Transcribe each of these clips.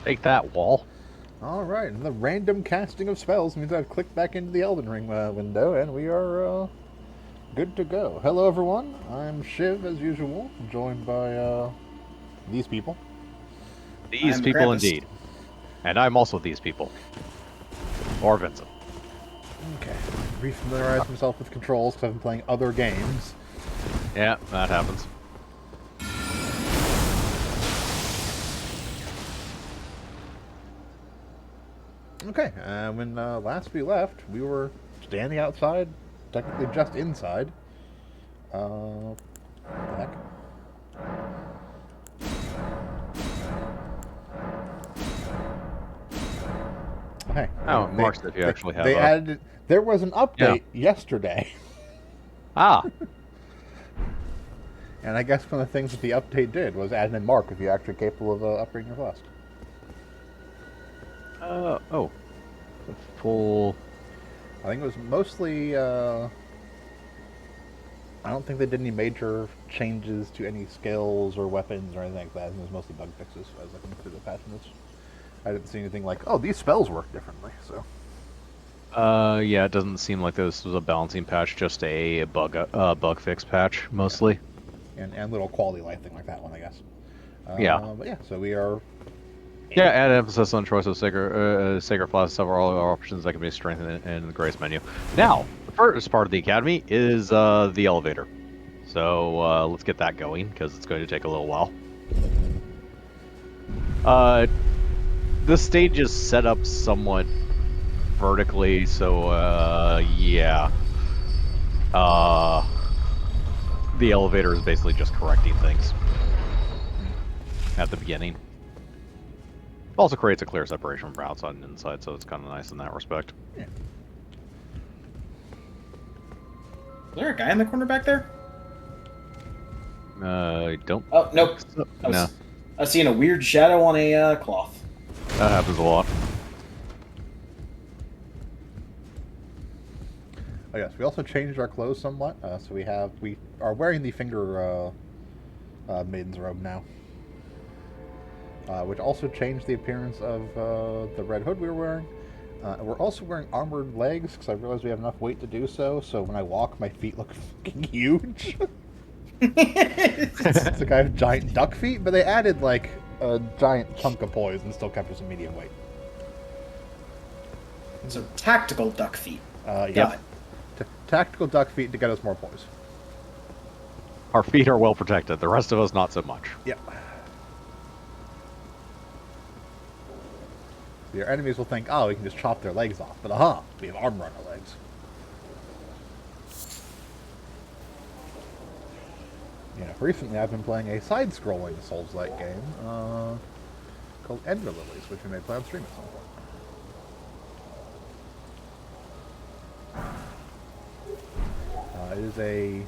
Take that, wall. Alright, and the random casting of spells means I've clicked back into the Elden Ring window, and we are good to go. Hello, everyone. I'm Shiv, as usual, joined by these people. These I'm the people Krampus. indeed. And I'm also these people. Or Vincent. Okay. Refamiliarize myself with controls because I've been playing other games. Yeah, that happens. Okay, when last we left, we were standing outside, technically just inside. What the heck? Hey, Oh, Mark said you actually have they a... added. There was an Yeah. update yesterday, Ah. and I guess one of the things that the update did was add in mark if you're actually capable of upgrading your quest. Oh. The full... I think it was mostly. I don't think they did any major changes to any skills or weapons or anything like that. I think it was mostly bug fixes. I was looking through the patch notes. I didn't see anything like, oh, these spells work differently. So. Yeah, it doesn't seem like this was a balancing patch, just a bug fix patch, mostly. Yeah. And little quality life thing like that one, I guess. Yeah. But yeah, so we are. Yeah, add emphasis on choice of sacred class. Several other options that can be strengthened in the grace menu. Now, the first part of the academy is the elevator. So let's get that going, because it's going to take a little while. This stage is set up somewhat vertically, so yeah. The elevator is basically just correcting things at the beginning. Also creates a clear separation from outside and inside, so it's kind of nice in that respect. Yeah. Is there a guy in the corner back there? I don't. Oh, nope. So. I was seeing a weird shadow on a cloth. That happens a lot. Oh yes, we also changed our clothes somewhat. So we are wearing the finger maiden's robe now, which also changed the appearance of the red hood we were wearing. We're also wearing armored legs because I realized we have enough weight to do so. So when I walk, my feet look fucking huge. It's like I have giant duck feet, but they added like a giant chunk of poise and still kept us a medium weight. So tactical duck feet. Yep. Tactical duck feet to get us more poise. Our feet are well protected. The rest of us, not so much. Yep. Your enemies will think, oh, we can just chop their legs off. But aha, we have armor on our legs. Yeah, recently I've been playing a side-scrolling Souls-like game called Ender Lilies, which we may play on stream at some point. It is a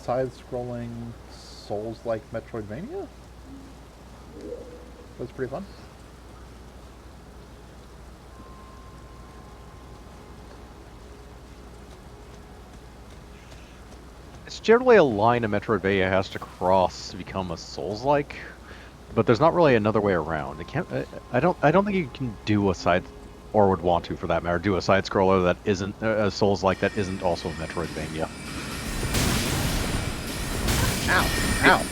side-scrolling Souls-like Metroidvania. That's pretty fun. It's generally a line a Metroidvania has to cross to become a Souls-like, but there's not really another way around. It can't. I don't think you can do a side, or would want to, for that matter, do a side scroller that isn't a Souls-like that isn't also a Metroidvania. Ow! Ow!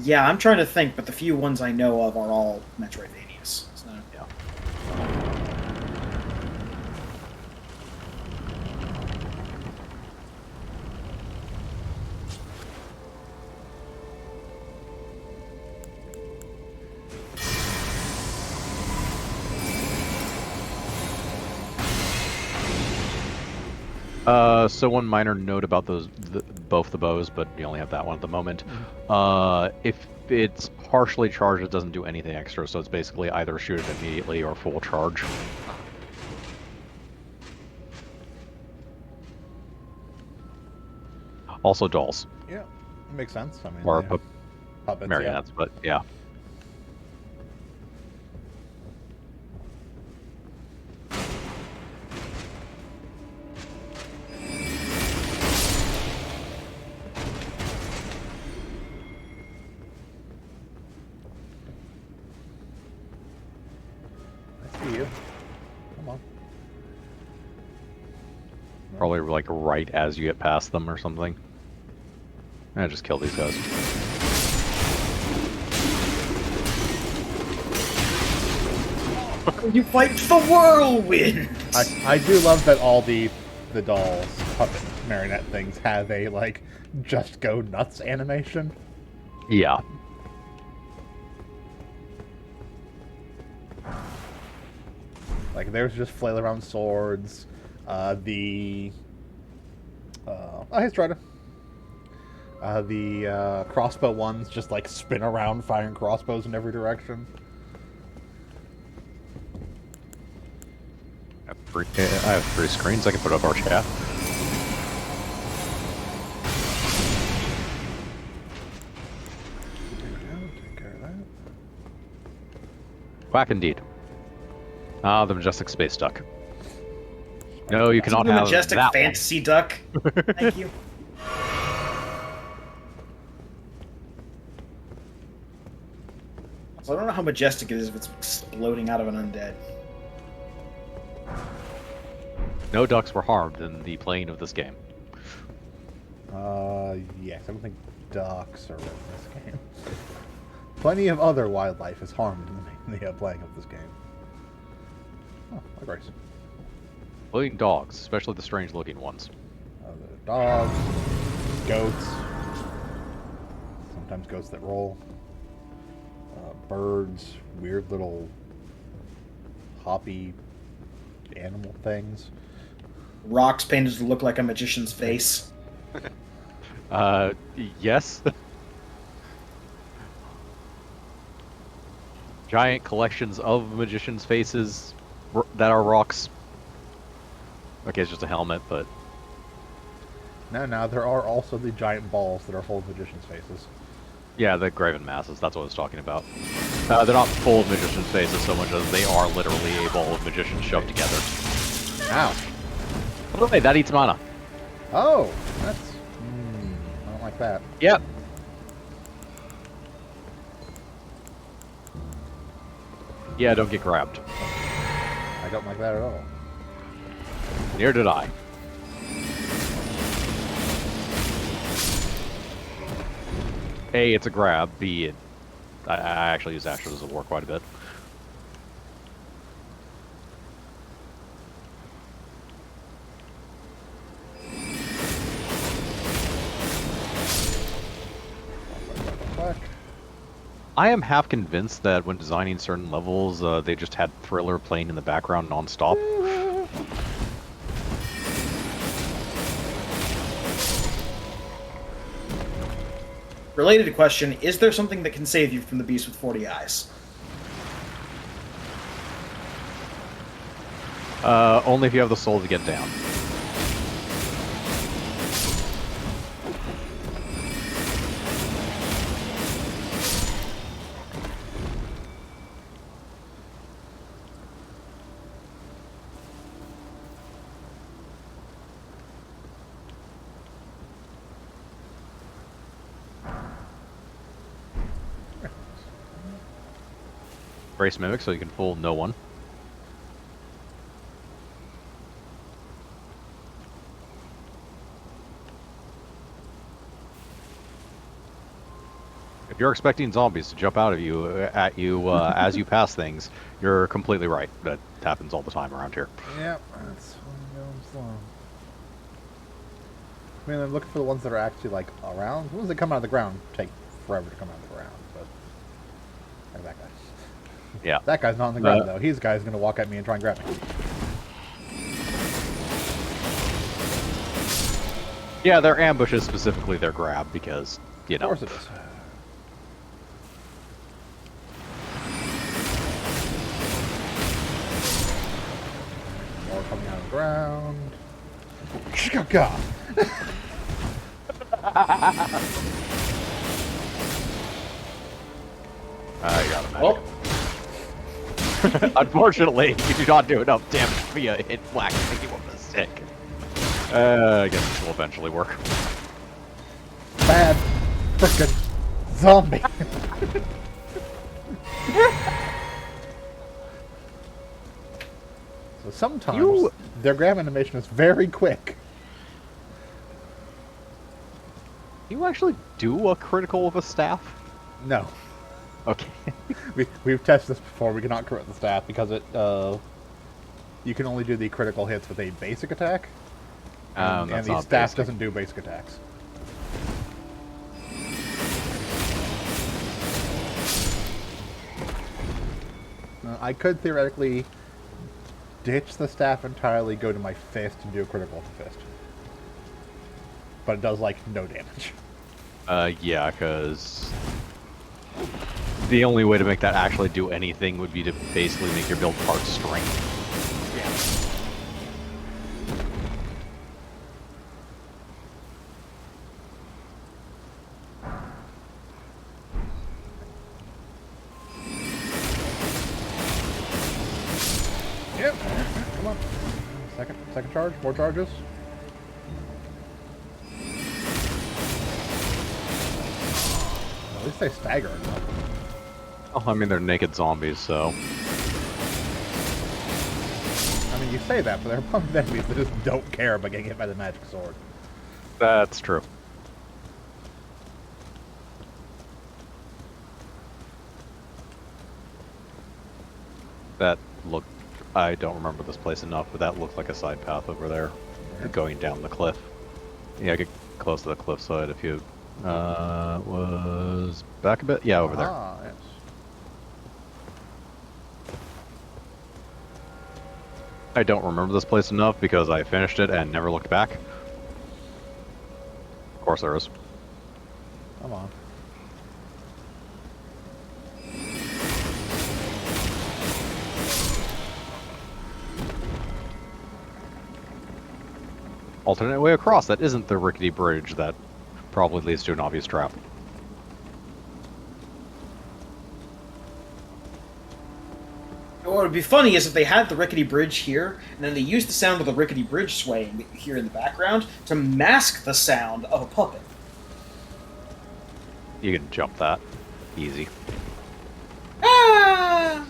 Yeah, I'm trying to think, but the few ones I know of are all Metroidvanias. So. Yeah. So one minor note about both the bows, but you only have that one at the moment. If it's partially charged, it doesn't do anything extra, so it's basically either shoot it immediately or full charge. Also dolls. Yeah, it makes sense. I mean, Or puppets, marionettes, but yeah. Come on. Probably like right as you get past them or something. Just kill these guys. You fight the whirlwind! I do love that all the dolls, puppet, marionette things have a, like, just go nuts animation. Yeah. Like, there's just flail around swords. Oh, hey, Strider. The crossbow ones just, like, spin around firing crossbows in every direction. I have 3 screens I can put up our chat. Take care of that. Quack indeed. Ah, the majestic space duck. No, you cannot The have majestic that fantasy duck. Thank you. So I don't know how majestic it is if it's exploding out of an undead. No ducks were harmed in the playing of this game. Yes, I don't think ducks are in this game. Plenty of other wildlife is harmed in the playing of this game. Oh, my grace. Including dogs, especially the strange-looking ones. The dogs, goats, sometimes goats that roll, birds, weird little hoppy animal things. Rocks painted to look like a magician's face. Yes. Giant collections of magicians' faces that are rocks. Okay, it's just a helmet, but... Now, there are also the giant balls that are full of magicians' faces. Yeah, the graven masses, that's what I was talking about. They're not full of magicians' faces so much as they are literally a ball of magicians shoved together. Ow. Oh, hey, that eats mana. Oh, that's... I don't like that. Yep. Yeah, don't get grabbed. I don't like that at all. Neither did I. A, it's a grab. B, I actually use Ashes as a war quite a bit. I am half convinced that when designing certain levels, they just had Thriller playing in the background non-stop. Related question, is there something that can save you from the beast with 40 eyes? Only if you have the soul to get down. Brace Mimic so you can fool no one. If you're expecting zombies to jump out of you at you as you pass things, you're completely right. That happens all the time around here. Yep, that's going slow. I mean, I'm looking for the ones that are actually, like, around. The ones that come out of the ground take forever to come out of the ground, but... Like that guy. Yeah. That guy's not on the ground, though. He's the guy who's going to walk at me and try and grab me. Yeah, their ambush is specifically their grab because, you know. Of course it is. More coming out of the ground. God. I got him. Well, Unfortunately, you do not do enough damage via hit whack to make you up to sick. I guess this will eventually work. Bad frickin' zombie. So sometimes You- their grab animation is very quick. You actually do a critical with a staff? No. Okay. We've tested this before. We cannot crit the staff because you can only do the critical hits with a basic attack. And That's the not staff basic. doesn't do basic attacks. I could theoretically ditch the staff entirely, go to my fist, and do a critical with the fist. But it does, like, no damage. Yeah, because the only way to make that actually do anything would be to basically make your build part strength. Yep. Come on. Second charge. More charges. At least they stagger enough. Oh, I mean, they're naked zombies, so... I mean, you say that, but there are plenty of enemies that just don't care about getting hit by the magic sword. That's true. That looked... I don't remember this place enough, but that looked like a side path over there, going down the cliff. Yeah, get close to the cliffside if you... was back a bit? Yeah, over there. Ah, yes. I don't remember this place enough because I finished it and never looked back. Of course there is. Come on. Alternate way across. That isn't the rickety bridge that probably leads to an obvious trap. What would be funny is if they had the rickety bridge here, and then they used the sound of the rickety bridge swaying here in the background to mask the sound of a puppet. You can jump that. Easy. Ah!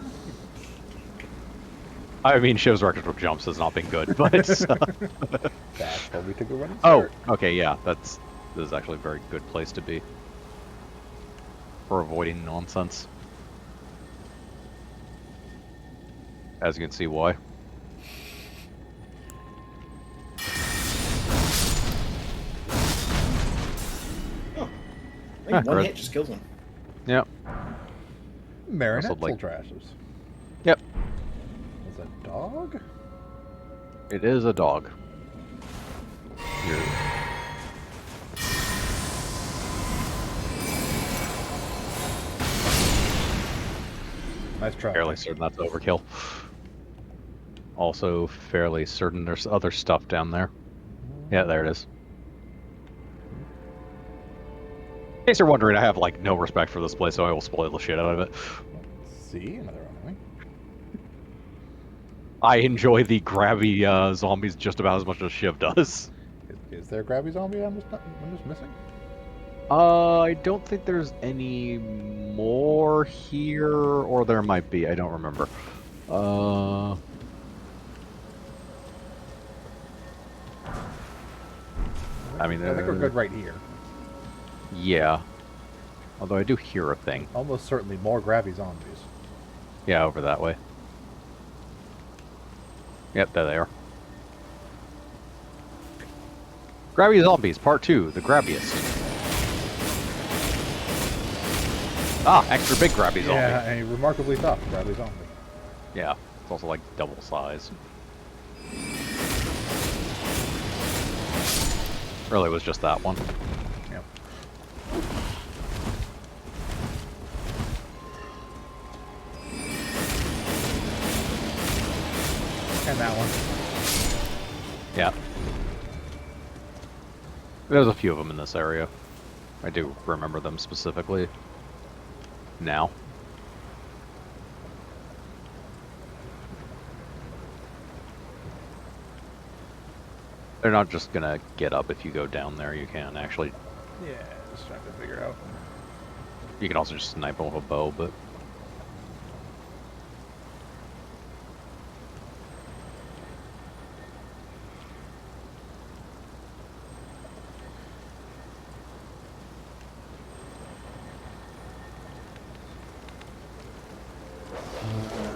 I mean, Shiv's record with jumps has not been good, but... That's why we took a running Oh, start. okay, yeah. This is actually a very good place to be. For avoiding nonsense. As you can see why. I think one Red. hit just kills him. Yep. Marinette Also, like- trashes. Yep. Is a dog? It is a dog. You're... Nice try. fairly certain that's overkill. Also fairly certain there's other stuff down there. Yeah, there it is. In case you're wondering, I have like no respect for this place, so I will spoil the shit out of it. See, another enemy. I enjoy the grabby zombies just about as much as Shiv does. Is there a grabby zombie I'm just missing? I don't think there's any more here, or there might be. I don't remember. I mean, I think we're good right here. Yeah. Although I do hear a thing. Almost certainly more grabby zombies. Yeah, over that way. Yep, there they are. Grabby Zombies, Part 2, the grabbiest. Ah, extra big grabby zombie. Yeah, a remarkably tough grabby zombie. Yeah, it's also like double size. Really was just that one. Yep. And that one. Yeah. There's a few of them in this area. I do remember them specifically. Now. They're not just gonna get up if you go down there. You can actually. Yeah, just trying to figure out. You can also just snipe them with a bow, but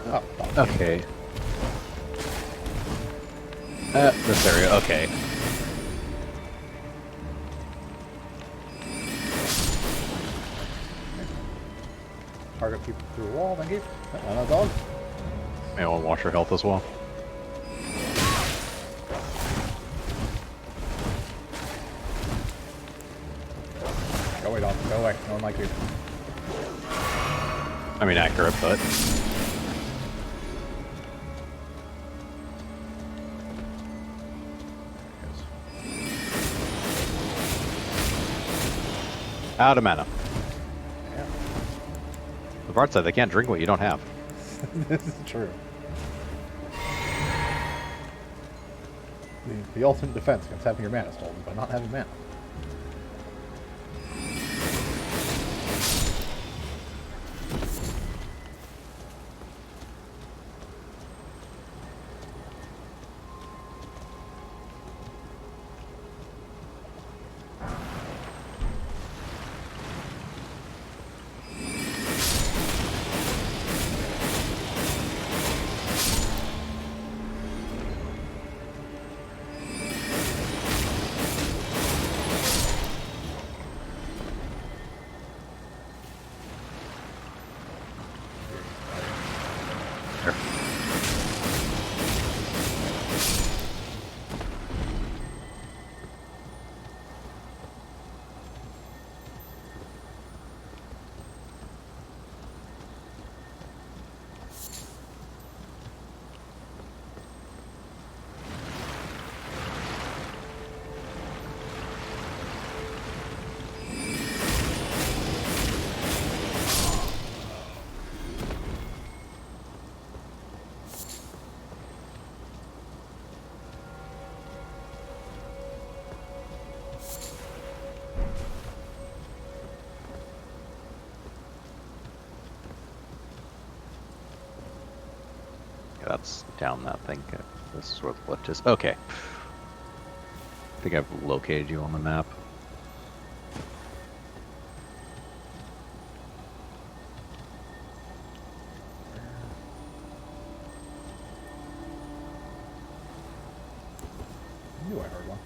Oh, fuck. Okay. This area. Okay. Target people through a wall, thank you. Oh, no dog. May want to watch your health as well. Go away, dog. Go away. No one like you. I mean, accurate, but out of mana. Yeah. The Bard said they can't drink what you don't have. This is true. The ultimate defense against having your mana stolen by not having mana. Here. That's down that thing. This is where the lift is. Okay. I think I've located you on the map. I knew I heard one.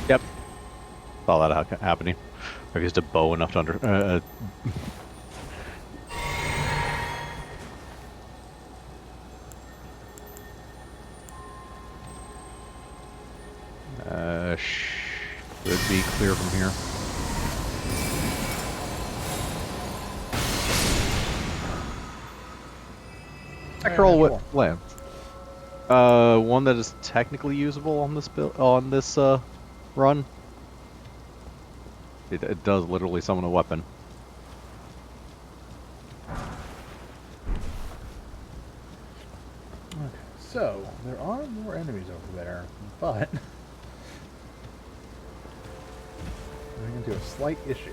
Yep. Saw that happening. I've used a bow enough to should be clear from here. Spectral Sure. lamp. One that is technically usable on this run. It does literally summon a weapon. Okay, so there are more enemies over there, but running into a slight issue.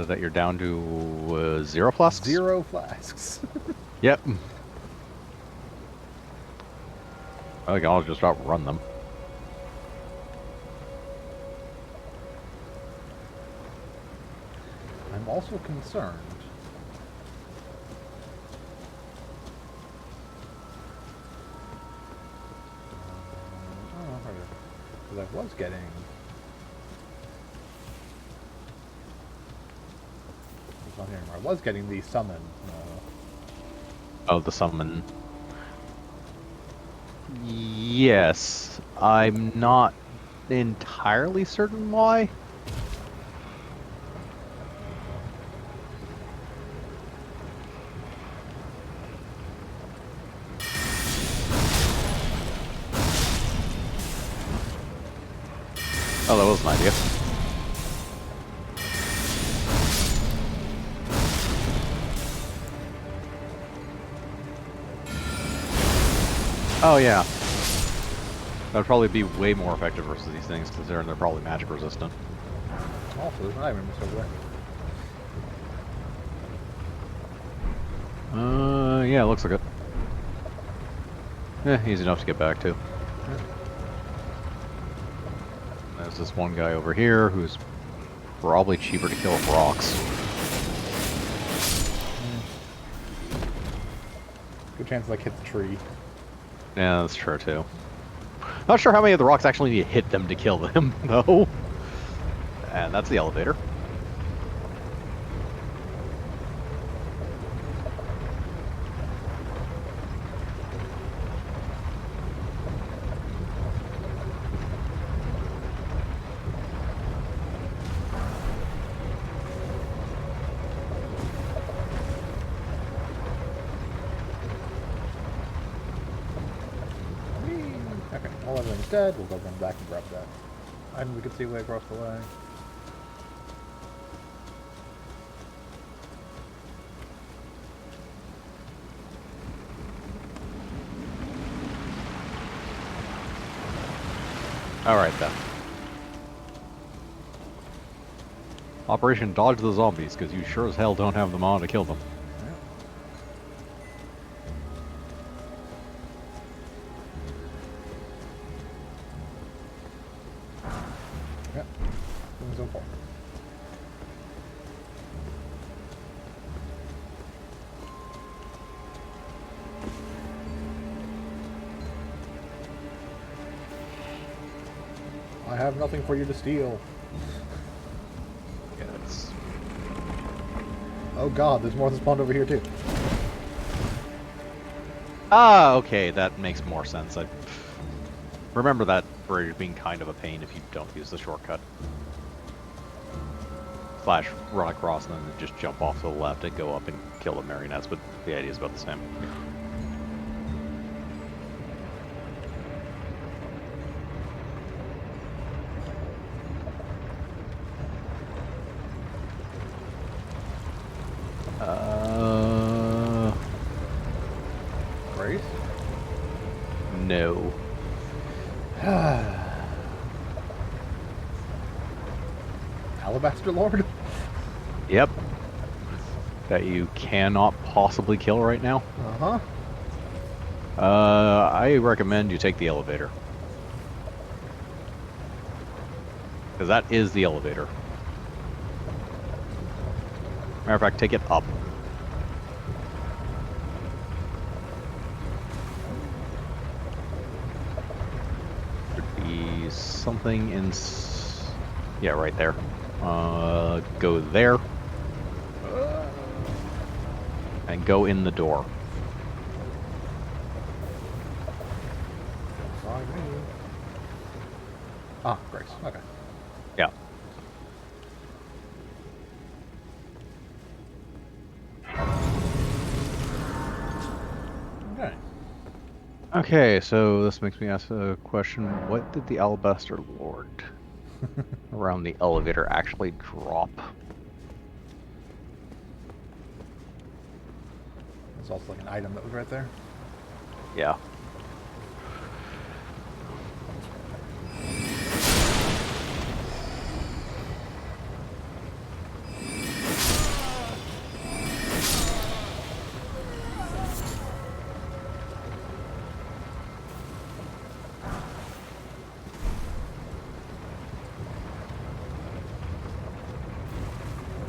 That you're down to 0 flasks? 0 flasks. Yep. I think I'll just outrun them. I'm also concerned. Because I was getting. It's not here anymore. I was getting the summon. Oh, the summon. Yes. I'm not entirely certain why. Oh, that was an idea. Oh, yeah. That'd probably be way more effective versus these things, considering they're probably magic resistant. Also, there's an item over there. Yeah, looks like it. Easy enough to get back to. There's this one guy over here who's probably cheaper to kill with rocks. Good chance like hit the tree. Yeah, that's true too. Not sure how many of the rocks actually need to hit them to kill them, though. And that's the elevator. Okay, all everything's dead. We'll go run back and grab that item we could see way across the way. Alright then. Operation Dodge the Zombies, because you sure as hell don't have them on to kill them. Yep. Moving so far. I have nothing for you to steal. Yeah, that's... Oh god, there's more than spawned over here too. Ah, okay, that makes more sense. I remember that bridge being kind of a pain if you don't use the shortcut. Slash run across and then just jump off to the left and go up and kill the marionettes, but the idea is about the same. Grace? No. Alabaster Lord? Yep. That you cannot possibly kill right now. Uh-huh. I recommend you take the elevator. Because that is the elevator. Matter of fact, take it up. Should be something in... Yeah, right there. Go there. And go in the door. Sorry. Ah, Grace. Okay. Yeah. Okay. Okay, so this makes me ask a question. What did the Alabaster Lord around the elevator actually drop? There's also like an item that was right there. Yeah.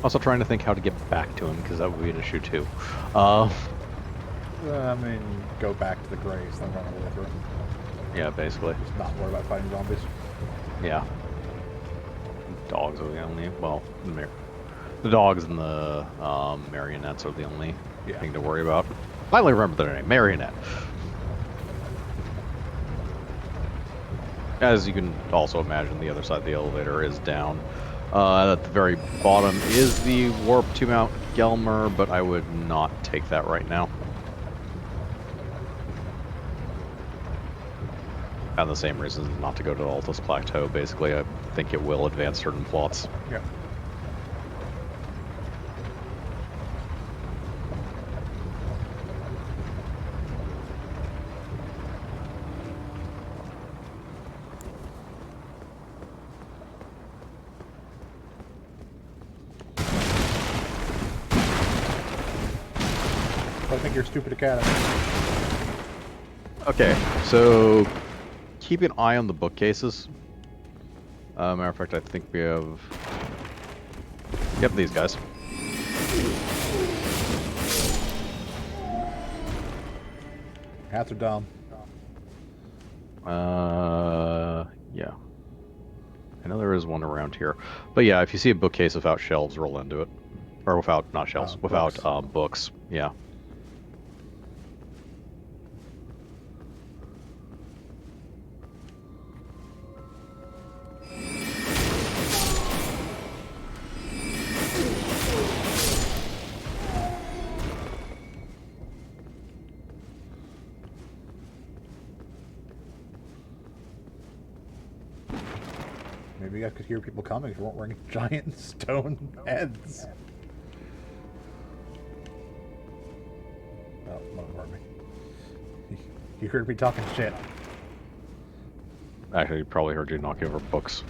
Also trying to think how to get back to him, because that would be an issue too. I mean, go back to the Grace, then run away through. Yeah, basically. Just not worry about fighting zombies. Yeah. Dogs are the only, well, the dogs and the marionettes are the only thing to worry about. Finally remember their name, Marionette. As you can also imagine, the other side of the elevator is down. At the very bottom is the warp to Mount Gelmer, but I would not take that right now. And the same reason not to go to Altus Plateau, basically. I think it will advance certain plots. Yeah. I think you're stupid academy. Okay, so keep an eye on the bookcases. Matter of fact, I think we have... Yep, these guys. Hats are dumb. Yeah. I know there is one around here. But yeah, if you see a bookcase without shelves, roll into it. Or without, not shelves, without Books. books. Yeah. Maybe I could hear people coming if you weren't wearing giant stone heads. Oh, don't hurt me. You heard me talking shit. Actually, probably heard you knocking over books.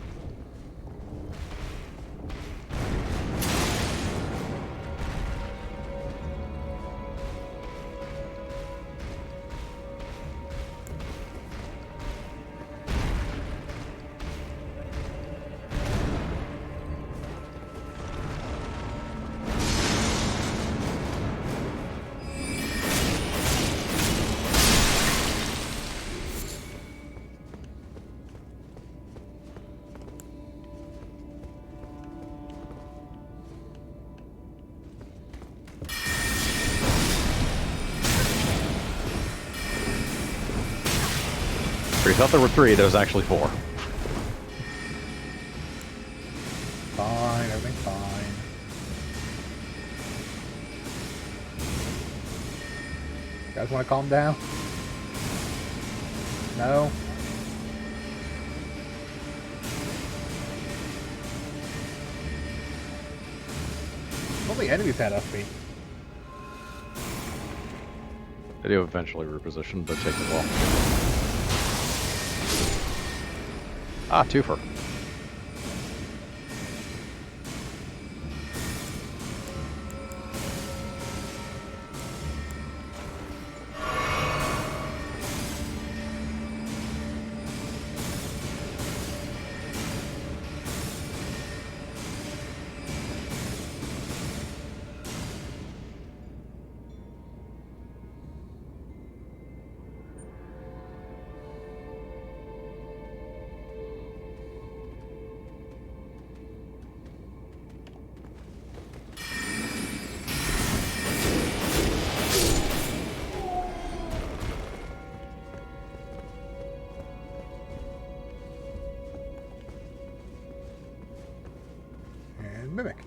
We thought there were 3, there was actually 4. Fine, everything's fine. You guys want to calm down? No? Only enemies had FP. They do eventually reposition, but take a while. Ah, twofer. And Mimic.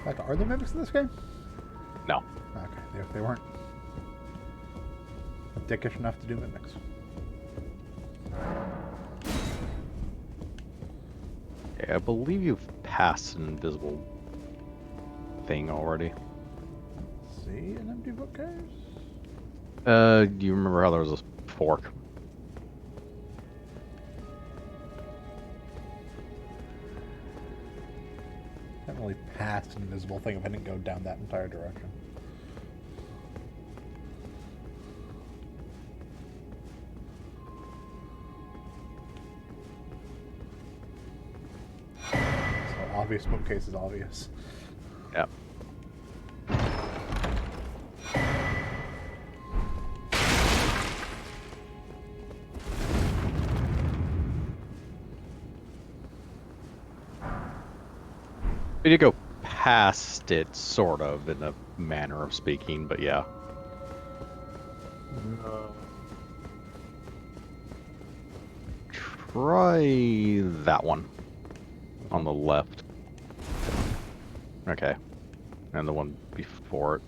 Like, are there mimics in this game? No. Okay, they weren't dickish enough to do mimics. Yeah, I believe you've passed an invisible thing already. See an empty bookcase? Do you remember how there was a fork? Can't really pass an invisible thing if I didn't go down that entire direction. So obvious bookcase is obvious. Yep. We did go past it, sort of, in a manner of speaking, but yeah. Try that one on the left. Okay. And the one before it.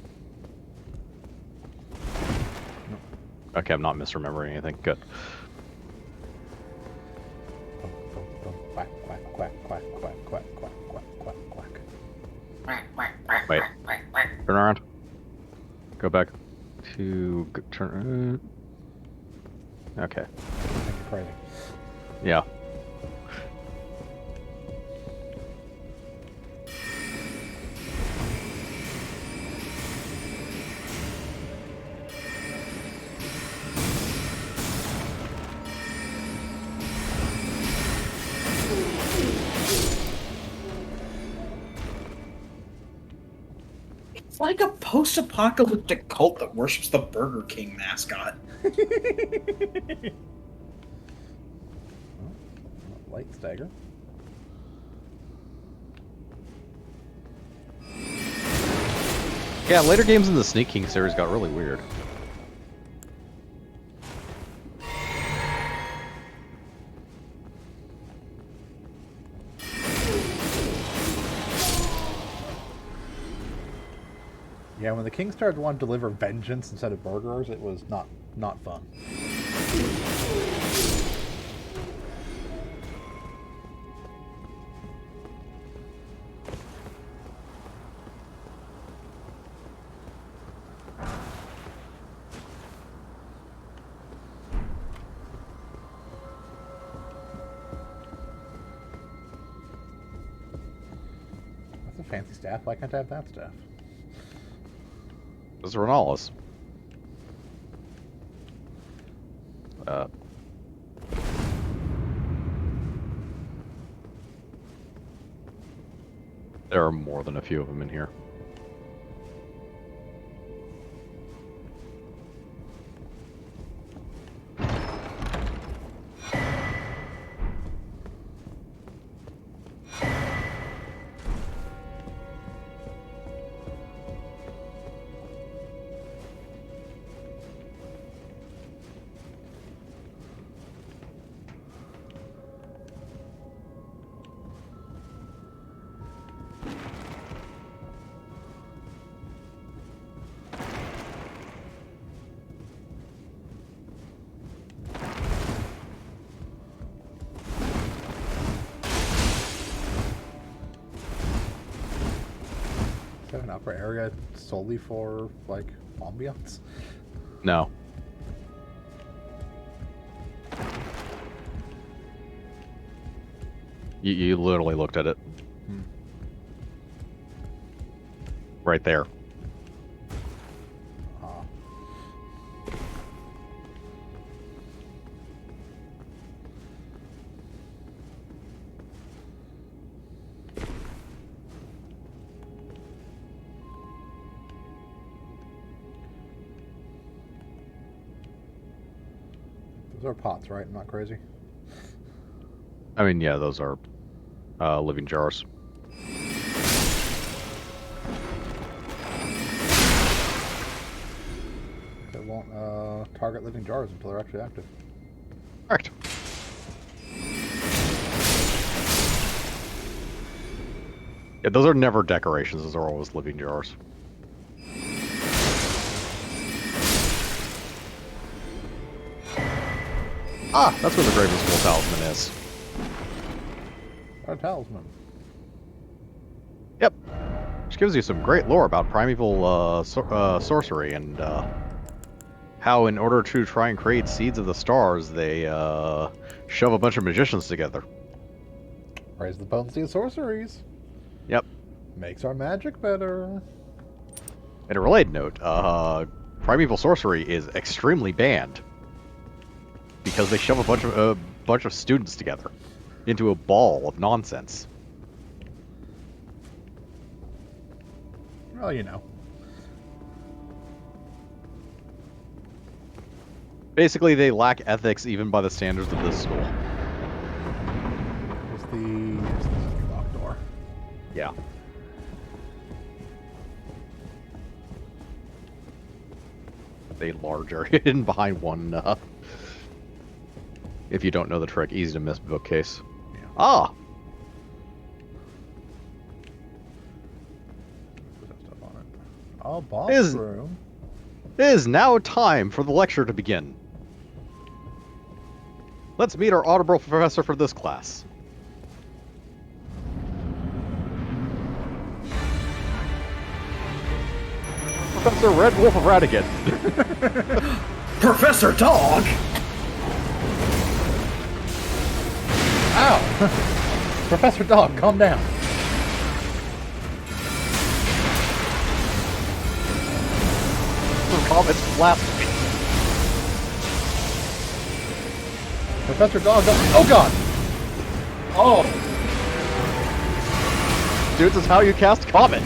Okay, I'm not misremembering anything. Good. Quack, quack, quack, quack, quack, quack, quack, quack, quack, quack. Wait. Turn around. Go back to turn. Okay. Thank you, crazy. Yeah. It's like a post-apocalyptic cult that worships the Burger King mascot. Light stagger. Yeah, later games in the Sneak King series got really weird. Yeah, when the king started wanting to deliver vengeance instead of burgers, it was not fun. That's a fancy staff. Why can't I have that staff? This is Renalis. There are more than a few of them in here. Is that an upper area solely for, like, ambiance? No. You literally looked at it. Hmm. Right there. Ah. Those are pots, right? I'm not crazy. I mean, yeah, those are living jars. It won't target living jars until they're actually active. Correct. Yeah, those are never decorations. Those are always living jars. Ah, that's where the Graven School Talisman is. A talisman. Yep. Which gives you some great lore about primeval sorcery and how, in order to try and create seeds of the stars, they shove a bunch of magicians together. Raise the potency of sorceries. Yep. Makes our magic better. In a related note, primeval sorcery is extremely banned because they shove a bunch of students together into a ball of nonsense. Well, you know. Basically, they lack ethics even by the standards of this school. Here's the locked door. Yeah. A larger hidden behind one. If you don't know the trick, easy to miss bookcase. Yeah. Ah! Put that stuff on it. Oh, boss Is- room. It is now time for the lecture to begin. Let's meet our audible professor for this class. Professor Red Wolf of Radigan. Professor Dog! Ow! Professor Dog, calm down. It's blasphemy. Professor Dog, oh god! Oh, Dude, this is how you cast Comet.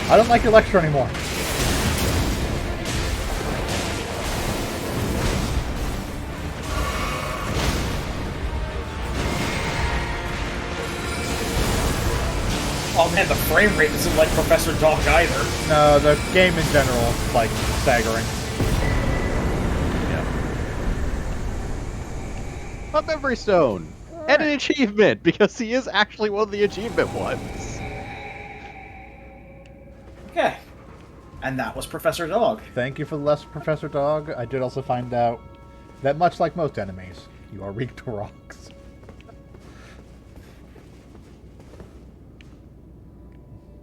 I don't like your lecture anymore. Oh man, the frame rate isn't like Professor Dog either. No, the game in general is like staggering. Yeah. A memory stone! And an achievement, because he is actually one of the achievement ones. Okay. And that was Professor Dog. Thank you for the lesson, Professor Dog. I did also find out that much like most enemies, you are weak to rocks.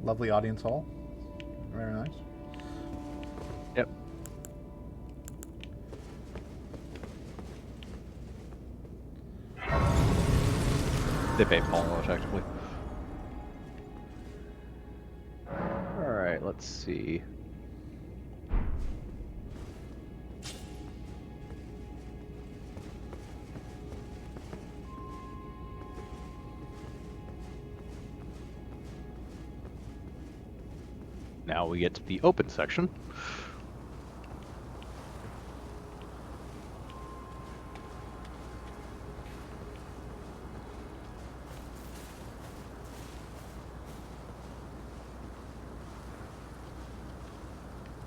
Lovely audience hall. Very nice. Yep. Debate Paulo, effectively. Alright, let's see. Now we get to the open section.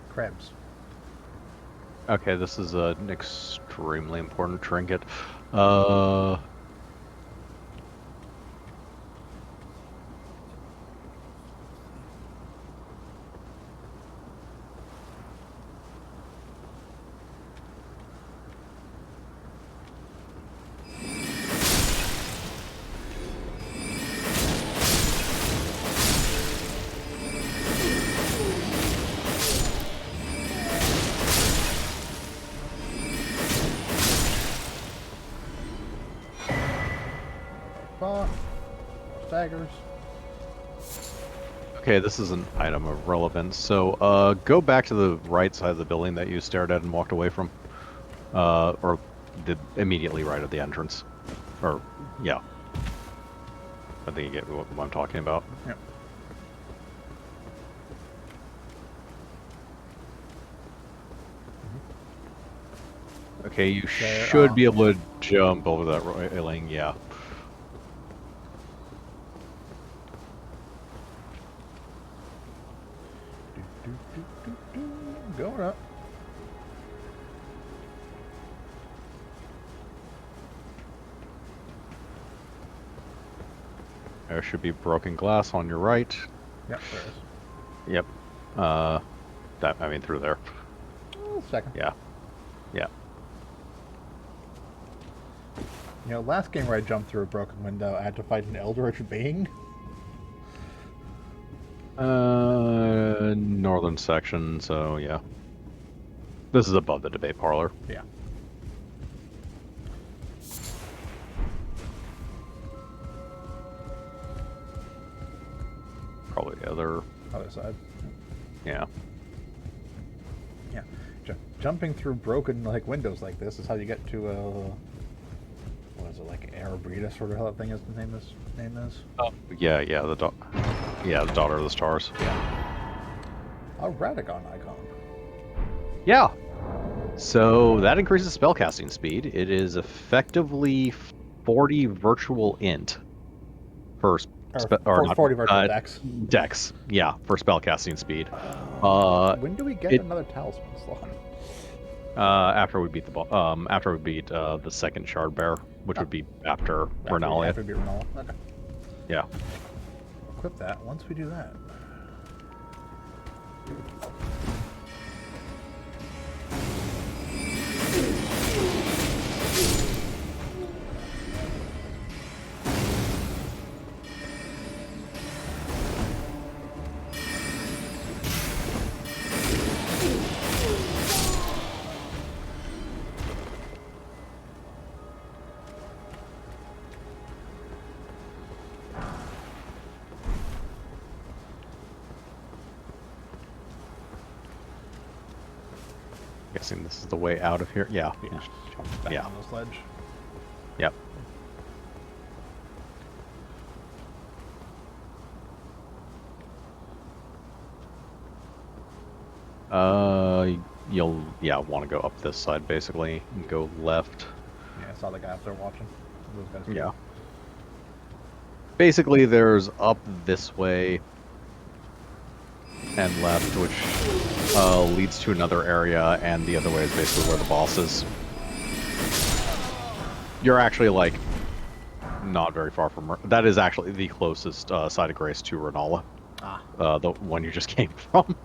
Crabs. Okay, this is an extremely important trinket. Staggers. Okay, this is an item of relevance. So, go back to the right side of the building that you stared at and walked away from. Or the immediately right of the entrance. Or, yeah. I think you get what I'm talking about. Yep. Okay, you There, should be able to jump over that railing, yeah. Going up. There should be broken glass on your right. Yep, there is. Yep. I mean through there. Second. Yeah. Yeah. You know, last game where I jumped through a broken window, I had to fight an eldritch being. Northern section, so yeah. This is above the debate parlor. Yeah. Probably the other. Other side. Yeah. Yeah. Jumping through broken like windows like this is how you get to what is it, like Erebridus or how that thing is the name is? Oh. Yeah, yeah, the daughter of the stars. A Radagon icon. Yeah. So that increases spellcasting speed. It is effectively 40 virtual int for Or 40 virtual dex. Dex, yeah, for spellcasting speed. When do we get another talisman slot? After we beat the second shard bear, which would be after Renalia. After we beat Renalia. Okay. Yeah. Equip that once we do that. Guessing this is the way out of here. Yeah. Yeah. Back Yeah. on the sledge. Yep. You'll want to go up this side basically and go left. Yeah, I saw the guy up there watching. Those guys. Too. Yeah. Basically, there's up this way and left, which leads to another area, and the other way is basically where the boss is. You're actually, like, not very far from... That is actually the closest side of Grace to Renala. Ah. The one you just came from.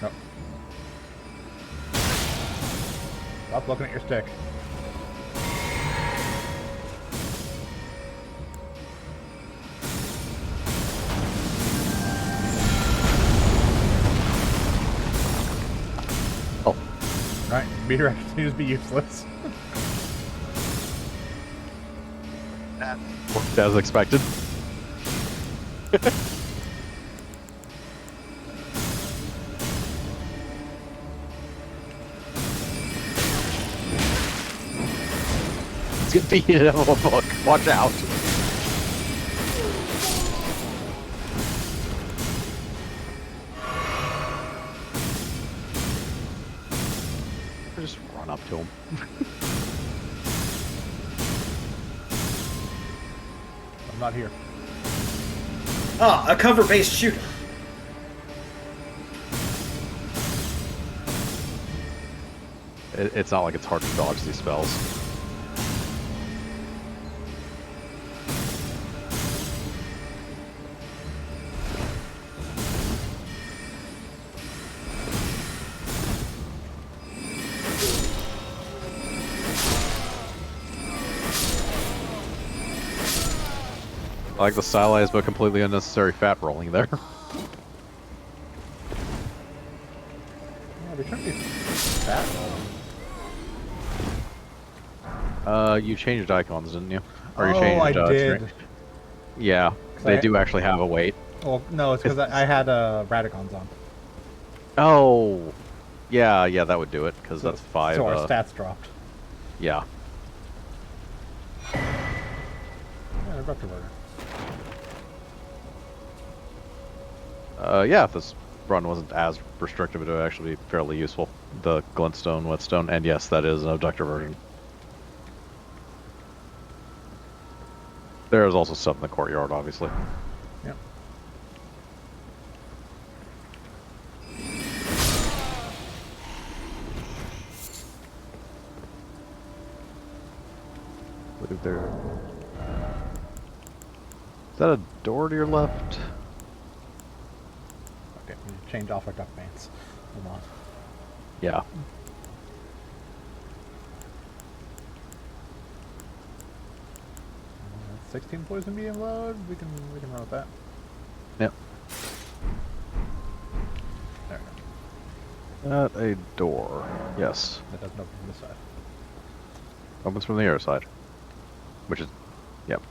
Nope. Stop looking at your stick. Oh. Right, meteor continues to be useless. That worked as expected. It's gonna beat it out of a book. Watch out. Just run up to him. I'm not here. Ah, a cover-based shooter. It's not like it's hard to dodge these spells. I like the stylized but completely unnecessary fat rolling there. Yeah, they shouldn't be fat. You changed icons, didn't you? Or you Oh, changed, I did. screen- Yeah, they do actually have a weight. Well, no, it's because I had Radicons on. Oh, yeah, that would do it, because So- that's 5. So our stats dropped. Yeah. Yeah, they're about to murder. Yeah, if this run wasn't as restrictive, it would actually be fairly useful. The Glenstone, Whetstone, and yes, that is an abductor version. There is also stuff in the courtyard, obviously. Yep. I believe there. Is that a door to your left? Okay, we change off our duck pants. Hold on. Yeah. That's 16 poison medium load. We can run with that. Yep. There we go. At a door. Yes. That doesn't open from this side. Opens from the other side. Which is... Yep.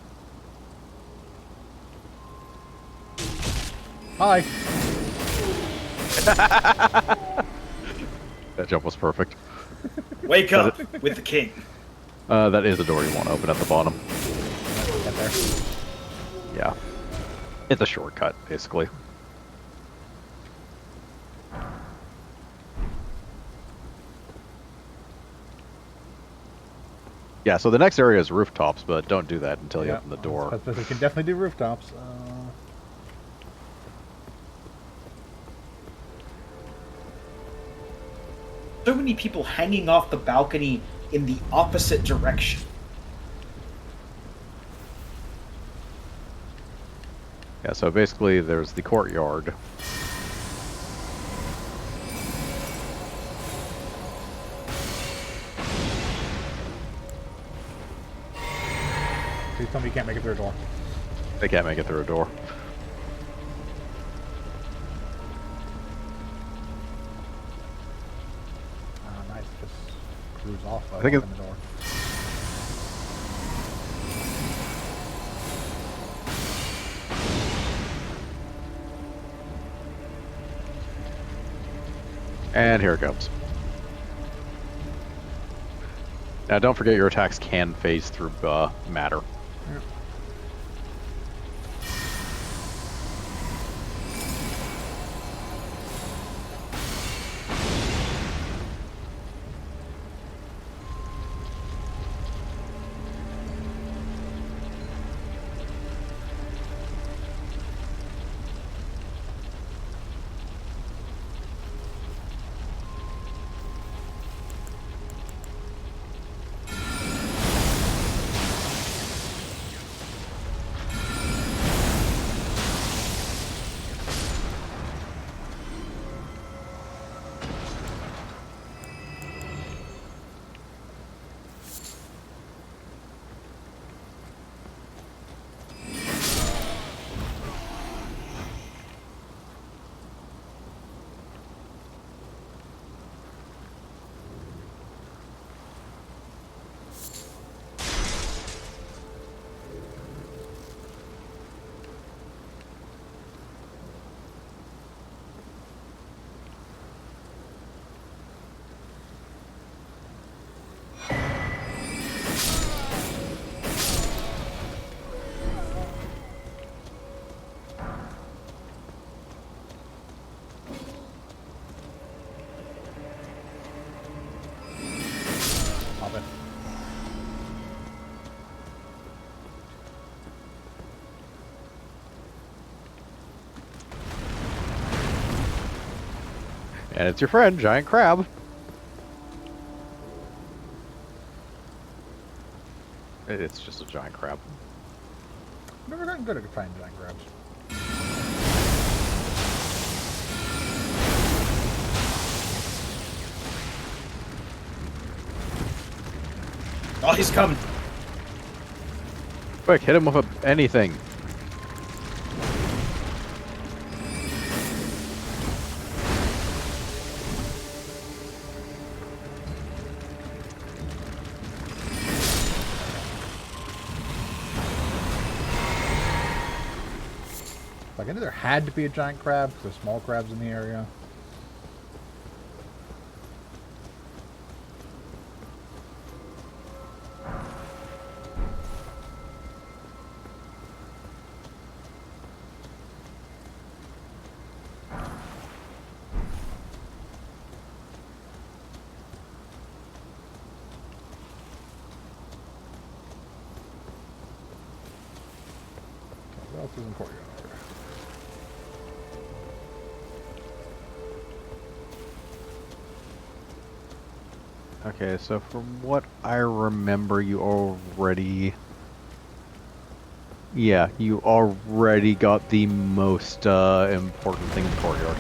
Hi. That jump was perfect. Wake up with the king. That is a door you want to open at the bottom. Get there. Yeah. It's a shortcut, basically. Yeah, so the next area is rooftops, but don't do that until you open the door. We can definitely do rooftops. So many people hanging off the balcony in the opposite direction. Yeah, so basically there's the courtyard. Please tell me you can't make it through a door. They can't make it through a door. Nice. Just cruise off. I think open the door. And here it comes. Now, don't forget your attacks can phase through matter. Yeah. Pop it. And it's your friend, Giant Crab. It's just a giant crab. Never gotten good at finding giant crabs. Oh, he's coming. Quick, hit him with anything. Like, I knew there had to be a giant crab because there's small crabs in the area. What else is in courtyard? Okay, so from what I remember, you already... Yeah, you already got the most important thing in the courtyard.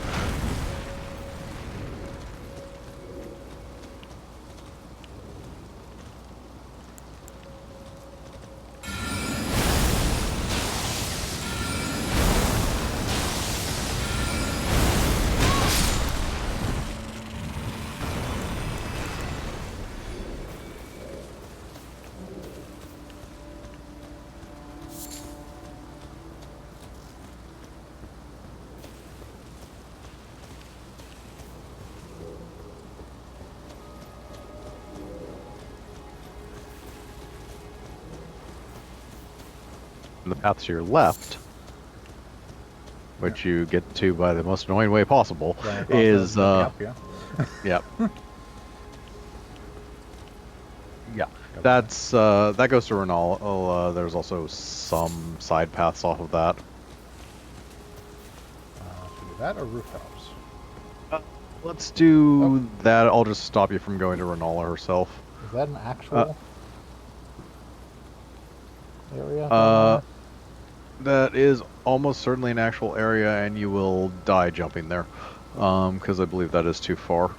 And the path to your left, which you get to by the most annoying way possible, Going across is the gap, yeah. yeah. Yeah, that's that goes to Renal. There's also some side paths off of that. Should we do that or rooftops? Let's do that. I'll just stop you from going to Renala herself. Is that an actual area? That is almost certainly an actual area, and you will die jumping there, because I believe that is too far.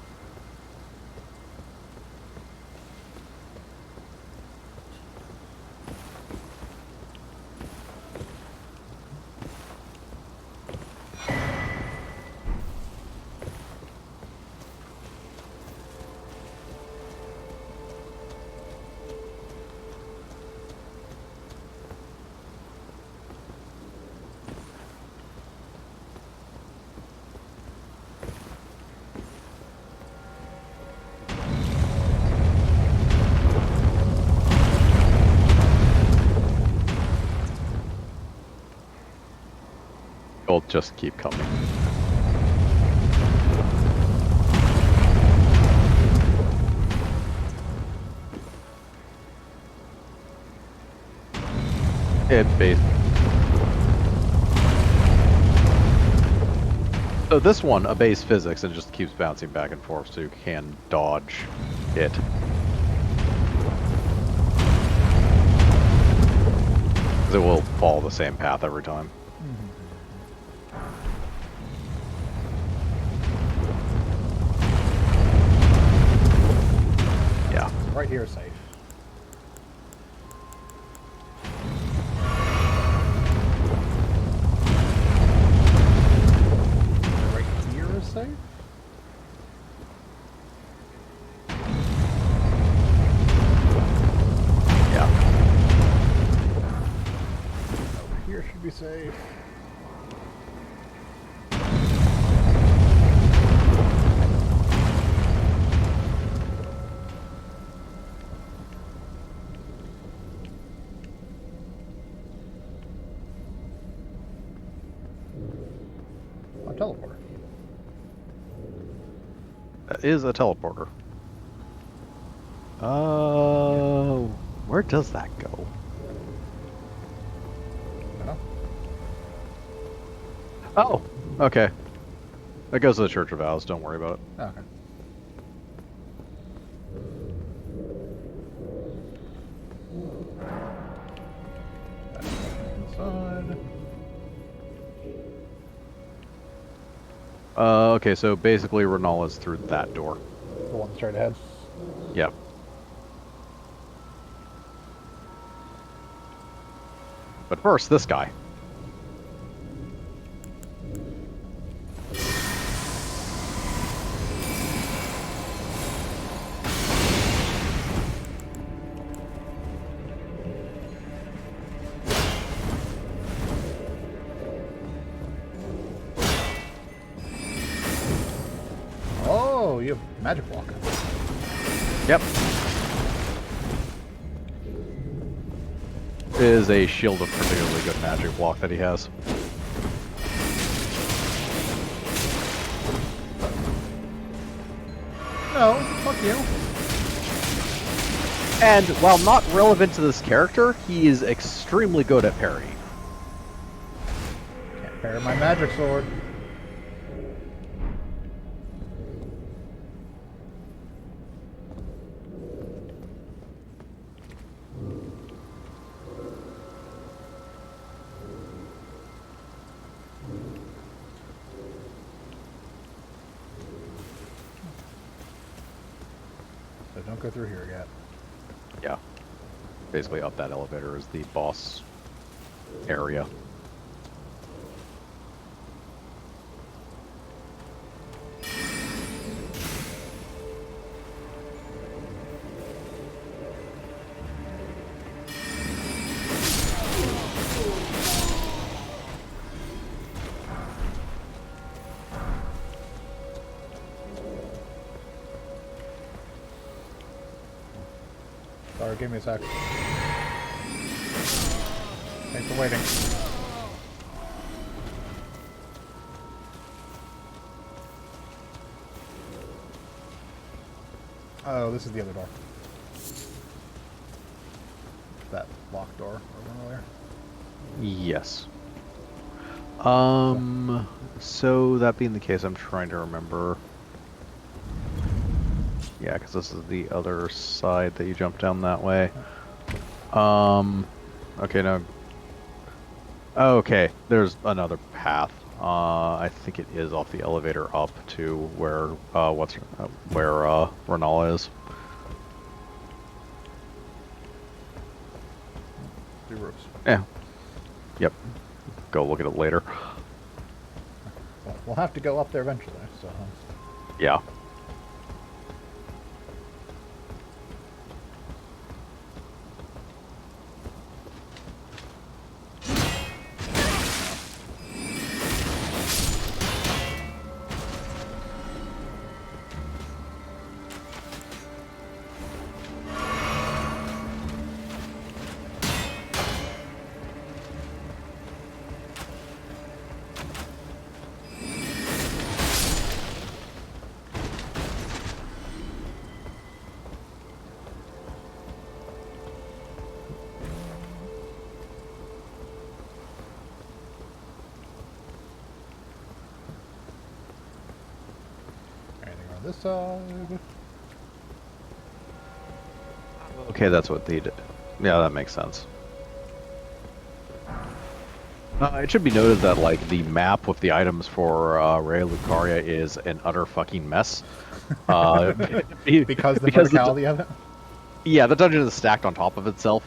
We'll just keep coming. So this one obeys physics and just keeps bouncing back and forth, so you can dodge it. Because it will follow the same path every time. Yeah. Right here is safe. Right here is safe? Yeah. Over here should be safe. A teleporter. That is a teleporter. Where does that go? No? Oh, okay. That goes to the Church of Vows, don't worry about it. Okay. That's inside. Okay, so basically Renal is through that door. The one straight ahead. Yep. But first, this guy. Oh, you have magic block. Yep. Is a shield of particularly good magic block that he has. No, fuck you. And while not relevant to this character, he is extremely good at parrying. Can't parry my magic sword. So don't go through here yet. Yeah. Basically up that elevator is the boss area. Sorry, give me a sec. Thanks for waiting. Oh, this is the other door. That locked door over earlier. Yes. So that being the case, I'm trying to remember. Yeah, because this is the other side that you jump down that way. Okay, no. Okay, there's another path. I think it is off the elevator up to where where Renal is. Two roofs. Yeah. Yep. Go look at it later. Well, we'll have to go up there eventually, so... Yeah. this side. Okay, that's what they did. Yeah, that makes sense. It should be noted that like the map with the items for Raya Lucaria is an utter fucking mess. Uh, Because the because verticality of it? yeah, the dungeon is stacked on top of itself.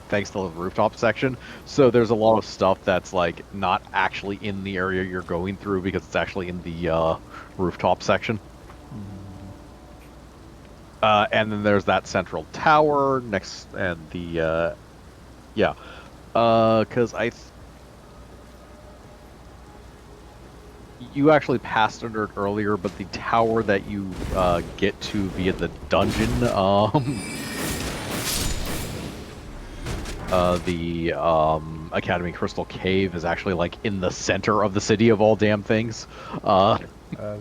Thanks to the rooftop section. So there's a lot of stuff that's like not actually in the area you're going through because it's actually in the rooftop section. And then there's that central tower next, and the yeah, because you actually passed under it earlier, but the tower that you get to via the dungeon, the Academy Crystal Cave is actually like in the center of the city of all damn things. Yeah,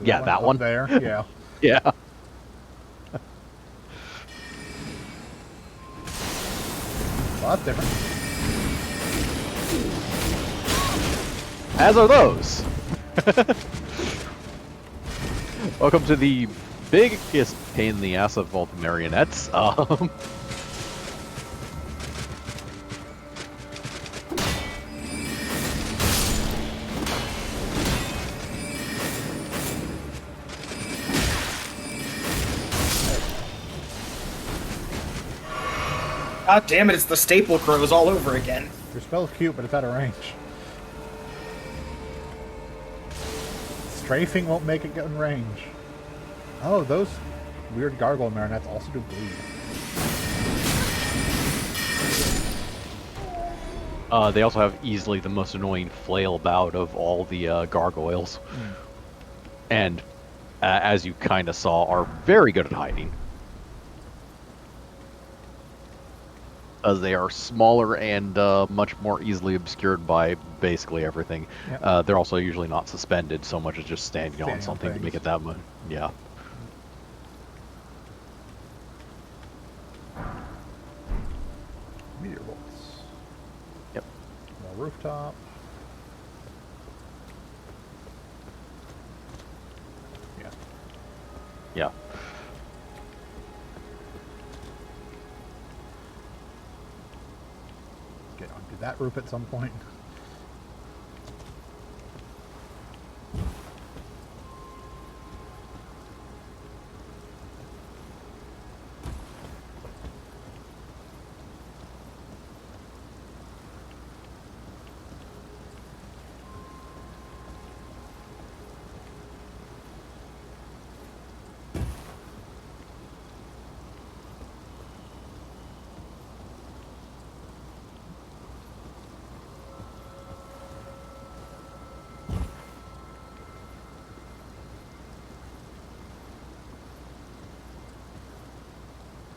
that Up one. there, yeah. Yeah. Well, that's different. As are those. Welcome to the biggest pain in the ass of all the marionettes. God damn it, it's the staple crows all over again. Your spell's cute, but it's out of range. Strafing won't make it get in range. Oh, those weird gargoyle marionettes also do bleed. They also have easily the most annoying flail bout of all the gargoyles. And, as you kind of saw, are very good at hiding. As they are smaller and much more easily obscured by basically everything. Yep. They're also usually not suspended so much as just standing on Standing on something to things. make it that much. Yeah. Meteor bolts. Yep. More rooftop. Yeah. Yeah. Get onto that roof at some point.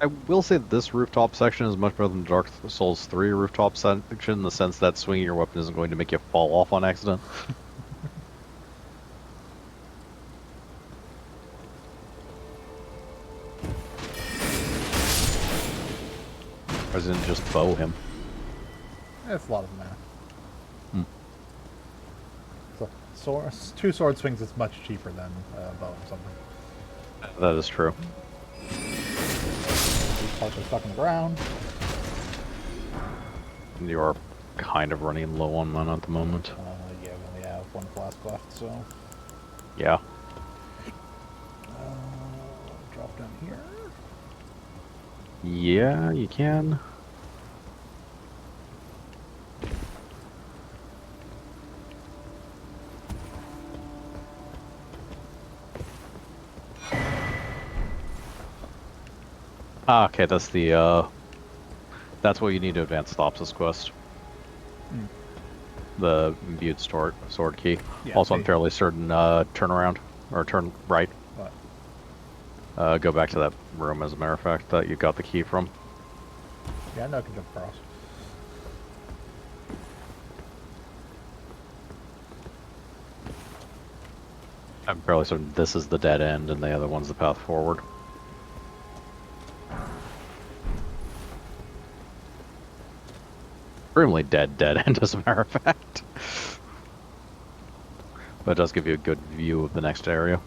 I will say that this rooftop section is much better than Dark Souls 3 rooftop section in the sense that swinging your weapon isn't going to make you fall off on accident. President just bow him. That's a lot of mana. Hmm. So, two sword swings is much cheaper than bow or something. That is true. These parts are stuck in the ground. You are kind of running low on mana at the moment. Yeah, we only have one flask left, so... Yeah. Drop down here. Yeah, you can. Ah, okay, that's the, that's what you need to advance Stops' quest. The imbued sword key. Yeah, Also, I'm fairly certain, turn around, or turn right. What? Go back to that room, as a matter of fact, that you got the key from. Yeah, I know I can jump across. I'm fairly certain this is the dead end, and the other one's the path forward. Extremely dead end, as a matter of fact. But it does give you a good view of the next area.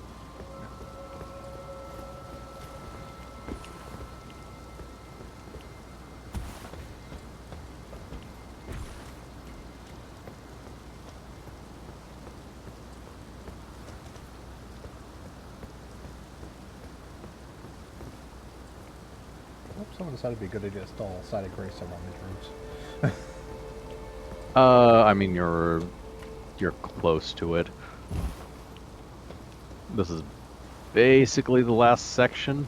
Someone decided it'd be a good idea to install sided grace around these roofs. I mean, you're close to it. This is basically the last section.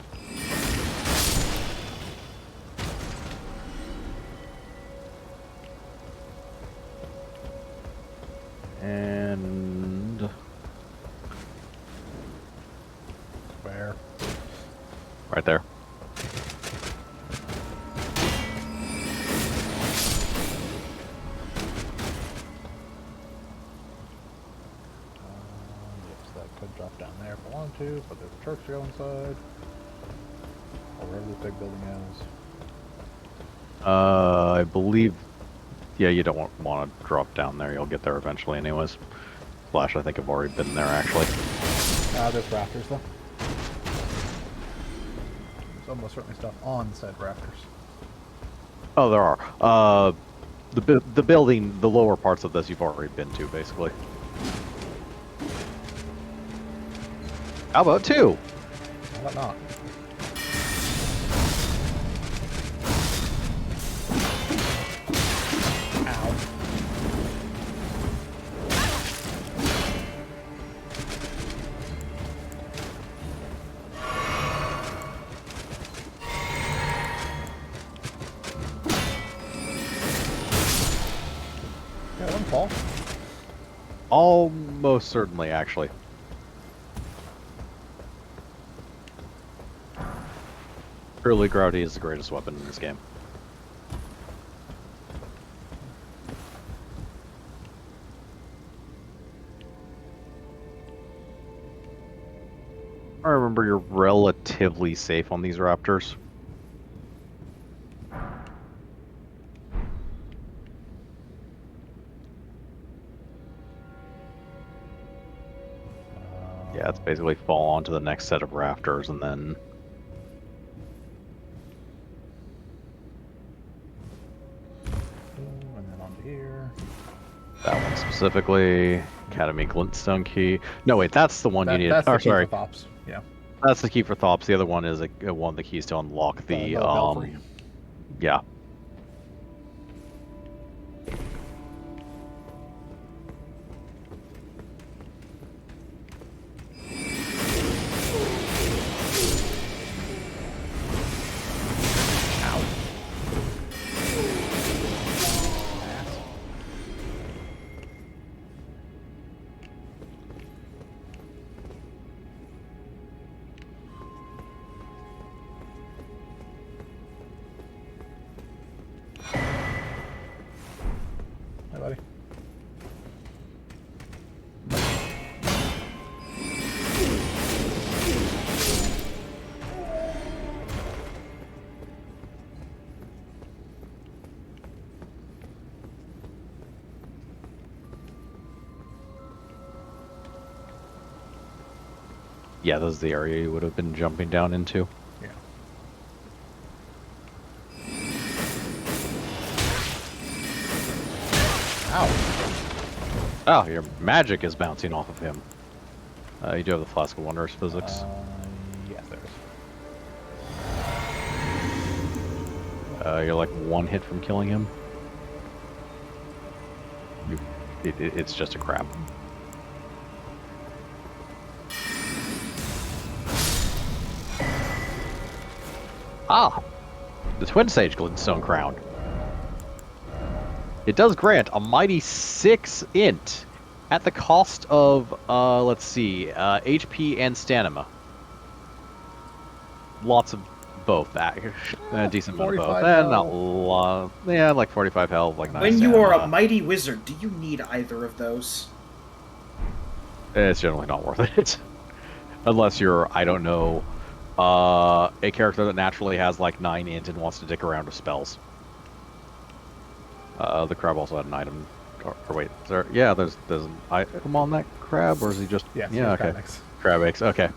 And Where? right there. Yes, that could drop down there if I wanted to, but there's a church to go inside. Or wherever this big building is. I believe, yeah, you don't want to drop down there. You'll get there eventually anyways. Flash, I think, have already been there, actually. There's rafters, though. There's almost certainly stuff on said rafters. Oh, there are. The building, the lower parts of this you've already been to, basically. How about two? How about not? Ow. Yeah, one fall. Almost certainly, actually. Early gravity is the greatest weapon in this game. I remember you're relatively safe on these raptors. Yeah, it's basically fall onto the next set of rafters and then... And then onto here. That one specifically. Academy Glenstone key. No, wait, that's the one you need. That's the Oh, key sorry. for Thops. Yeah. That's the key for Thops. The other one is one of the keys to unlock the, belfry. Yeah. Hi, buddy. Yeah, this is the area you would have been jumping down into. Yeah. Ow. Oh, your magic is bouncing off of him. You do have the Flask of Wondrous Physics. Yes, there is. You're like one hit from killing him. It's just a crab. Ah! The Twin Sage Glenstone Crown. It does grant a mighty 6 int at the cost of, let's see, HP and stamina. Lots of both. A decent amount of both. 45 And not health. a lot. Yeah, like 45 health, like 9 When you stamina. are a mighty wizard, do you need either of those? It's generally not worth it. Unless you're, I don't know, a character that naturally has like 9 int and wants to dick around with spells. The crab also had an item. Or wait, is there? Yeah, there's an item on that crab, or is he just? Yeah, Yeah, okay. Crab eggs. Crab eggs. Okay.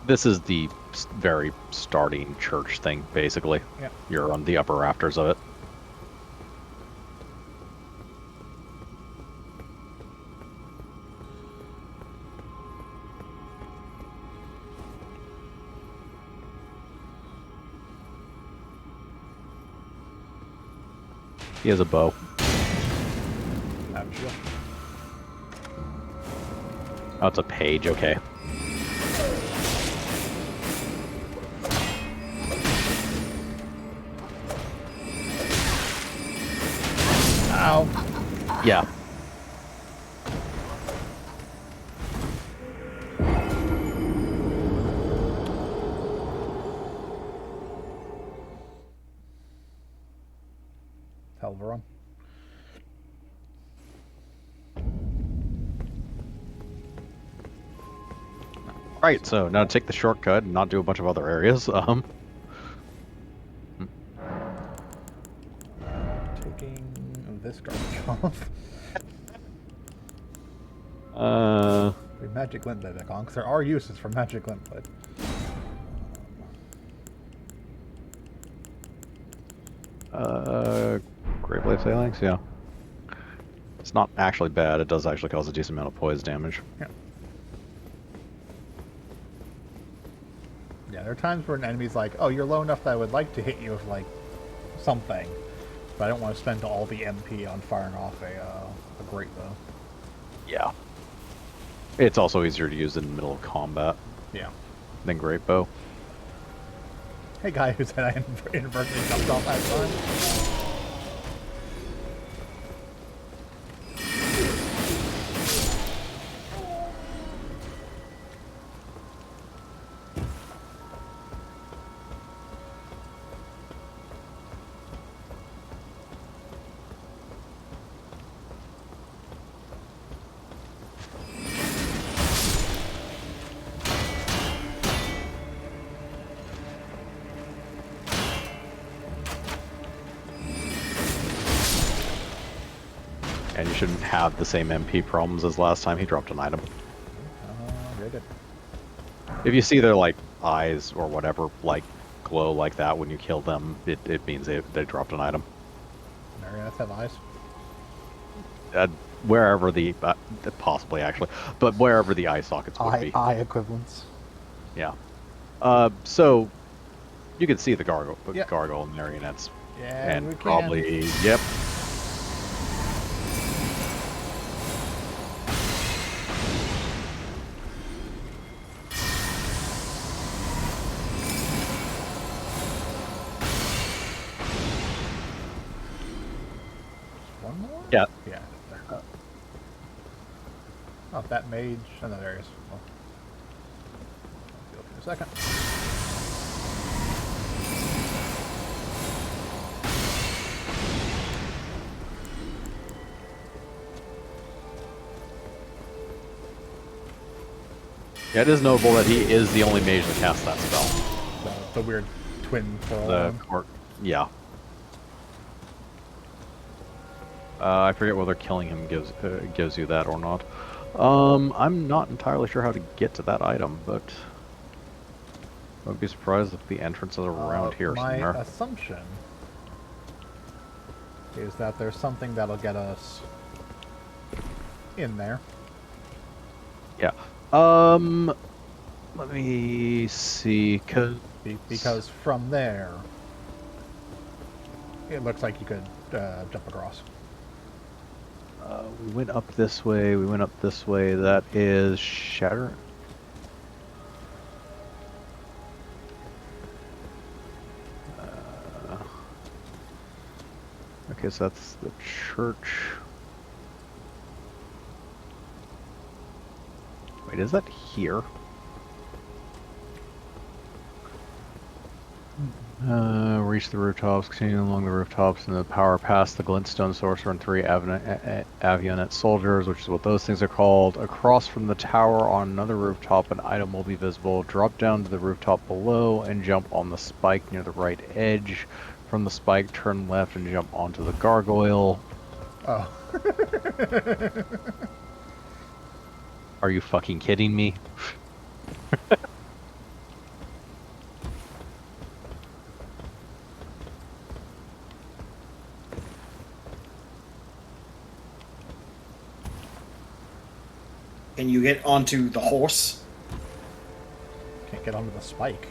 This is the very starting church thing, basically. Yeah. You're on the upper rafters of it. He has a bow. Out of shield. Oh, it's a page. Okay. Ow! Yeah. Hell of a run. Right. So now take the shortcut and not do a bunch of other areas. Taking this garbage off. Uh. The magic glint blade back on, because there are uses for magic glint blade. Great Blade Phalanx. Yeah. It's not actually bad. It does actually cause a decent amount of poise damage. Yeah. Yeah, there are times where an enemy's like, oh, you're low enough that I would like to hit you with, like, something. But I don't want to spend all the MP on firing off a great bow. Yeah. It's also easier to use in the middle of combat Yeah. than Great Bow. Hey, guy who said I inadvertently jumped off last time. And you shouldn't have the same MP problems as last time he dropped an item. Very good. If you see their, like, eyes or whatever, like, glow like that when you kill them, it means they dropped an item. Marionettes have eyes. Wherever the, possibly actually, but wherever the eye sockets would be. Eye equivalents. Yeah. So, you can see the Yep. gargoyle and marionettes. Yeah, And we can. probably, yep. One more? Yeah. Yeah. There. Oh, that mage. Oh, no, there he is. Well, I'll go for a second. Yeah, it is notable that he is the only mage that casts that spell. The weird twin pearl. The one. court, yeah. I forget whether killing him gives you that or not. I'm not entirely sure how to get to that item, but I would be surprised if the entrance is around here my somewhere. assumption is that there's something that'll get us in there. Yeah. Let me see, Because from there, it looks like you could jump across. we went up this way. We went up this way. That is Shatter. Okay, so that's the church. Wait, is that here? Reach the rooftops, continue along the rooftops, and the power past the Glenstone sorcerer and 3 avionet soldiers, which is what those things are called. Across from the tower on another rooftop, an item will be visible. Drop down to the rooftop below and jump on the spike near the right edge. From the spike, turn left and jump onto the gargoyle. Oh. Are you fucking kidding me? Can you get onto the horse? Can't get onto the spike.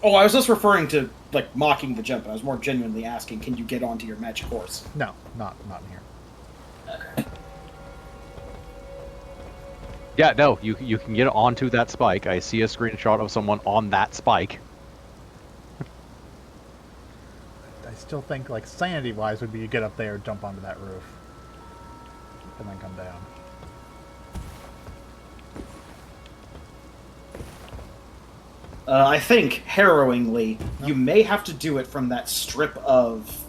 Oh, I was just referring to like mocking the jump. I was more genuinely asking, can you get onto your magic horse? No, not in here. Okay. Yeah, no, you can get onto that spike. I see a screenshot of someone on that spike. I still think, like, sanity-wise would be you get up there, jump onto that roof, and then come down. I think, harrowingly, you may have to do it from that strip of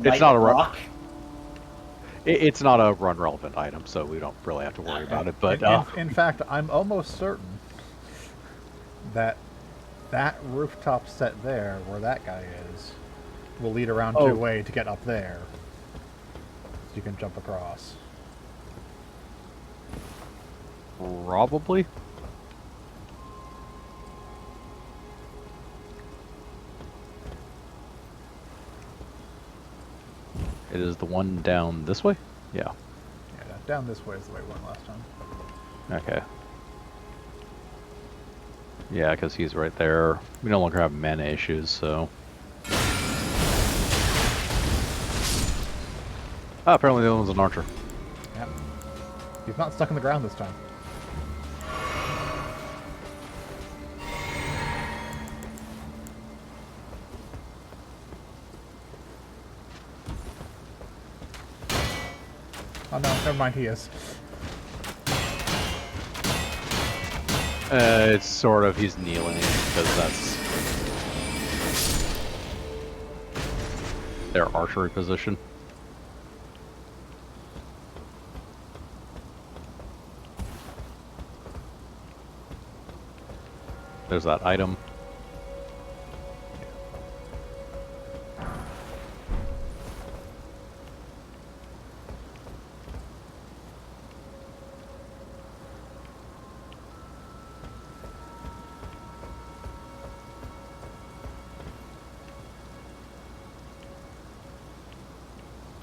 It's not a rock. It's not a run relevant item, so we don't really have to worry about it. But in fact, I'm almost certain that that rooftop set there, where that guy is, will lead around to a way to get up there. So you can jump across. probably. It is the one down this way? Yeah. Yeah, down this way is the way we went last time. Okay. Yeah, because he's right there. We no longer have mana issues, so... Ah, apparently the other one's an archer. Yep. He's not stuck in the ground this time. Oh no, never mind, he is. It's sort of, he's kneeling because that's their archery position. There's that item.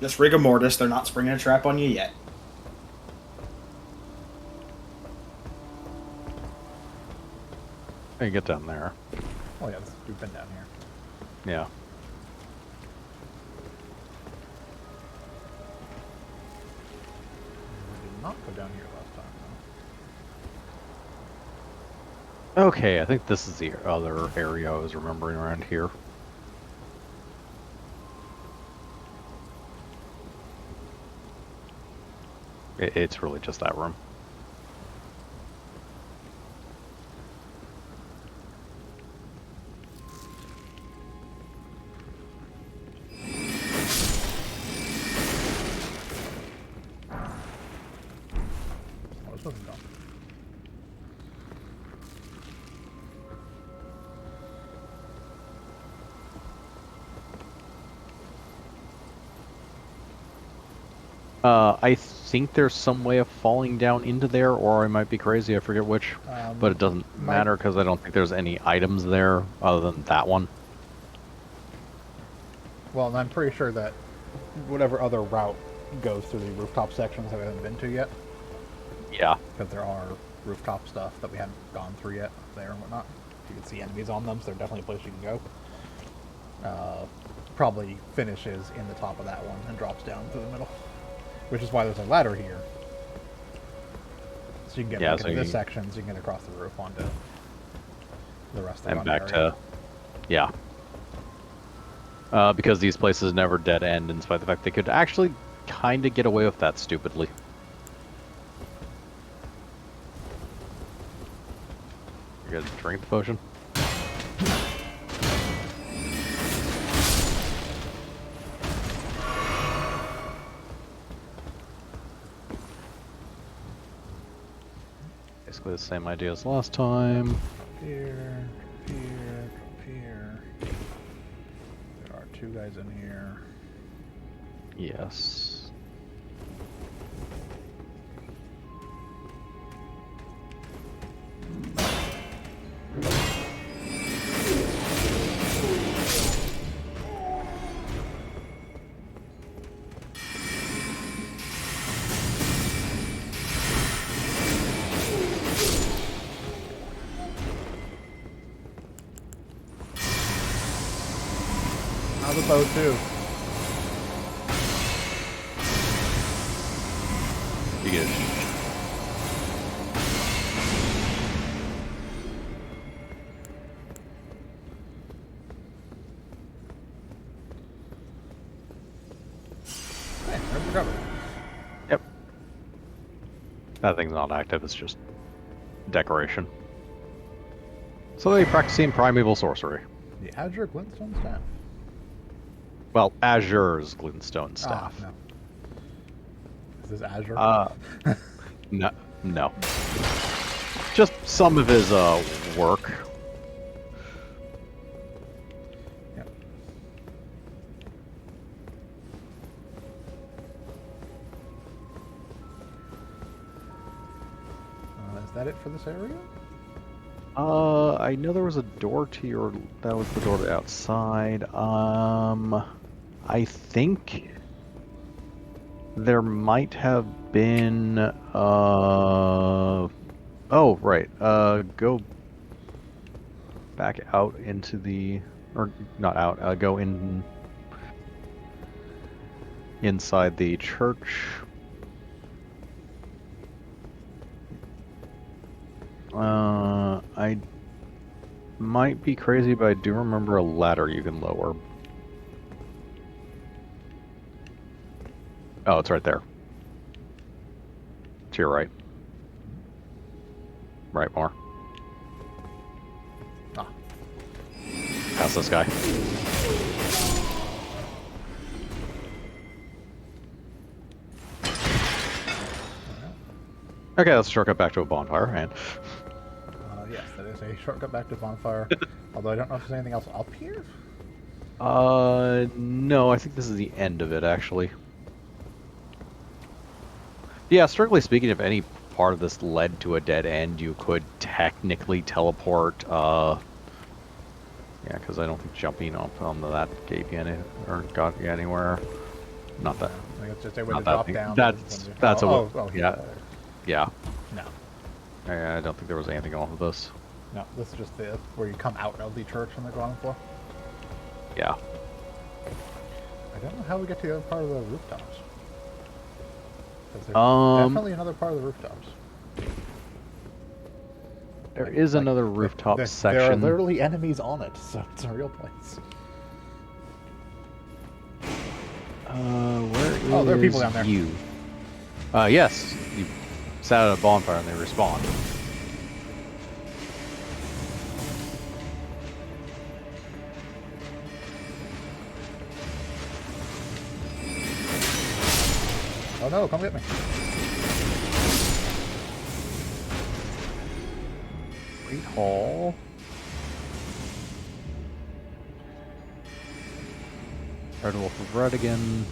Just rigor mortis, they're not springing a trap on you yet. I can get down there. Oh yeah, we've been down here. Yeah. We did not go down here last time, though. Okay, I think this is the other area I was remembering around here. It's really just that room. Oh, this wasn't done. I think there's some way of falling down into there, or I might be crazy, I forget which. But it doesn't matter because I don't think there's any items there other than that one. Well, and I'm pretty sure that whatever other route goes through the rooftop sections that we haven't been to yet, Yeah. because there are rooftop stuff that we haven't gone through yet there and whatnot. You can see enemies on them, so they're definitely a place you can go. Probably finishes in the top of that one and drops down to the middle, which is why there's a ladder here. So you can get back into this section, so you can get across the roof onto the rest of the And run back area. to... Yeah. Because these places never dead end, in spite of the fact they could actually kind of get away with that stupidly. You guys drink the potion? Basically the same idea as last time. Up here, up here, up here. There are two guys in here. Yes. have a bow too. You get it. Hey, never recovered. Yep. That thing's not active, it's just decoration. So they practicing primeval sorcery. The Azure Glenstone staff. Well, Azure's Glenstone staff. Ah, no. Is this Azure? No, no. Just some of his work. Yep. Is that it for this area? I know there was a door to your. That was the door to outside. I think there might have been. Oh, right. Go back out into the, or not out. Go in inside the church. I might be crazy, but I do remember a ladder you can lower. Oh, it's right there. To your right. Right more. Ah. Past this guy. Okay, let's shortcut back to a bonfire, and... Yes, that is a shortcut back to bonfire. Although I don't know if there's anything else up here. No, I think this is the end of it, actually. Yeah, strictly speaking, if any part of this led to a dead end, you could technically teleport, yeah, because I don't think jumping up onto that gave you any, or got you anywhere. Not that. I think it's just a way Not to that drop thing. down. That's yeah. Yeah. No. I don't think there was anything off of this. No, this is just the where you come out of the church on the ground floor. Yeah. I don't know how we get to the other part of the rooftops. 'Cause there's definitely another part of the rooftops. There is another rooftop section. There are literally enemies on it, so it's a real place. Where is Oh, there are people down there. you? Yes. You sat at a bonfire and they respawn. Oh no, come get me. Great Hall. Red Wolf of Redigan.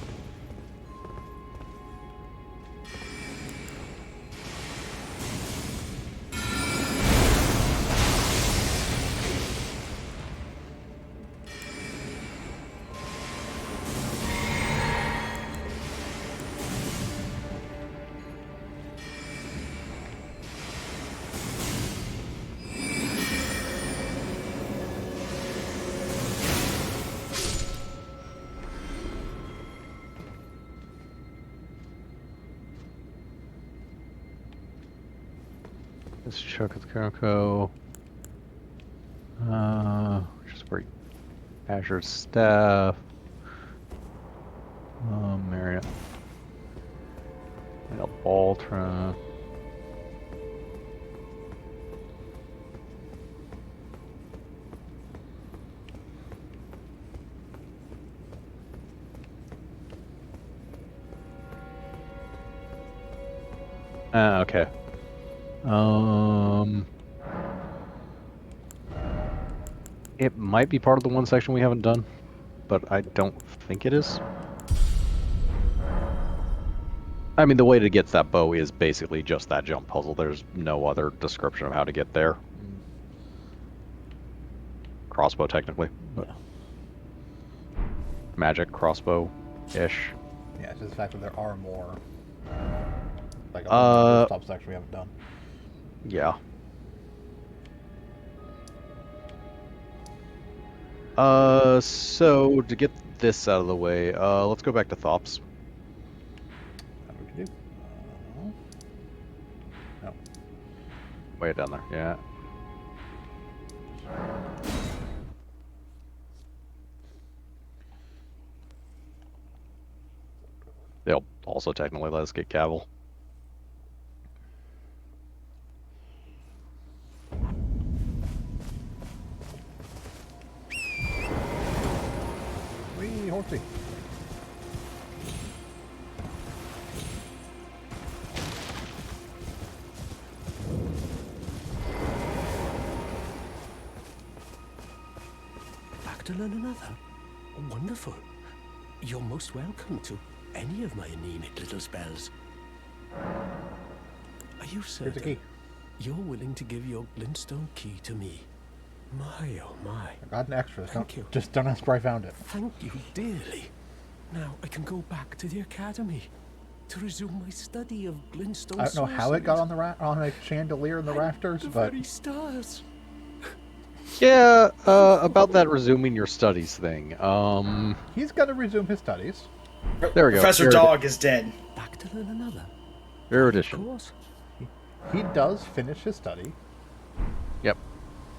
Let's check with Coco. Just where Azure's staff. Marriott. And a Baltra. Okay. It might be part of the one section we haven't done, but I don't think it is. I mean, the way to get to that bow is basically just that jump puzzle. There's no other description of how to get there. Crossbow, technically, but magic crossbow-ish. Yeah, it's just the fact that there are more. Like a rooftop section we haven't done. Yeah. So to get this out of the way, let's go back to Thops. How do we do? No. Way down there, yeah. They'll also technically let us get Cavill. Wee, horsey. Back to learn another? Wonderful. You're most welcome to any of my anemic little spells. Are you Here's the certain key. you're willing to give your Glenstone key to me? My, oh my. I got an extra. Thank you. Just don't ask where I found it. Thank you dearly. Now I can go back to the academy to resume my study of Glenstone. I don't know how it got on the on a chandelier in the rafters, the but very stars. Yeah, about that resuming your studies thing. he's going to resume his studies. There we go. Professor Dog is dead. Back to learn another. Of Erudition. course. He does finish his study. Yep.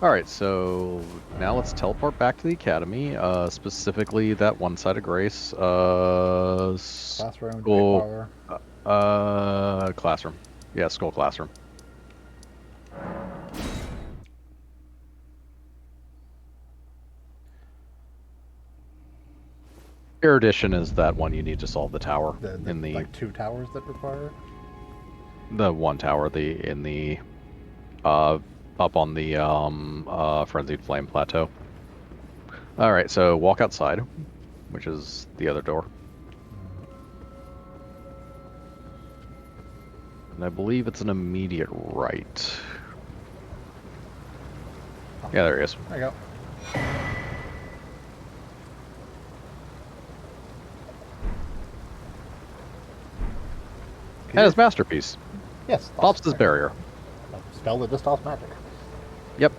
Alright, so now let's teleport back to the academy, specifically that one side of Grace, Classroom, Skull, debate parlor. classroom. Yeah, Skull Classroom. Erudition is that one you need to solve the tower in the like 2 towers that require it. the one tower up on the Frenzied Flame Plateau. Alright, so walk outside, which is the other door. And I believe it's an immediate right. Yeah, there he is. There you go. And his masterpiece. Yes. Thops' barrier. A spell that just stops magic. Yep.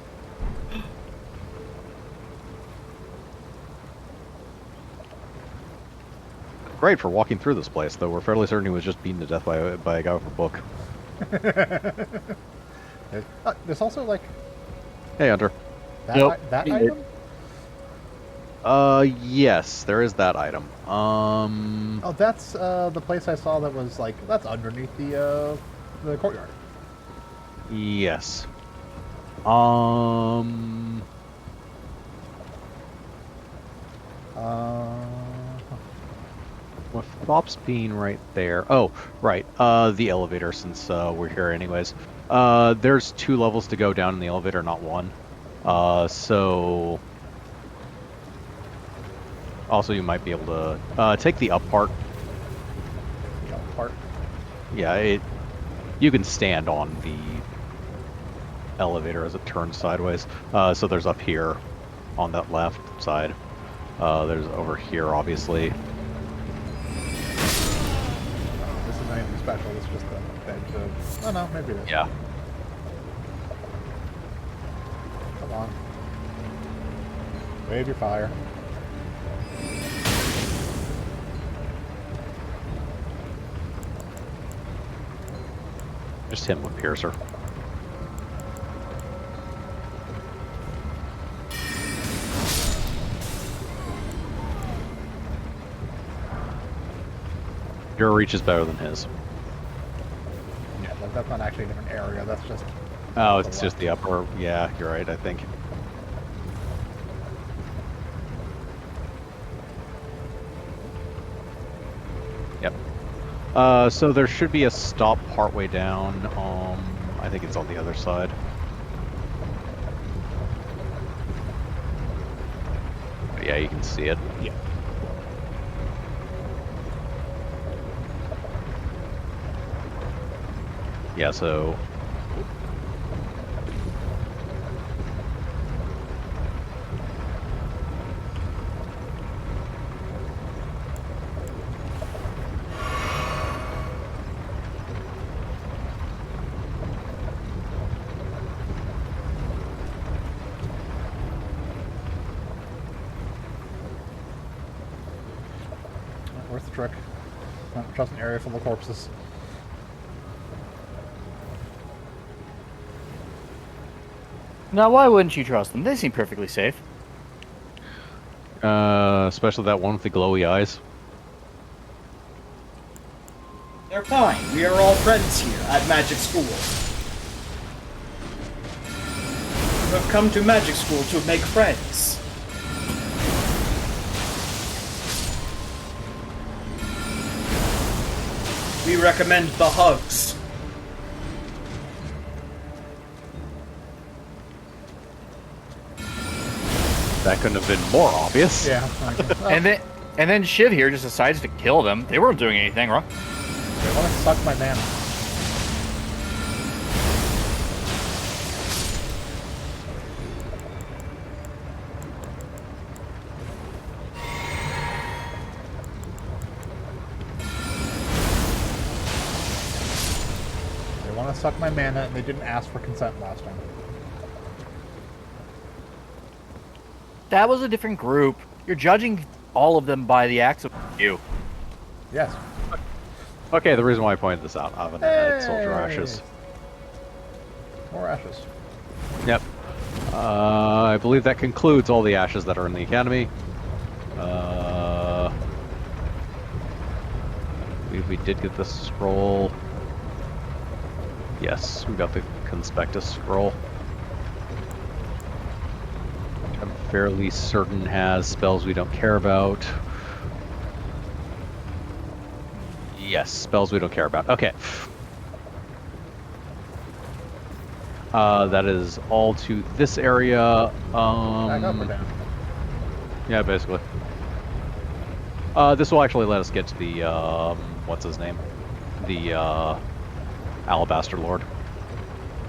Great for walking through this place, though we're fairly certain he was just beaten to death by a guy with a book. There's also like Hey, Hunter. that, Nope. that Yeah. item. Yes, there is that item. Oh, that's the place I saw that was like that's underneath the courtyard. Yes. With Thops being right there. Oh, right. The elevator, since we're here anyways. There's 2 levels to go down in the elevator, not 1. So... Also, you might be able to take the up part. The part. Yeah, you can stand on the elevator as it turns sideways. So there's up here on that left side. There's over here, obviously. This is not anything special. It's just a bench of. Oh no, maybe it is. Yeah. Come on. Wave your fire. Just hit him with Piercer. Your reach is better than his. Yeah, that's not actually a different area. That's just. Oh, it's just the upper. Yeah, you're right, I think. Yep. So there should be a stop partway down. I think it's on the other side. But yeah, you can see it. Yeah. Yeah, so... Worth the trick. Not trust an area full of corpses. Now, why wouldn't you trust them? They seem perfectly safe. Especially that one with the glowy eyes. They're fine. We are all friends here at Magic School. You have come to Magic School to make friends. We recommend the hugs. That couldn't have been more obvious. Yeah. And then Shiv here just decides to kill them. They weren't doing anything wrong. They want to suck my mana. They want to suck my mana, and they didn't ask for consent last time. That was a different group. You're judging all of them by the acts of you. Yes. Okay, the reason why I pointed this out, I've had soldier ashes. More ashes. Yep. I believe that concludes all the ashes that are in the academy. We did get the scroll. Yes, we got the conspectus scroll. I'm fairly certain has spells we don't care about. Yes, spells we don't care about. Okay. That is all to this area. Back up or down? Yeah, basically. This will actually let us get to the, what's his name? The, Alabaster Lord.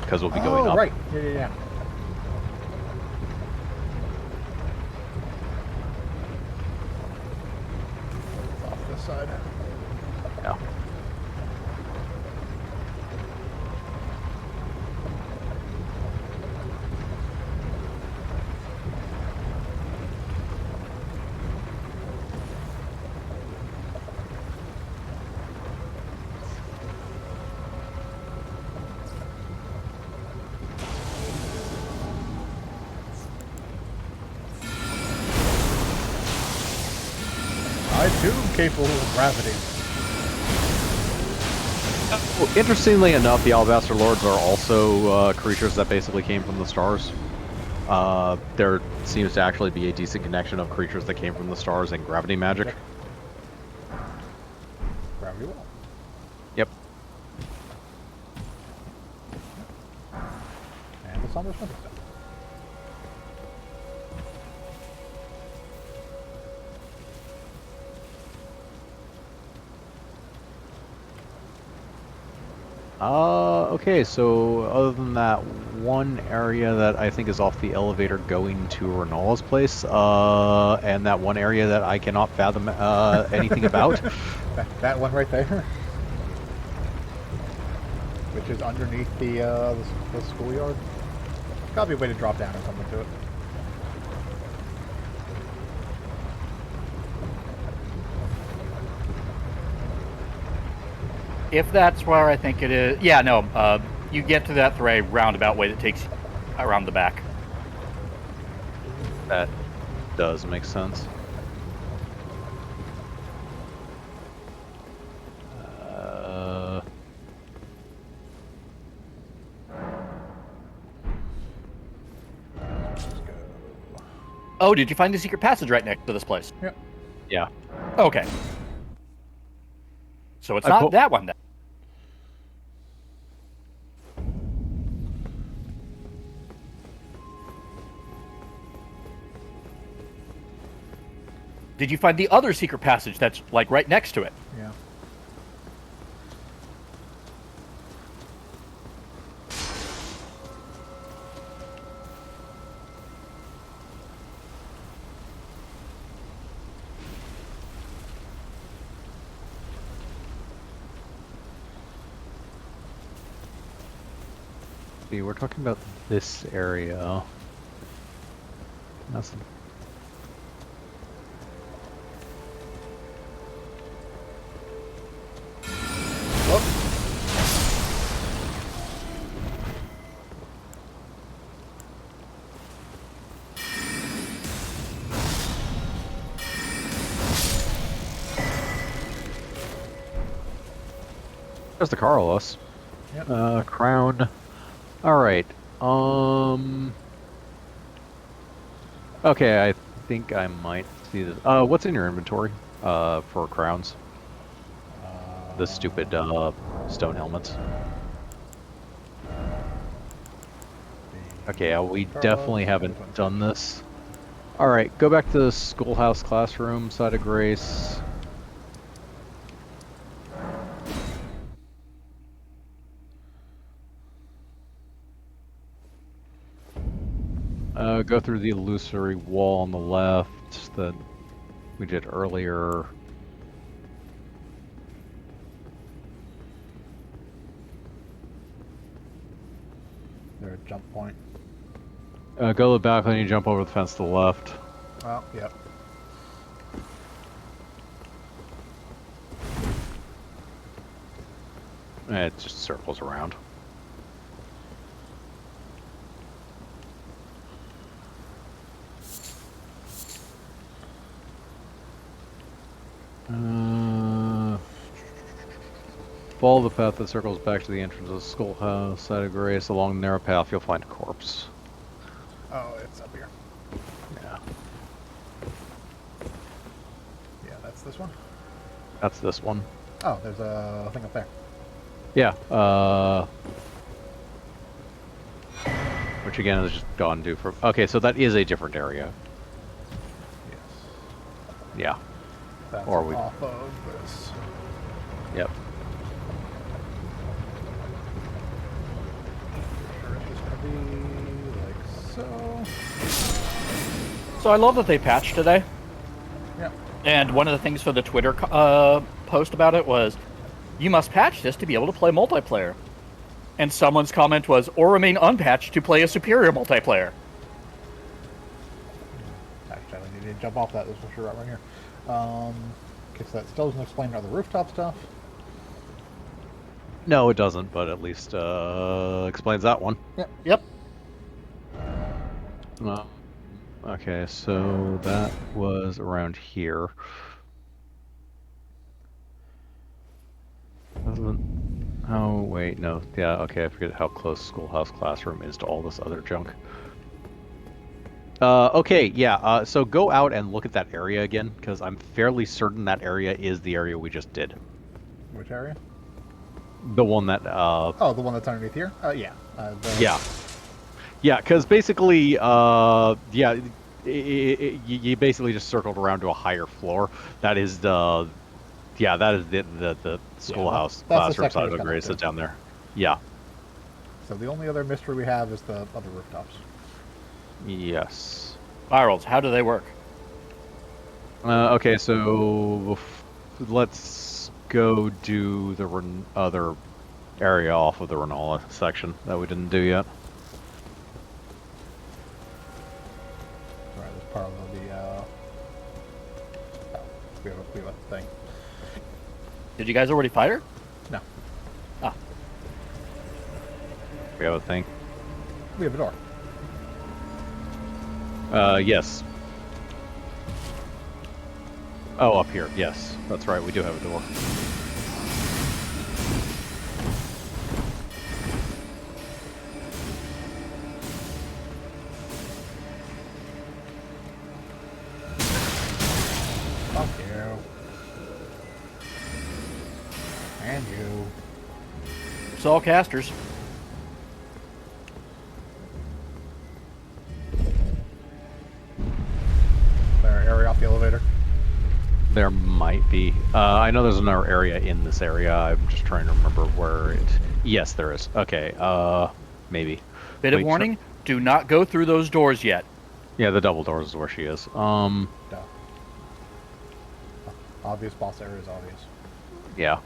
Because we'll be going up. Right. Yeah. Off this side. Yeah. I too am capable of gravity. Well, interestingly enough, the Alabaster Lords are also creatures that basically came from the stars. There seems to actually be a decent connection of creatures that came from the stars and gravity magic. Gravity well. Yep. And the Somber Splinter Stone. Okay, so other than that one area that I think is off the elevator going to Renala's place, and that one area that I cannot fathom anything about. That one right there. Which is underneath the schoolyard. Gotta be a way to drop down or something to it. If that's where I think it is. Yeah, no. You get to that through a roundabout way that takes you around the back. That does make sense. Oh, did you find the secret passage right next to this place? Yep. Yeah. Okay. So it's I not po- that one then. Did you find the other secret passage that's like right next to it? Yeah. See, we're talking about this area. That's There's the Carlos. Yep. Crown. All right. Okay, I think I might see this. What's in your inventory? For crowns. The stupid stone helmets. Okay, we Carlos, definitely and haven't this one's done good. this. All right, go back to the schoolhouse classroom side of Grace. Go through the illusory wall on the left that we did earlier. There a jump point? Go to the balcony and jump over the fence to the left. Oh, yep. It just circles around. Follow the path that circles back to the entrance of the schoolhouse side of Grace. Along the narrow path, you'll find a corpse. Oh, it's up here. Yeah, Yeah, that's this one. that's this one. Oh, there's a thing up there. Yeah, which again is just gone due for. Okay, so that is a different area. Yes. Yeah. That's Or we- off of this. Yep. Sure it's just gonna be like so. So I love that they patched today. Yep. And one of the things for the Twitter post about it was, you must patch this to be able to play multiplayer. And someone's comment was, or remain unpatched to play a superior multiplayer. Actually, I need to jump off that. This will sure right here. Guess that still doesn't explain all the rooftop stuff. No, it doesn't, but at least explains that one. Yep. Okay, so that was around here. Doesn't. Oh wait, no. Yeah, okay. I forget how close schoolhouse classroom is to all this other junk. Okay, yeah. So go out and look at that area again, because I'm fairly certain that area is the area we just did. Which area? The one that. Oh, the one that's underneath here? Yeah. Yeah. Yeah, because basically, yeah, you basically just circled around to a higher floor. That is the. Yeah, that is the schoolhouse that's the classroom section side I of was the coming Grace to. that's down there. Yeah. So the only other mystery we have is the other rooftops. Yes. Virals, how do they work? Okay, so let's go do the other area off of the Renola section that we didn't do yet. Right, there's part of the we have a thing. Did you guys already fight her? No. Ah. We have a thing. We have a door. Yes. Oh, up here. Yes, that's right. We do have a door. Fuck you. And you. It's all casters. There, area off the elevator. There might be. I know there's another area in this area. I'm just trying to remember where it. Yes, there is. Okay. Maybe. Bit of Wait, warning, do not go through those doors yet. Yeah, the double doors is where she is. Duh. Obvious boss area is obvious. Yeah.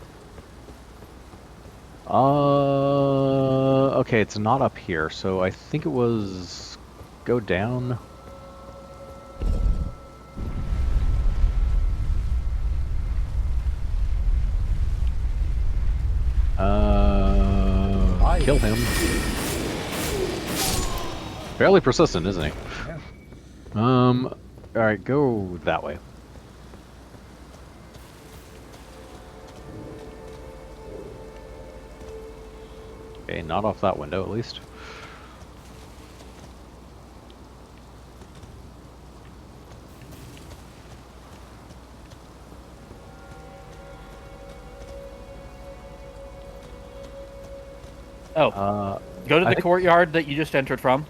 Okay, it's not up here, so I think it was go down. Kill him. Fairly persistent, isn't he? Yeah. Alright, go that way. Okay, not off that window at least. Oh, go to I the think- courtyard that you just entered from.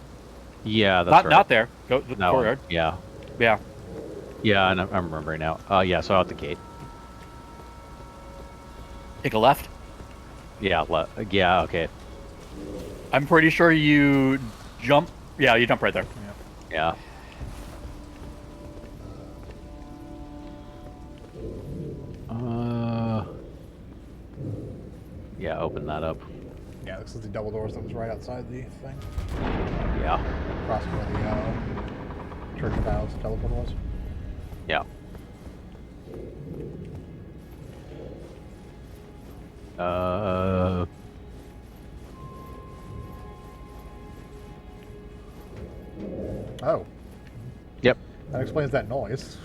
Yeah, that's Not right. not there. Go to the That one. courtyard. Yeah. Yeah. Yeah, and I'm remembering now. Yeah, so out the gate. Take a left. Yeah, yeah, okay. I'm pretty sure you jump. Yeah, you jump right there. Yeah. Yeah, open that up. Yeah, this is the double doors that was right outside the thing. Yeah. Across where the Church of Vows teleport was. Yeah. Oh, Yep. that explains that noise.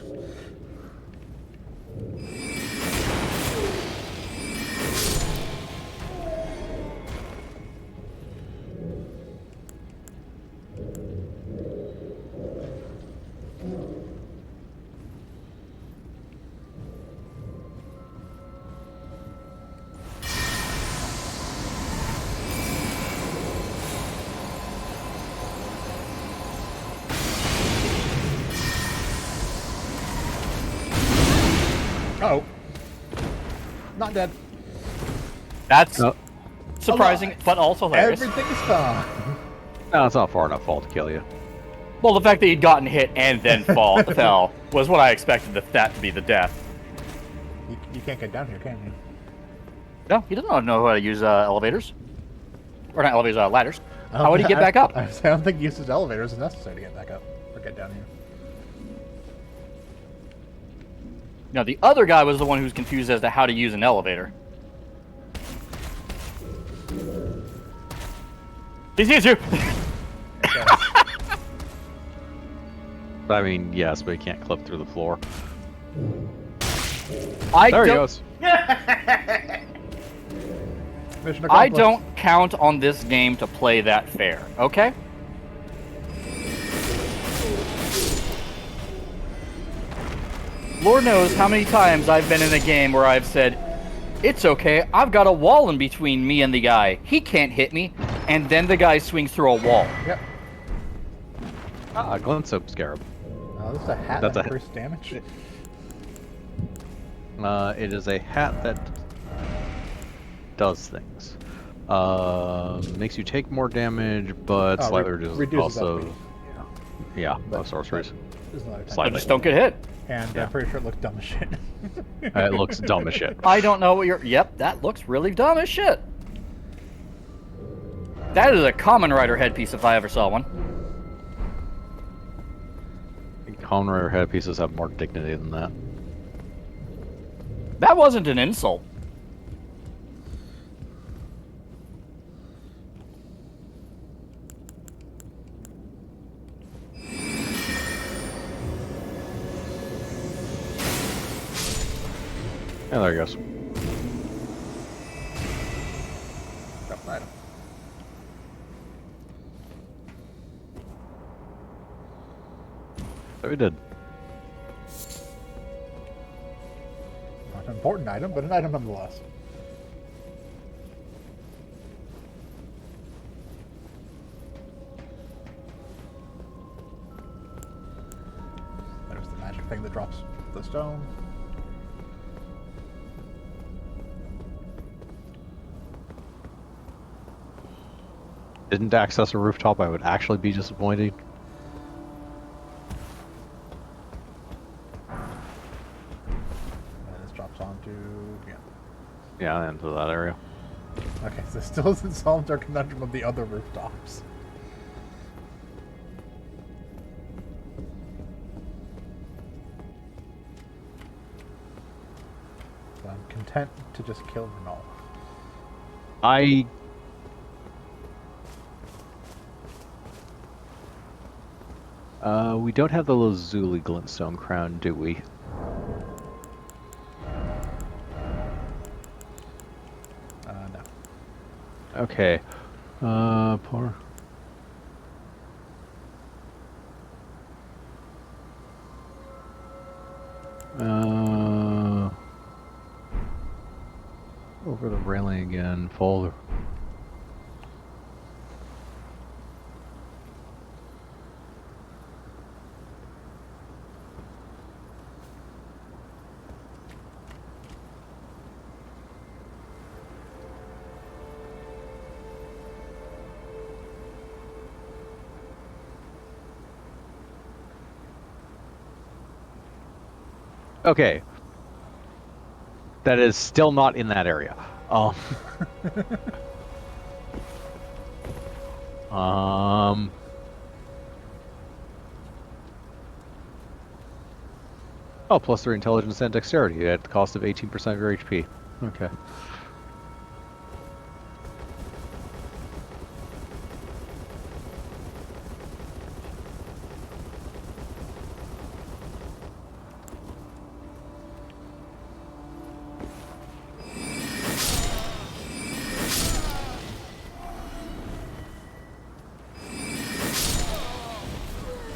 Oh, not dead. That's Oh. surprising, Alive. but also hilarious. Everything is fine. No, it's not far enough fall to kill you. Well, the fact that he'd gotten hit and then fell was what I expected that to be the death. You can't get down here, can you? No, he doesn't know how to use elevators. Or not elevators, ladders. How would he get back up? I don't think use his elevators is necessary to get back up or get down here. No, the other guy was the one who was confused as to how to use an elevator. He sees you! I mean, yes, but he can't clip through the floor. I There he don't, goes. Mission I accomplished. don't count on this game to play that fair, okay? Lord knows how many times I've been in a game where I've said, it's okay, I've got a wall in between me and the guy. He can't hit me. And then the guy swings through a wall. Yep. Glenstone Scarab. Oh, this is a hat That's that a- increased damage. It is a hat that does things. Makes you take more damage, but Oh, slightly reduces reduces also. that speed. Yeah, But- of sorceries. This is another time. I Slightly. just don't get hit. And Yeah. I'm pretty sure it looks dumb as shit. It looks dumb as shit. I don't know what you're... Yep, that looks really dumb as shit. That is a common rider headpiece if I ever saw one. Common Rare headpieces have more dignity than that. That wasn't an insult. Yeah, there he goes. Drop an item. So we did. Not an important item, but an item nonetheless. There's the magic thing that drops the stone. Didn't access a rooftop, I would actually be disappointed. And this drops onto... yeah. Yeah, into that area. Okay, so this still hasn't solved our conundrum of the other rooftops. So I'm content to just kill them all. I... we don't have the Lazuli Glintstone crown, do we? No. Okay. Poor. Over the railing again, folder. Okay. That is still not in that area. Um, oh, plus 3 intelligence and dexterity at the cost of 18% of your HP. Okay.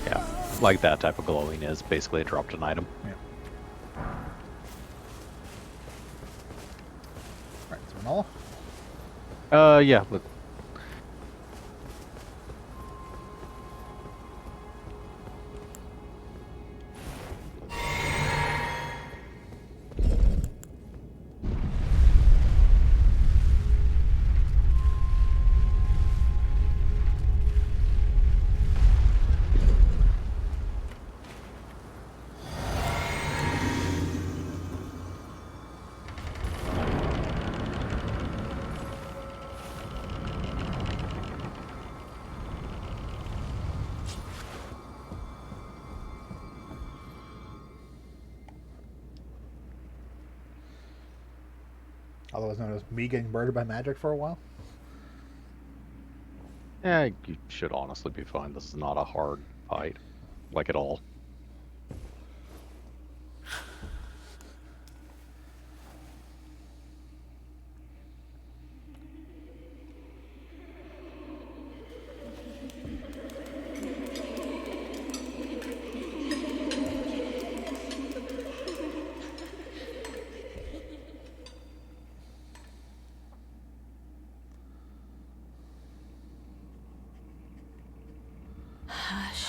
Yeah, like that type of glowing is basically a dropped an item. Yeah. Right, so Manola? Yeah, look. Otherwise known as me getting murdered by magic for a while. Yeah, you should honestly be fine. This is not a hard fight, like at all.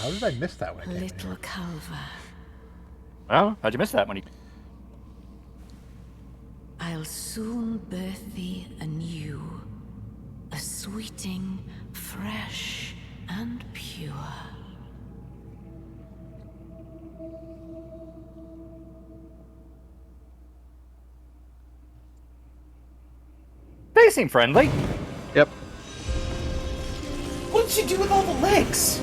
How did I miss that when I came in Little here? Calva, Well, how'd you miss that, Money? I'll soon birth thee anew, a sweeting, fresh and pure. They seem friendly. Yep. What did she do with all the legs?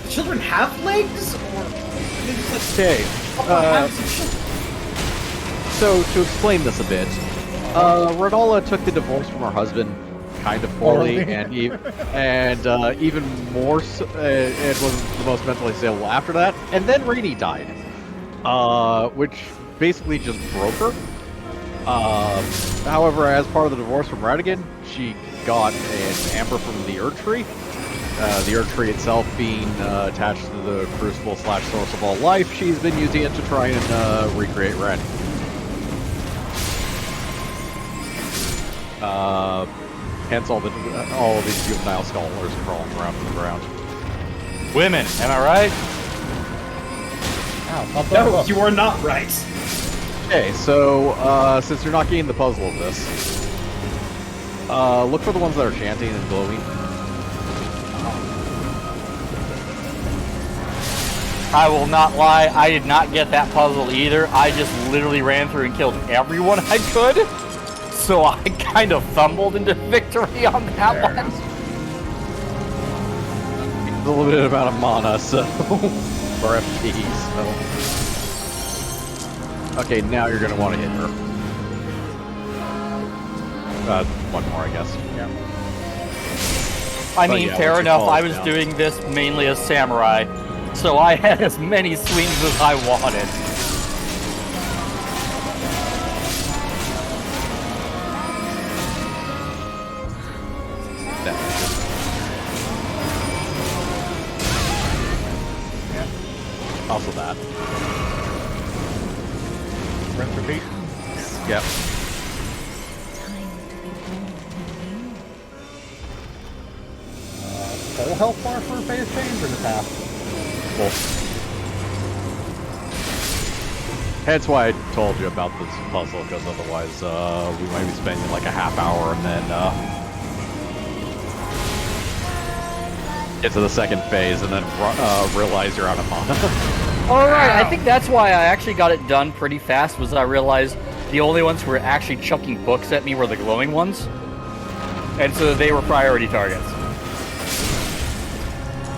Do children have legs, or maybe it's like Okay. habits of children? So to explain this a bit, Renala took the divorce from her husband kind of poorly, Poorly. and even more. It wasn't the most mentally stable after that, and then Rainy died, which basically just broke her. However, as part of the divorce from Radigan, she got an amber from the Erd Tree. The Erd Tree itself being attached to the Crucible / Source of all life, she's been using it to try and recreate Red. Hence all of these juvenile scholars crawling around on the ground. Women, am I right? Ow, pop No, up. you are not right. Okay, so since you're not getting the puzzle of this, look for the ones that are chanting and glowing. I will not lie, I did not get that puzzle either. I just literally ran through and killed everyone I could. So I kind of fumbled into victory on that one. It's a limited amount of mana, so for FP, so. Okay, now you're gonna want to hit her. One more, I guess. Yeah. I But mean, yeah, fair once she enough, falls I was down. doing this mainly as samurai. So I had as many swings as I wanted. Also that. Rinse, repeat. Yep. Time to be born anew. Full health bar for a phase change or just half? Well, hence why I told you about this puzzle, because otherwise we might be spending like a half hour and then get to the second phase and then realize you're out of mana. Alright, I think that's why I actually got it done pretty fast, was I realized the only ones who were actually chucking books at me were the glowing ones. And so they were priority targets.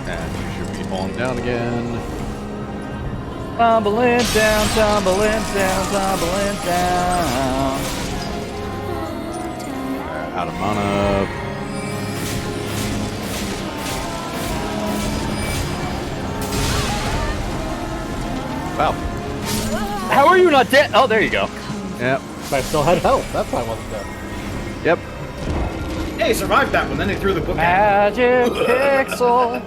And you should be falling down again. Tumbling down, tumbling down, tumbling down. Out of mana. Wow. How are you not dead? Oh, there you go. Yep. I still had health. That's why I wasn't dead. Yep. Hey, survived that one. Then they threw the book at me. Magic pixel.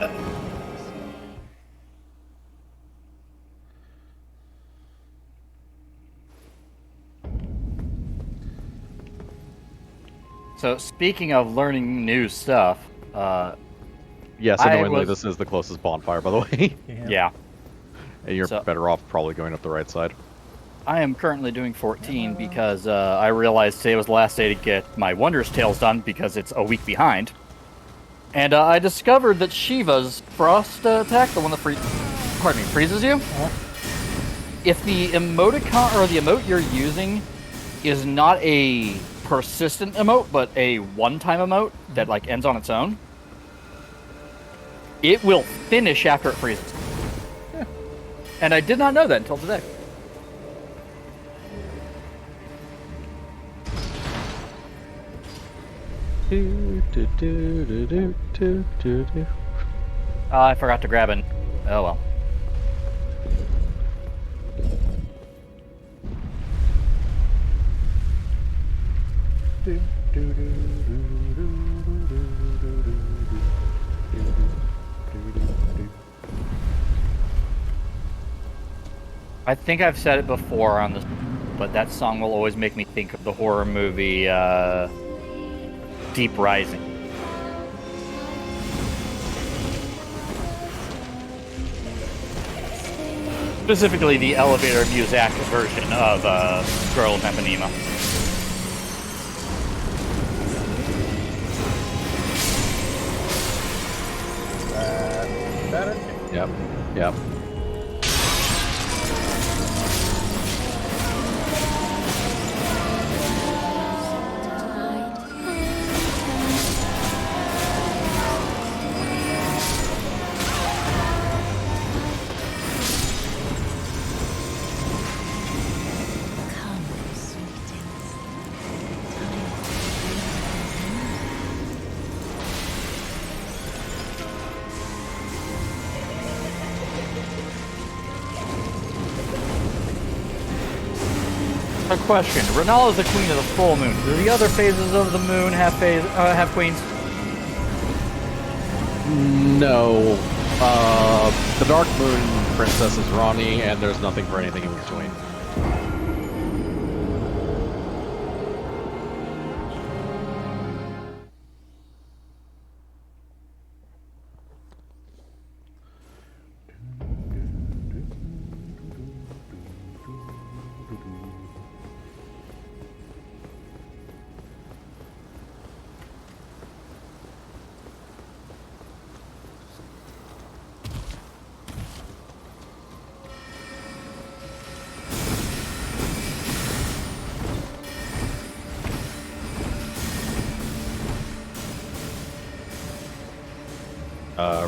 So, speaking of learning new stuff, Yes, I annoyingly, was- this is the closest bonfire, by the way. yeah, And you're So- better off probably going up the right side. I am currently doing 14 because I realized today was the last day to get my Wondrous Tales done because it's a week behind. And I discovered that Shiva's frost attack, the one that freezes you, if the emoticon or the emote you're using is not a persistent emote but a one-time emote that like ends on its own, it will finish after it freezes. And I did not know that until today. I forgot to grab an. Oh well. I think I've said it before on this, but that song will always make me think of the horror movie Deep Rising. Specifically, the elevator music version of Girl of Ipanema. Better? Yep. Yep. Come, sweetings. A question. Renal is the queen of the full moon. Do the other phases of the moon have queens? No. The Dark Moon Princess is Ronnie, and there's nothing for anything in between.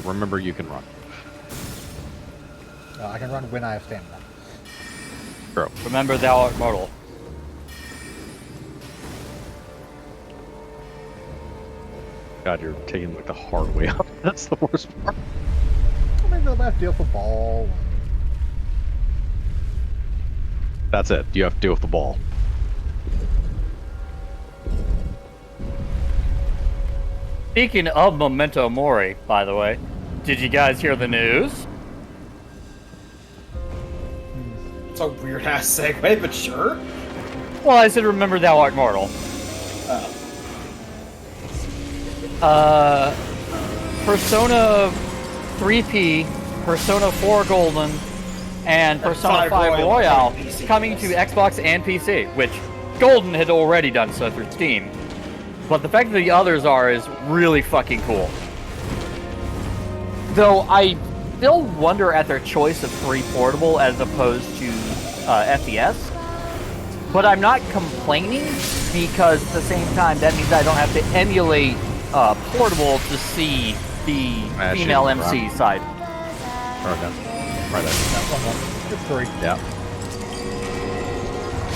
Remember, you can run. I can run when I have stamina. Bro. Remember, thou art mortal. God, you're taking like the hard way up. That's the worst part. I mean, they'll have to deal with the ball. That's it. You have to deal with the ball. Speaking of Memento Mori, by the way, did you guys hear the news? It's a weird ass segue, but sure. Well, I said, remember thou art mortal. Persona 3P, Persona 4 Golden, and Persona 5 Royale coming to Xbox and PC, which Golden had already done so through Steam. But the fact that the others are is really fucking cool. Though I still wonder at their choice of free portable as opposed to FPS. But I'm not complaining because at the same time that means I don't have to emulate portable to see the female MC side. Okay. Right there. It's 3. Yeah.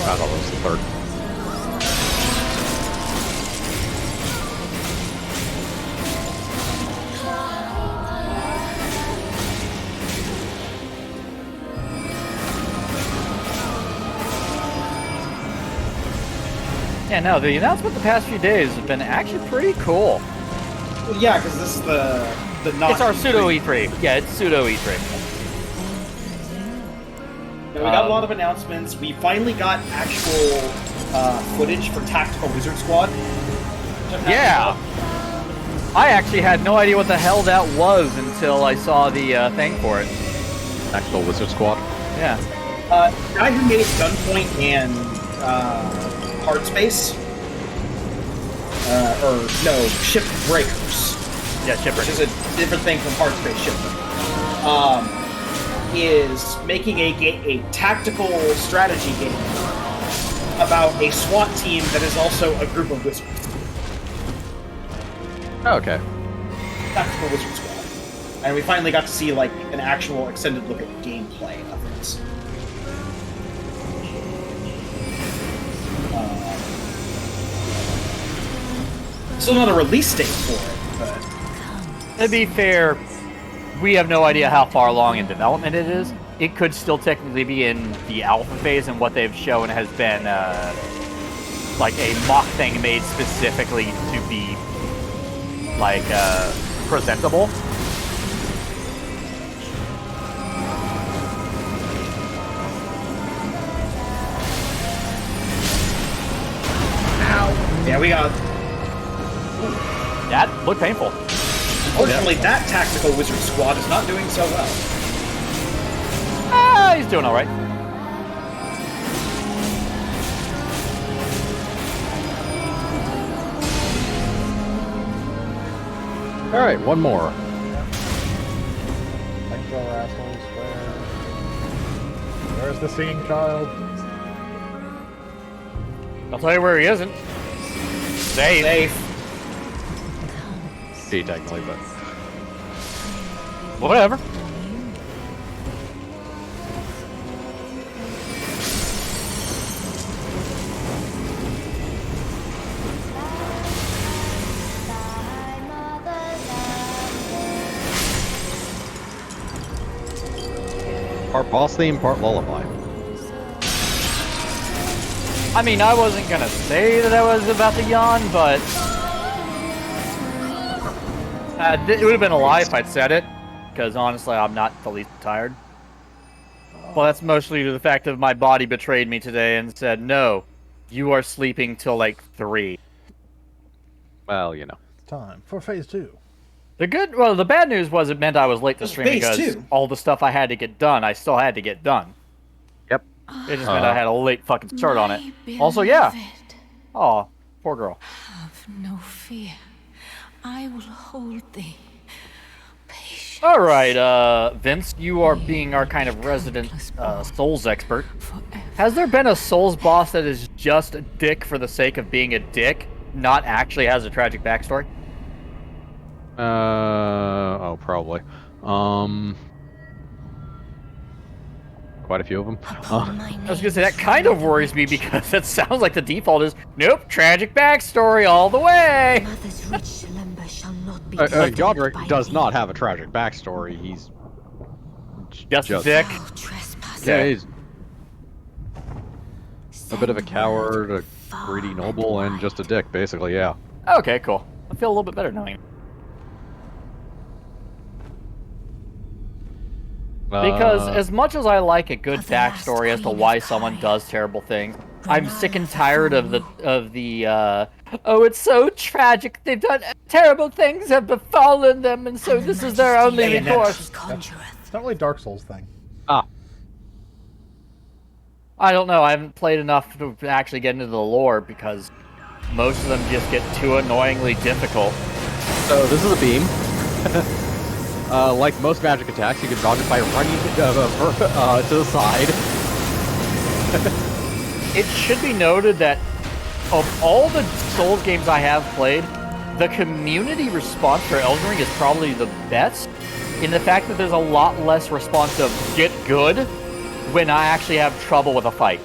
I thought it was the third. Yeah, no, the announcement the past few days have been actually pretty cool. Well, yeah, because this is the not. It's our pseudo E3. Yeah, it's pseudo E3. Yeah, we got a lot of announcements. We finally got actual footage for Tactical Wizard Squad. Yeah! I actually had no idea what the hell that was until I saw the thing for it. Tactical Wizard Squad. Yeah. Guy who made Gunpoint and Hard Space, or no, Ship Breakers. Yeah, Ship Which Breakers. is a different thing from Hard Space Ship Breakers. Is making a tactical strategy game about a SWAT team that is also a group of wizards. Okay. Tactical Wizard Squad. And we finally got to see like an actual extended look at gameplay of this. Still not a release date for it, but To be fair, we have no idea how far along in development it is. It could still technically be in the alpha phase, and what they've shown has been like a mock thing made specifically to be like presentable. yeah, we got. That looked painful. Unfortunately, that Tactical Wizard Squad is not doing so well. Ah, he's doing all right. All right, one more. Thanks, all assholes. Where's the singing child? I'll tell you where he isn't. Safe. Safe. D technically, but Whatever. part boss theme, part lullaby. I mean, I wasn't gonna say that I was about to yawn, but it would have been a lie if I'd said it, because honestly, I'm not the least tired. Well, that's mostly to the fact that my body betrayed me today and said, no, you are sleeping till like 3. Well, you know. Time for phase 2. The bad news was it meant I was late to It's stream phase because 2. all the stuff I had to get done, I still had to get done. Yep. It just meant I had a late fucking start on it. Also, yeah. Oh, poor girl. Have no fear. I will hold thee. Patience. All right, Vince, you are being our kind of resident Souls expert. Forever. Has there been a Souls boss that is just a dick for the sake of being a dick, not actually has a tragic backstory? Oh, probably. Quite a few of them. Upon my I was gonna say, that kind of worries me because it sounds like the default is, nope, tragic backstory all the way! mother's rich lumber shall not be Godric by does thee. not have a tragic backstory. He's Just a dick. Thou trespasser. Yeah, he's a bit of a coward, a greedy noble, and just a dick, basically. Yeah. Okay, cool. I feel a little bit better knowing. Because as much as I like a good For the last backstory as to queen of why someone Kai, does terrible things, I'm sick and tired of the Renala oh, it's so tragic. They've done terrible things have befallen them, and so and the this is their majesty only of Bayonetta. recourse. she conjureth. It's not really a Dark Souls thing. Ah, I don't know. I haven't played enough to actually get into the lore because most of them just get too annoyingly difficult. so this is a beam. Like most magic attacks, you can dodge it by running to the side. It should be noted that of all the Souls games I have played, the community response for Elden Ring is probably the best in the fact that there's a lot less response of get good when I actually have trouble with a fight.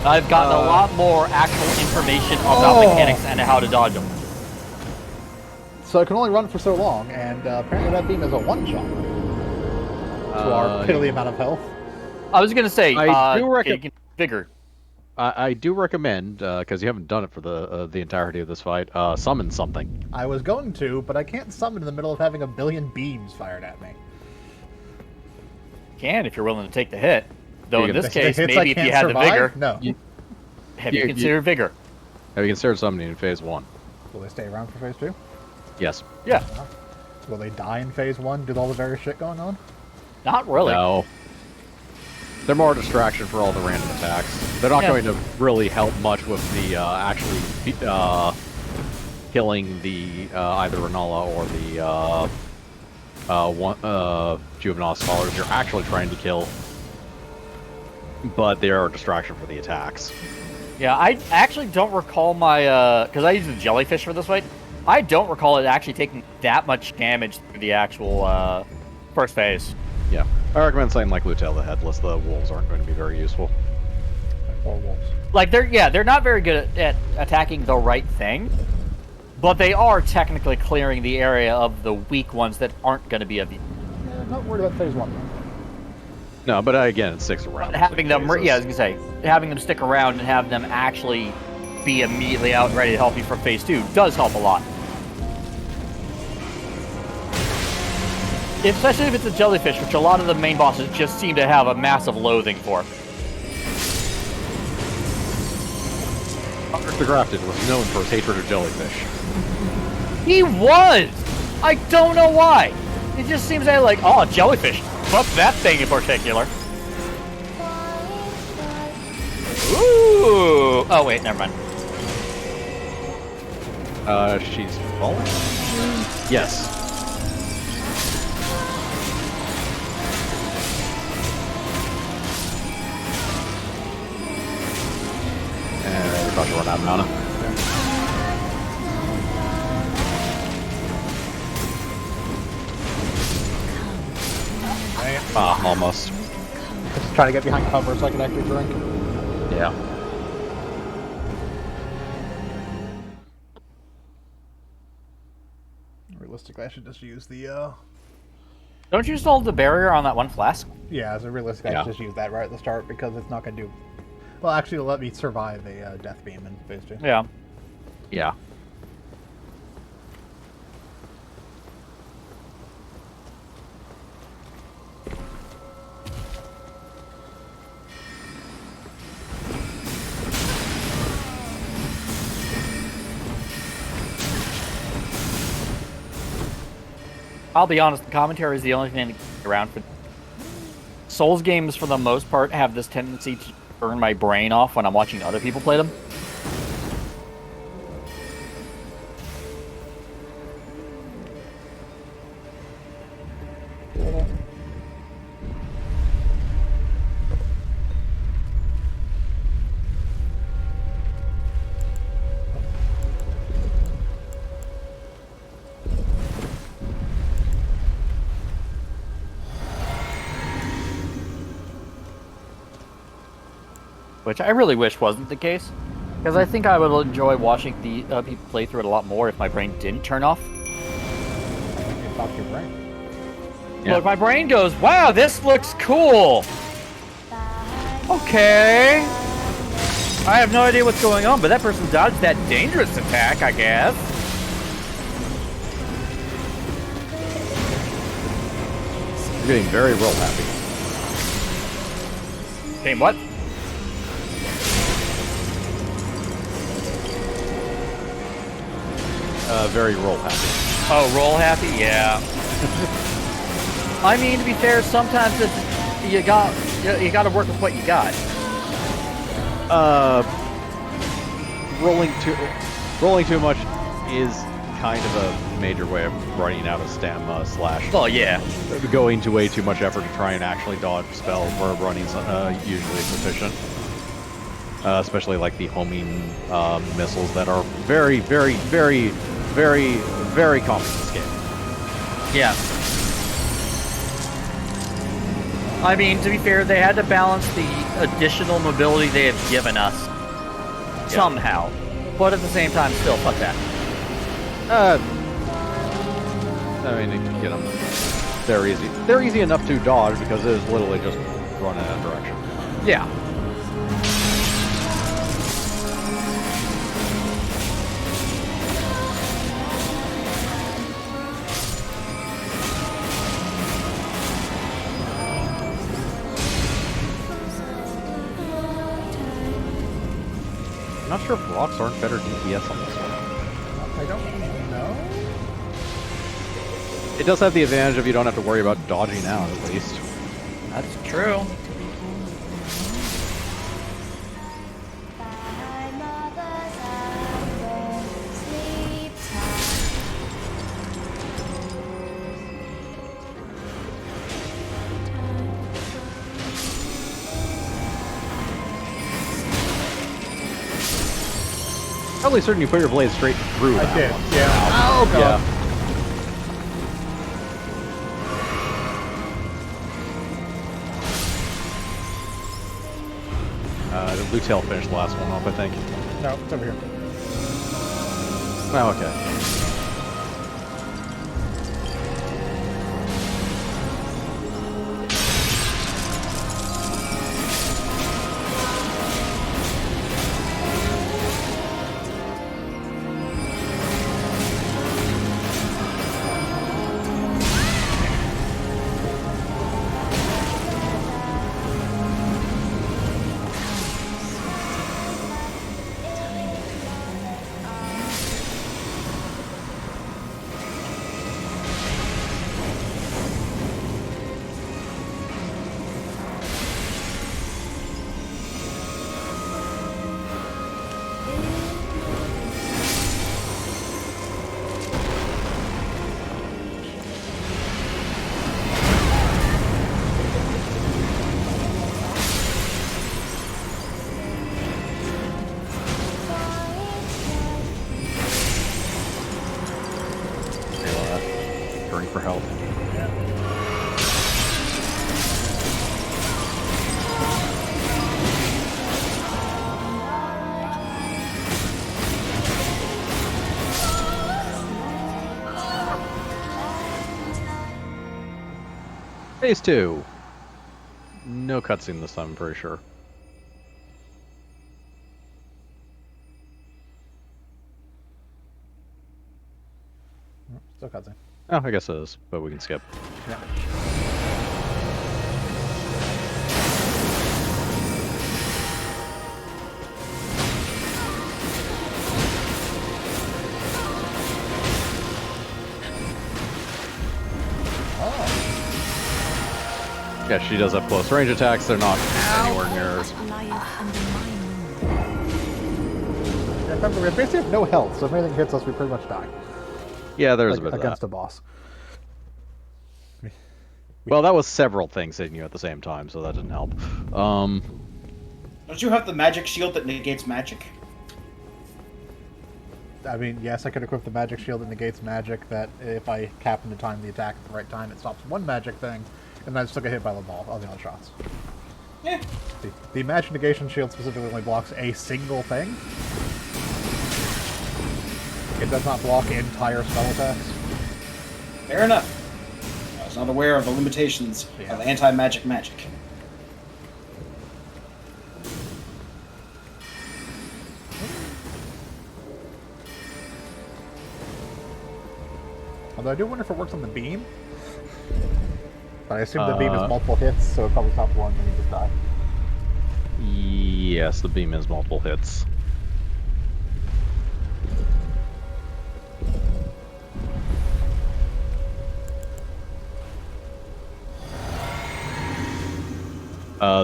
I've gotten a lot more actual information about mechanics and how to dodge them. So it can only run for so long, and apparently that beam is a one-shot. To our piddly amount of health. I was gonna say, I do reckon- you can vigor. I do recommend, because you haven't done it for the entirety of this fight, summon something. I was going to, but I can't summon in the middle of having a billion beams fired at me. Can if you're willing to take the hit. Though You in can- this The case, hits I maybe if can't you had the survive? vigor, No. have you- you considered vigor? Have you considered summoning in phase 1? Will they stay around for phase 2? Yes. Yeah, Will they die in phase 1 due to all the various shit going on? not really. No. They're more a distraction for all the random attacks. They're not Yeah. going to really help much with the actually killing the either Renala or the juvenile scholars you're actually trying to kill. But they are a distraction for the attacks. Yeah, I actually don't recall my because I used the jellyfish for this fight. I don't recall it actually taking that much damage through the actual first phase. Yeah. I recommend something like Lutel the Headless. The wolves aren't going to be very useful. Or wolves. Like they're not very good at attacking the right thing, but they are technically clearing the area of the weak ones that aren't going to be of use. Yeah, I'm not worried about phase 1 though. No, but again, it sticks around. Having them, phases. yeah, I was gonna say, having them stick around and have them actually be immediately out and ready to help you for phase 2 does help a lot. Especially if it's a jellyfish, which a lot of the main bosses just seem to have a massive loathing for. Hunter the Grafted was known for his hatred of jellyfish. He was! I don't know why! It just seems that like, oh, jellyfish. Fuck that thing in particular. Ooh! Oh, wait, never mind. She's falling? Yes. And we're about to run out of mana. Almost. Just trying to get behind cover so I can actually drink. Yeah. Realistically, I should just use the, Don't you still hold the barrier on that one flask? Yeah, as a realistic, I Yeah. should just use that right at the start because it's not going to do... Well, actually, it'll let me survive a death beam in phase 2. Yeah. Yeah. I'll be honest, the commentary is the only thing to get around for. Souls games, for the most part, have this tendency to turn my brain off when I'm watching other people play them. Which I really wish wasn't the case. Because I think I would enjoy watching the people play through it a lot more if my brain didn't turn off. You talk to your brain. Yeah. Look, my brain goes, wow, this looks cool! Okay. I have no idea what's going on, but that person dodged that dangerous attack, I guess. You're getting very roll happy. Game what? Very roll happy. Oh, roll happy? Yeah. I mean, to be fair, sometimes you got to work with what you got. Rolling too much is kind of a major way of running out of stamina / Well, yeah. going to way too much effort to try and actually dodge spells where running's usually sufficient. Especially like the homing missiles that are very, very, very, very, very common in this game. Yeah. I mean, to be fair, they had to balance the additional mobility they have given us somehow, but at the same time, still, fuck that. I mean, you can get them. They're easy. They're easy enough to dodge because it is literally just run in that direction. Yeah. I'm not sure if rocks aren't better DPS on this one. I don't know. It does have the advantage of you don't have to worry about dodging out, at least. That's true. Probably certain you put your blade straight through that I did, one. yeah. Oh, god. The blue tail finished the last one off, I think. No, it's over here. Oh, okay. Drink for health. Phase 2. No cutscene this time, I'm pretty sure. Still cutscene. Oh, I guess it is, but we can skip. Yeah. Yeah, she does have close range attacks. They're not anywhere near. Remember, we basically have no health, so if anything hits us, we pretty much die. Yeah, there's a bit of against that. a boss. Well, that was several things hitting you at the same time, so that didn't help. Don't you have the magic shield that negates magic? I mean, yes, I could equip the magic shield that negates magic, that if I happen to time the attack at the right time, it stops one magic thing, and then I still get hit by the ball, all the other shots. Yeah. The magic negation shield specifically only blocks a single thing. It does not block entire spell attacks. Fair enough. I was not aware of the limitations of anti-magic magic. Although I do wonder if it works on the beam. But I assume the beam is multiple hits, so it probably stops one and you just die. Yes, the beam is multiple hits.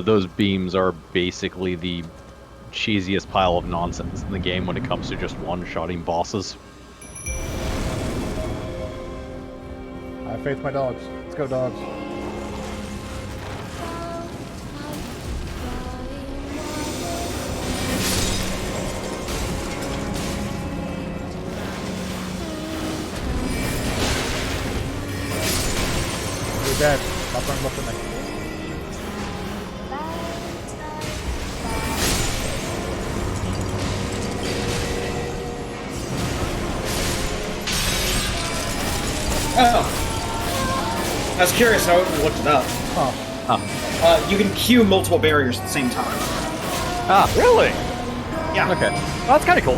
Those beams are basically the cheesiest pile of nonsense in the game when it comes to just one-shotting bosses. I have faith in my dogs. Let's go, dogs. You're dead. Stop running left and right. Oh. I was curious, I looked it up. Oh. You can queue multiple barriers at the same time. Ah, really? Yeah. Okay. Well, that's kind of cool.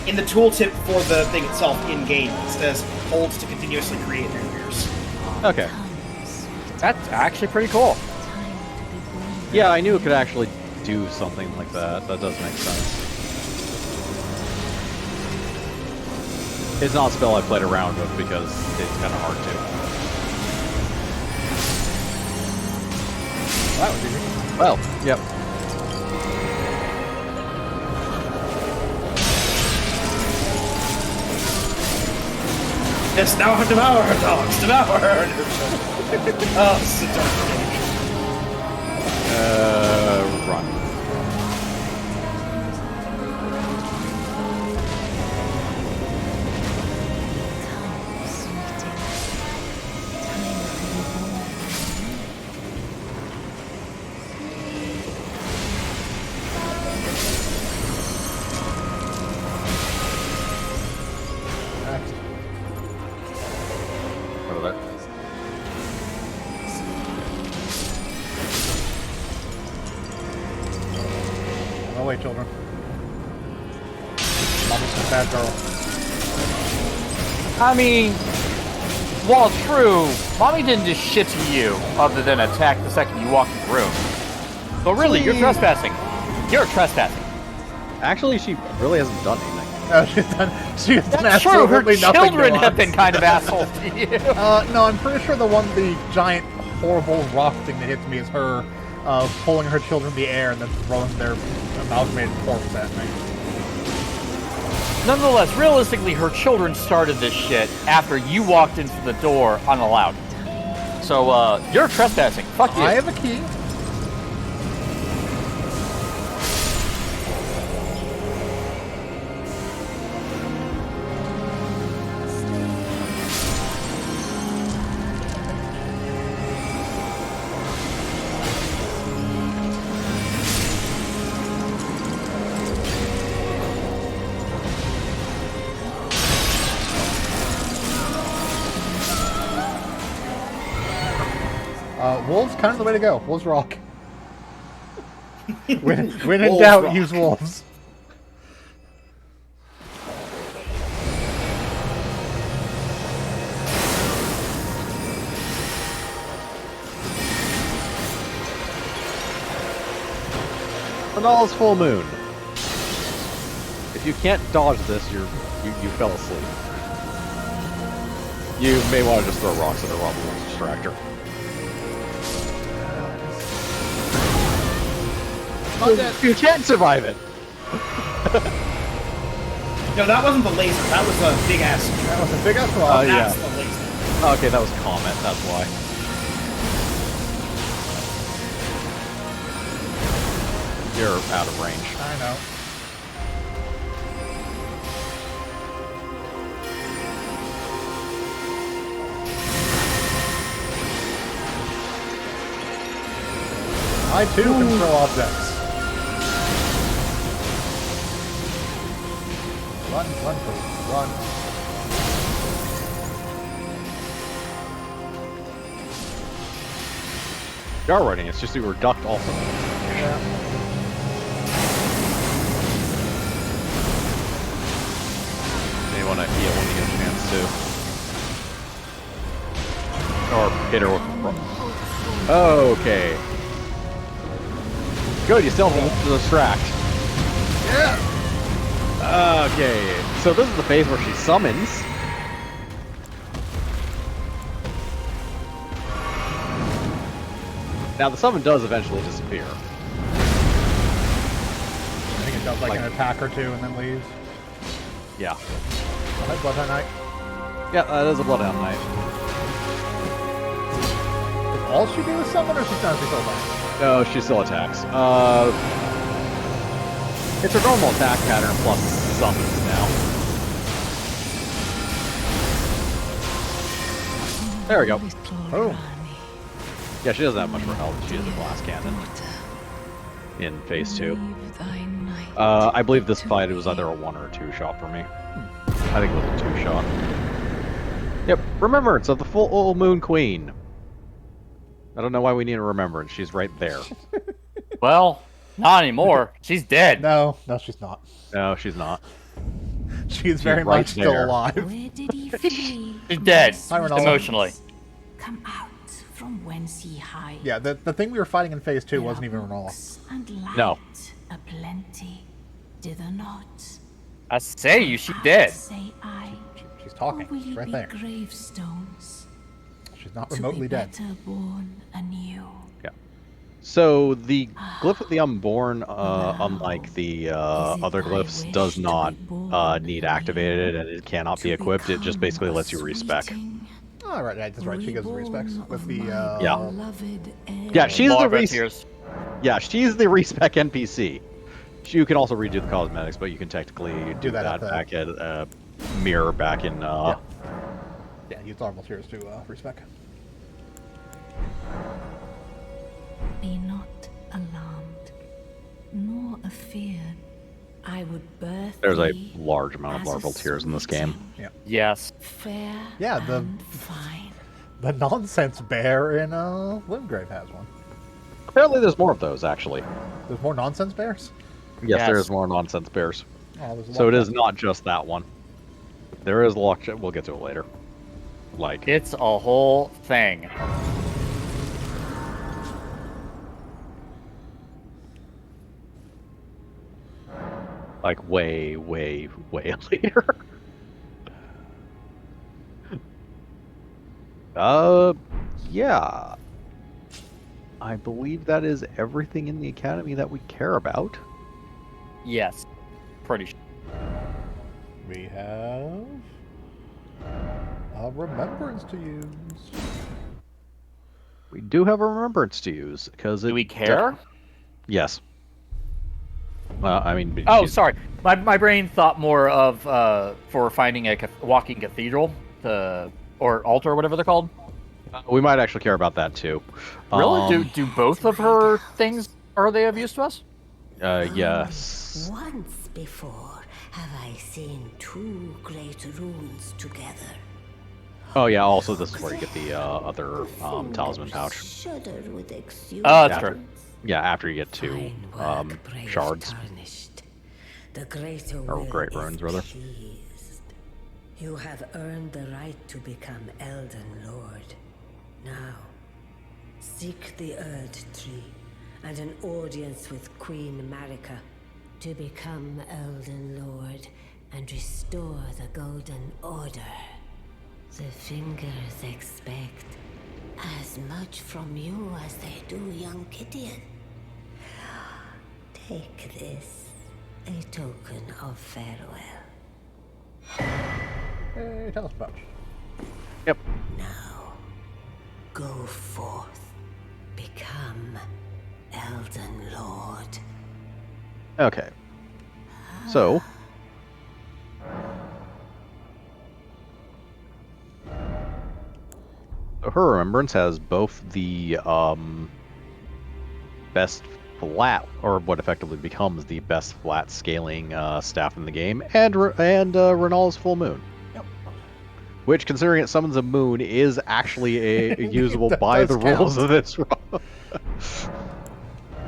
In the tooltip for the thing itself in-game, it says holds to continuously create barriers. Okay. That's actually pretty cool. Yeah, I knew it could actually do something like that. That does make sense. It's not a spell I played around with because it's kind of hard to. That was easy. Well, yep. Yes, now devour her dogs! Devour her! Oh, this is a dark game. Run. Next. What about that? Oh wait, children. Mommy's a bad girl. I mean, while true, Mommy didn't do shit to you other than attack the second you walked in the room. So really, you're trespassing. You're trespassing. Actually, she really hasn't done anything. No, she's done That's true. Her absolutely nothing children to have us. been kind of assholes to you. No, I'm pretty sure the giant, horrible rock thing that hits me is her pulling her children in the air and then throwing their amalgamated corpse at me. Nonetheless, realistically, her children started this shit after you walked into the door unallowed. So, you're trespassing. Fuck you. I have a key. Wolves, kind of the way to go. Wolves rock. when in Wolves doubt, rock. use wolves. Finale's full moon. If you can't dodge this, you fell asleep. You may want to just throw rocks at her while the wolves distract her. You can't survive it. No, that wasn't the laser. That was a big ass. That was a big ass rock. That's yeah. the laser. Okay, that was Comet, that's why. You're out of range. I know. I too can throw objects. Run, please, run. You are running, it's just you were ducked also. Yeah. You want to heal when you get a chance to. Or hit her with Okay. Good, you still have to distract. Yeah. Okay, so this is the phase where she summons. Now the summon does eventually disappear. I think it does like an attack or two and then leaves. Yeah. Oh, that's Bloodhound Knight. Yeah, that is a Bloodhound Knight. All she do is summon, or she's not still back? No, she still attacks. It's her normal attack pattern plus summons now. There we go. Oh. Yeah, she doesn't have much more health. She has a blast cannon in phase 2. I believe this fight was either a 1 or a 2 shot for me. I think it was a 2 shot. Yep, Remembrance of the Full Moon Queen. I don't know why we need a remembrance. She's right there. Well, not anymore. She's dead. No, she's not. No, she's not. She is very right much still there. alive. Where did he flee? She's dead. Renala. Emotionally. Come out from whence he hides. Yeah, the thing we were fighting in phase 2 wasn't even Renala. And light No. aplenty, dither not. I say you, she dead. Say I, She's or talking. will She's ye right be there. gravestones She's not to remotely be dead. better born anew? Yeah. So the glyph of the Unborn, unlike the other glyphs, does not need activated, and it cannot be equipped. It just basically lets you respec. Oh, right, that's right. She gives respects with the. Yeah. Yeah, she's the Log res- tears. Yeah, she's the respec NPC. You can also redo the cosmetics, but you can technically do that that after back at Mirror back in. Yeah, use normal tears to respec. Be not alarmed, nor afeared. I would birth There's a thee large amount of as a larval tears in this game. sweeting, Yes. fair Yeah, the- and fine. The nonsense bear in Limgrave has one. Apparently, there's more of those actually. There's more nonsense bears. Yes, there Yes. is more nonsense bears. Oh, there's a So lot it of is not just that one. There is lock. We'll get to it later. Like, It's a whole thing. way later. Yeah. I believe that is everything in the academy that we care about. Yes. Pretty sure. We have a remembrance to use. We do have a remembrance to use because Do we care? Yes. Well, I mean. Oh, she's- sorry. My brain thought more of for finding a walking cathedral or altar or whatever they're called. We might actually care about that too. Really? Do both of her things are they of use to us? Yes. Once before have I seen two great runes together. Oh yeah. Also, this is where you get the other talisman pouch. Shudder with Oh, that's true. Yeah, after you get two Fine work, brave shards. tarnished. The greater Or will great is runes, rather. pleased. You have earned the right to become Elden Lord. Now, seek the Erd Tree and an audience with Queen Marika to become Elden Lord and restore the Golden Order. The Fingers expect as much from you as they do young Gideon. Take this, a token of farewell. Hey, tell us about. Yep. Now, go forth, become Elden Lord. Okay. So. Her remembrance has both the best flat, or what effectively becomes the best flat scaling staff in the game, and Renala's full moon. Yep. Which, considering it summons a moon, is actually usable That by does the rules count. of this run.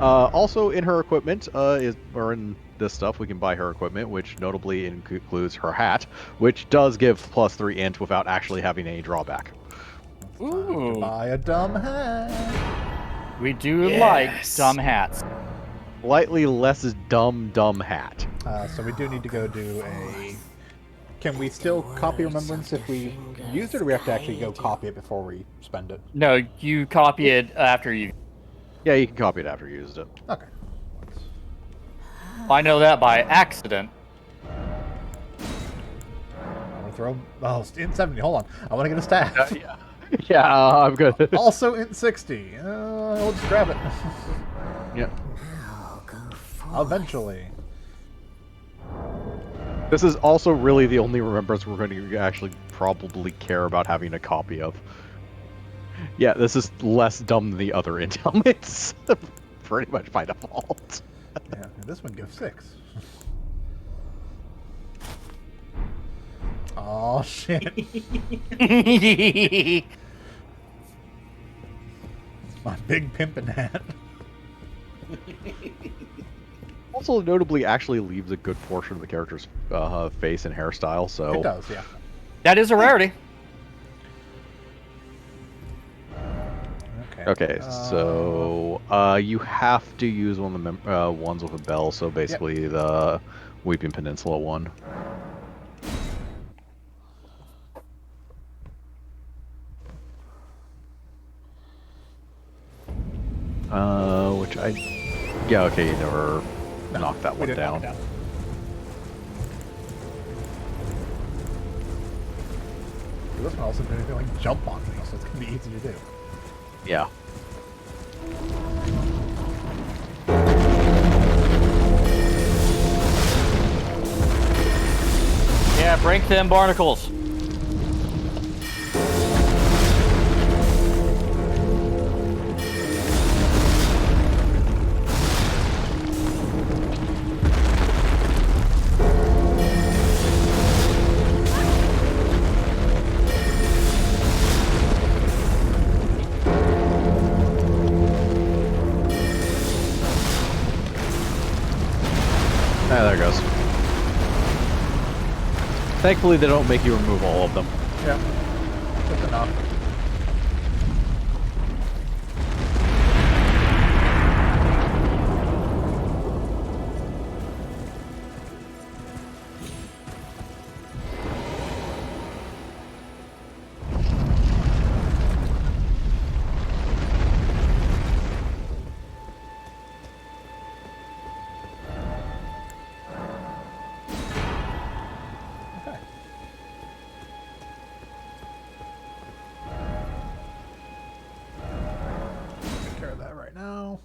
Also, in her equipment, or in this stuff, we can buy her equipment, which notably includes her hat, which does give +3 int without actually having any drawback. Ooh. Buy a dumb hat. We do Yes. like dumb hats. Slightly less dumb hat. So we do need to go do a... Can we still copy Remembrance if we use it, or do we have to actually go copy it before we spend it? No, you copy it after you. Yeah, you can copy it after you used it. Okay. I know that by accident. I'm gonna throw... Oh, int 70. Hold on. I want to get a staff. Yeah. Yeah, I'm good. Also int 60. We'll just grab it. Yeah. Eventually. This is also really the only remembrance we're going to actually probably care about having a copy of. Yeah, this is less dumb than the other int helmets. Pretty much by default. Yeah, and this one gives 6. Oh shit. My big pimpin' hat. Also, notably, actually leaves a good portion of the character's face and hairstyle. So It does, yeah. That is a rarity. Okay, so you have to use one of the ones with a bell. So basically, the Weeping Peninsula one. Which yeah, okay, you never knocked that we one did knock down. it This one also didn't like jump on me, so it's gonna be easy to do. Yeah. Yeah, break them barnacles. Ah, there it goes. Thankfully, they don't make you remove all of them. Yeah. That's enough. Okay. Take care of that right now.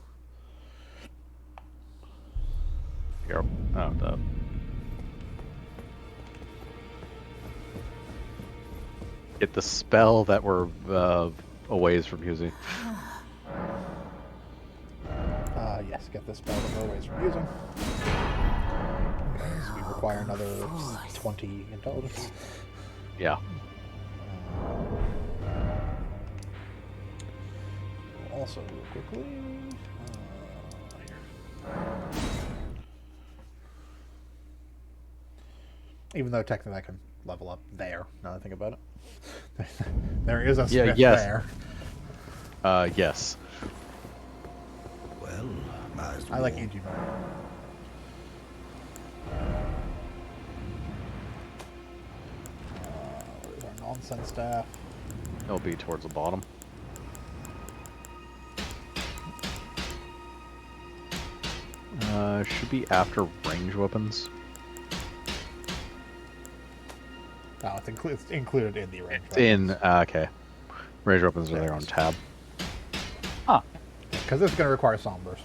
Here, the get the spell that we're a ways from using. Yes, get this spell that we're ways from using. Okay, so we require another 20 intelligence. Yeah. Also, real quickly, here. Even though technically I can level up there, now that I think about it. There is a smith yes. there. Yes. Well, I like EG more. Where's our nonsense staff? It'll be towards the bottom. Should be after range weapons. Oh, it's included in the range. Okay. Range weapons are there on tab. Huh. Because it's going to require sombers.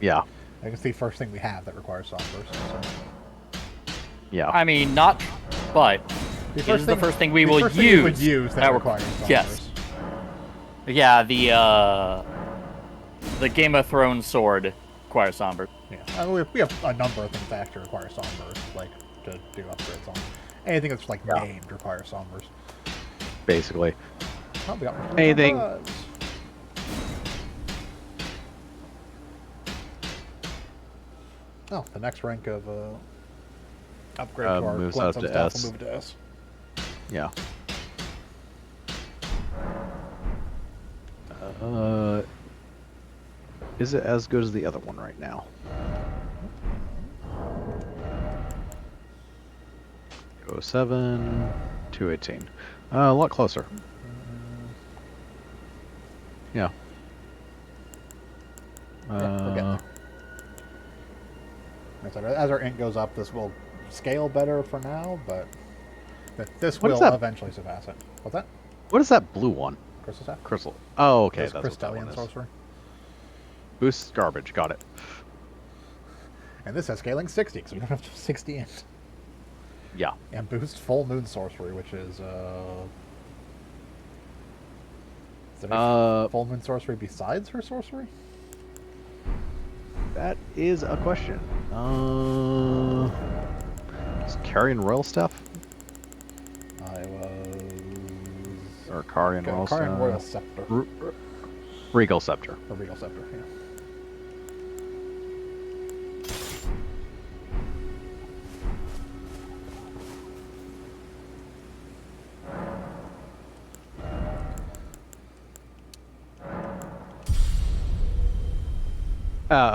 Yeah. I can see first thing we have that requires sombers. So. Yeah. I mean, not, but it is the first thing we will use. That requires sombers. Yes. Yeah, the Game of Thrones sword requires somber. Yeah, we have a number of things that actually require sombers, like to do upgrades on. Anything that's like named requires sombers. Basically. Oh, we got Anything. Oh, the next rank of upgrade to our moves up Glenstone to staff S. will move to S. Yeah. is it as good as the other one right now? 207, 218. A lot closer. Yeah. Yeah, we're getting there. As our int goes up, this will scale better for now, but this What is will that? eventually surpass it. What's that? What is that blue one? Crystal Staff? Crystal. Oh, okay, This that's what that one Crystallian is. sorcery. Boost garbage. Got it. And this has scaling 60, because we don't have 60 int. Yeah. And boost full moon sorcery, which is there any full moon sorcery besides her sorcery? That is a question. Is Carrion Royal Staff? I was Or Carrion Royal Carian Staff? Royal Scepter. Regal Scepter. Or Regal Scepter, yeah.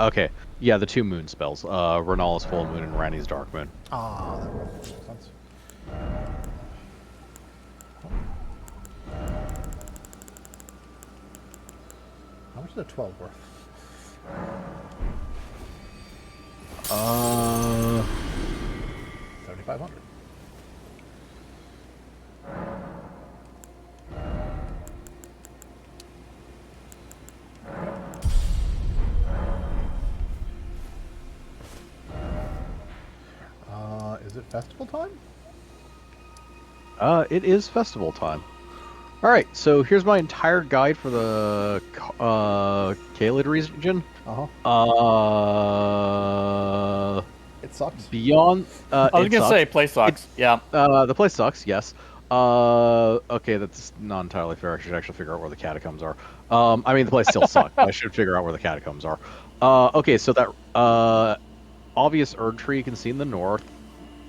Okay. Yeah, the two moon spells. Renala's full moon and Rani's dark moon. Ah, that makes sense. How much is a 12 worth? 7,500. Is it festival time? It is festival time. Alright, so here's my entire guide for the Caelid region. It sucks. Beyond... I was gonna say, place sucks. Yeah. The place sucks, yes. Okay, that's not entirely fair. I should actually figure out where the catacombs are. I mean, the place still sucks. I should figure out where the catacombs are. Okay, so that obvious Erd tree you can see in the north.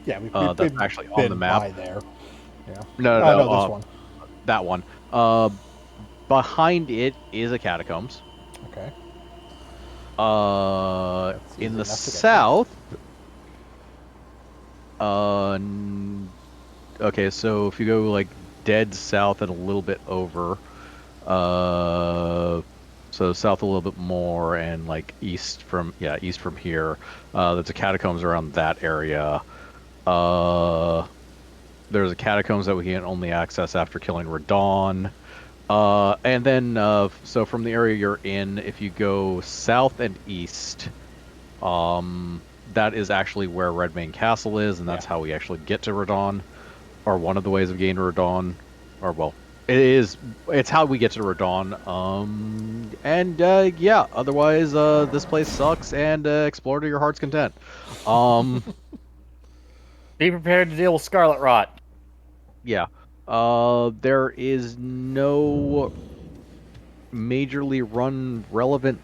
Yeah, that's actually on the map. By there. Yeah. No, this one. That one. Behind it is a catacombs. Okay. In the south. Okay, so if you go like dead south and a little bit over, so south a little bit more and like east from here, there's a catacombs around that area. There's a catacombs that we can only access after killing Radon. And then, so from the area you're in, if you go south and east, that is actually where Redmane Castle is, and that's how we actually get to Radon, or one of the ways of getting to Radon, or well, it's how we get to Radon. Yeah, otherwise, this place sucks, and explore to your heart's content. Be prepared to deal with Scarlet Rot. Yeah. There is no majorly run relevant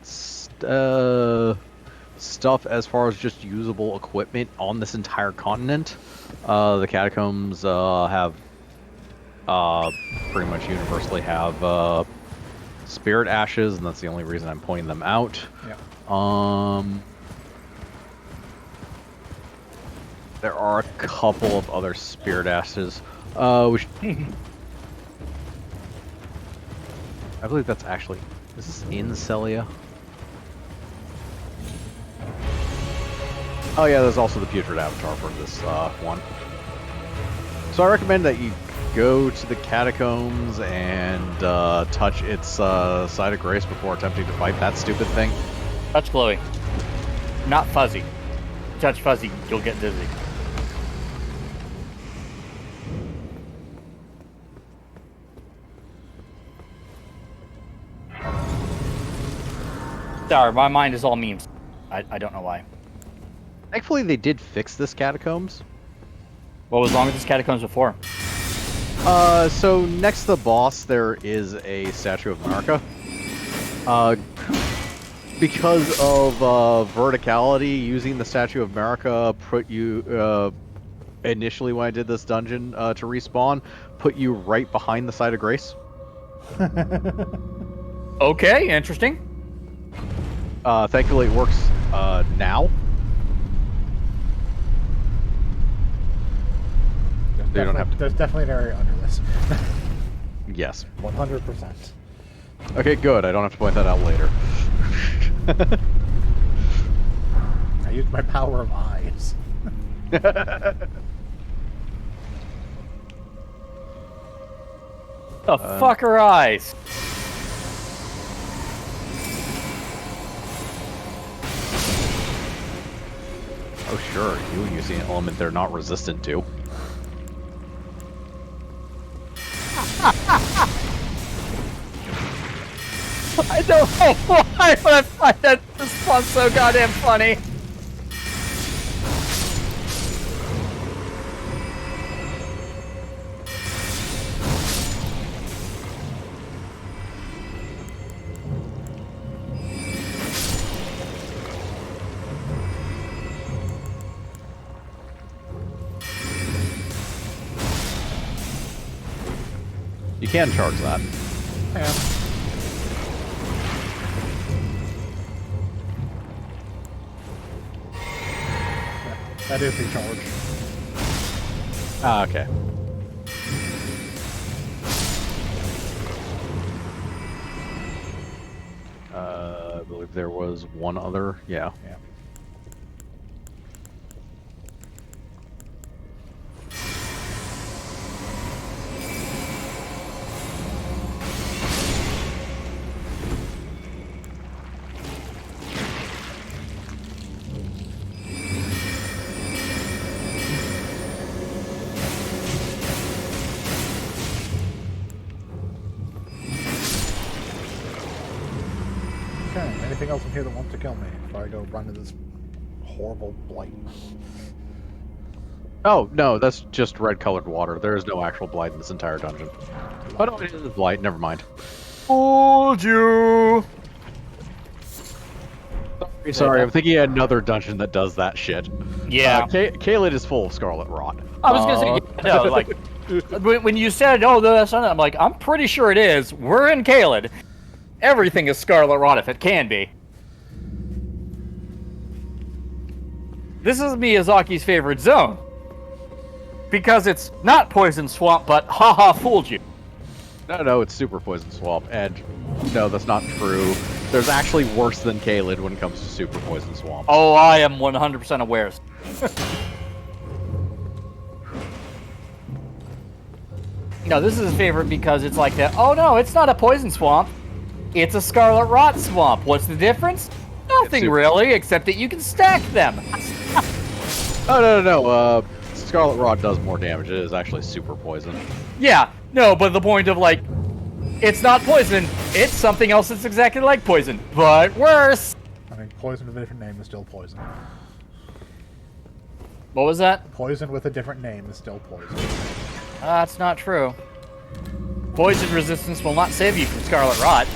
stuff as far as just usable equipment on this entire continent. The catacombs have pretty much universally have spirit ashes, and that's the only reason I'm pointing them out. Yeah. There are a couple of other spirit ashes. Which I believe that's actually... Is this in Celia? Oh yeah, there's also the Putrid Avatar for this one. So I recommend that you go to the catacombs and touch its site of grace before attempting to fight that stupid thing. Touch Chloe. Not Fuzzy. Touch Fuzzy, you'll get dizzy. Sorry, my mind is all memes. I don't know why. Thankfully they did fix this catacombs. What was wrong with this catacombs before? So next to the boss there is a statue of America. Because of verticality, using the statue of America put you initially when I did this dungeon to respawn, put you right behind the site of grace. Okay, interesting. Thankfully, it works now. They don't have to. There's definitely an area under this. Yes. 100%. Okay, good. I don't have to point that out later. I used my power of eyes. The fucker eyes. Oh, sure. You using an element they're not resistant to. I don't know why, but I find that response so goddamn funny. You can charge that. Yeah. That is the charge. Ah, okay. I believe there was one other. Yeah. Yeah. Okay, anything else in here that wants to kill me if I go run into this horrible blight? Oh, no, that's just red-colored water. There is no actual blight in this entire dungeon. Oh, no, it is blight. Never mind. Fooled you. Sorry, I'm thinking of another dungeon that does that shit. Yeah. Caelid is full of Scarlet Rot. I was gonna say, yeah, no, like, when you said, oh, that's not, I'm like, I'm pretty sure it is. We're in Caelid. Everything is Scarlet Rot if it can be. This is Miyazaki's favorite zone. Because it's not Poison Swamp, but haha, fooled you. No, it's Super Poison Swamp, and no, that's not true. There's actually worse than Caelid when it comes to Super Poison Swamp. Oh, I am 100% aware. No, this is his favorite because it's like that. Oh no, it's not a poison swamp. It's a Scarlet Rot swamp. What's the difference? Nothing really, except that you can stack them. Oh, no. Scarlet Rot does more damage. It is actually super poison. Yeah, no, but the point of, like, it's not poison. It's something else that's exactly like poison, but worse. I mean, poison with a different name is still poison. What was that? Poison with a different name is still poison. That's not true. Poison resistance will not save you from Scarlet Rot.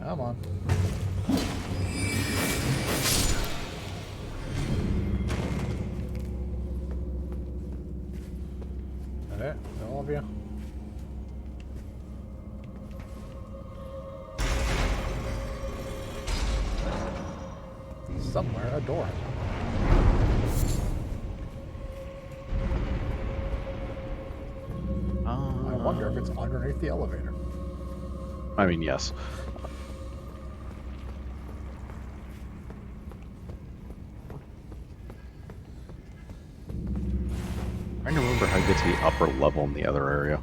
Come on. That it? All of you? Somewhere a door. I wonder if it's underneath the elevator. I mean, yes. I'm trying to remember how to get to the upper level in the other area.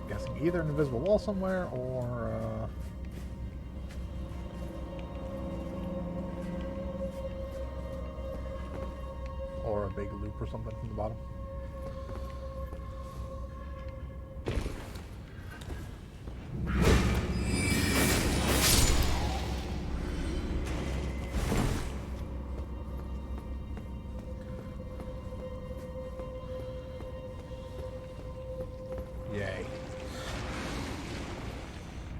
Guessing either an invisible wall somewhere or a big loop or something from the bottom. Yay.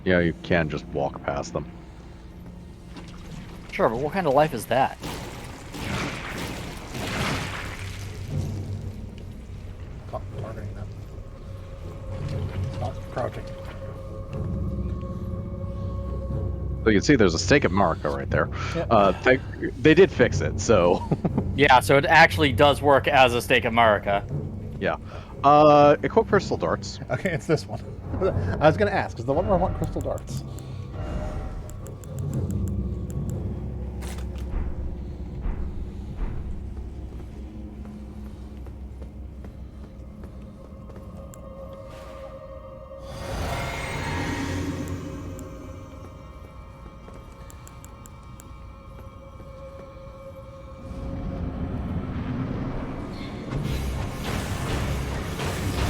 Yeah, you can just walk past them. Sure, but what kind of life is that? So you can see there's a stake of Marika right there. Yep. They did fix it, so Yeah, so it actually does work as a stake of Marika. yeah. Equip crystal darts. Okay, it's this one. I was going to ask, is the one where I want crystal darts?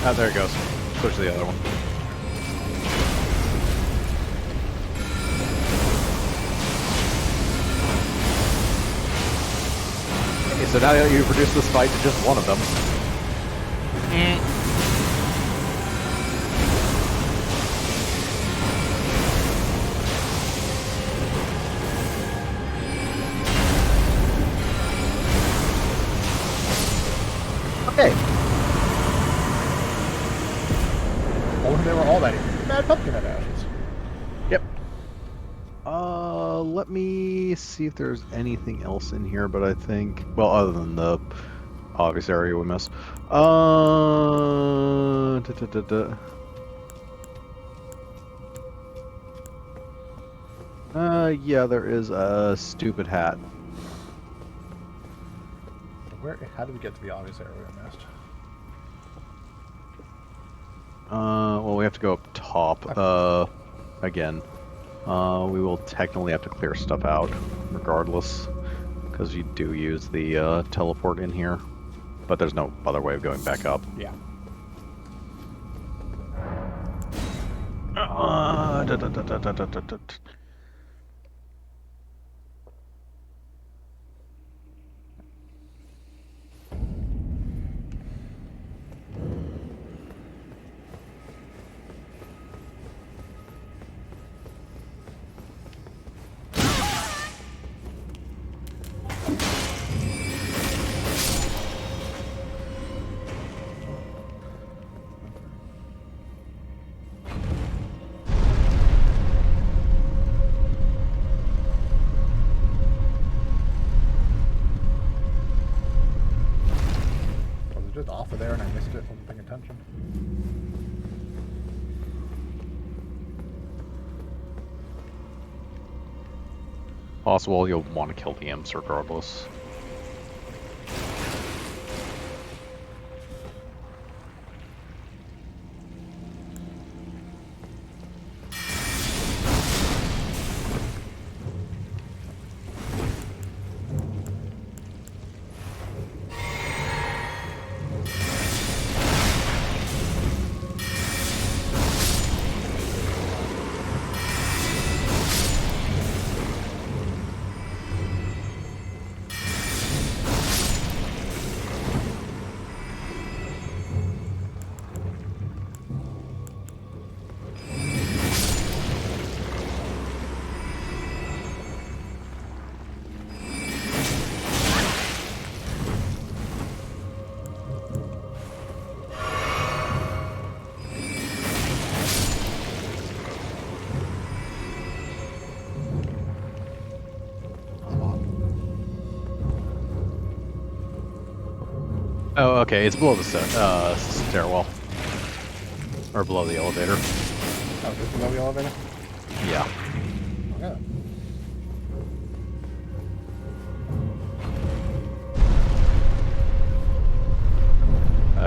Oh, there it goes. Switch to the other one. Okay, so now you've reduced this fight to just one of them. Okay. Or they were all that mad pumpkin head ashes. Yep. Let me see if there's anything else in here, but I think, well, other than the obvious area we missed. Yeah, there is a stupid hat. Where? How did we get to the obvious area we missed? Well, we have to go up top, again. We will technically have to clear stuff out, regardless, because you do use the, teleport in here, but there's no other way of going back up. Yeah. Was it just off of there and I missed it? Wasn't paying attention. Possible you'll want to kill the imps regardless. Oh, okay, it's below the stairwell. Or below the elevator. Oh, just below the elevator? Yeah. Okay.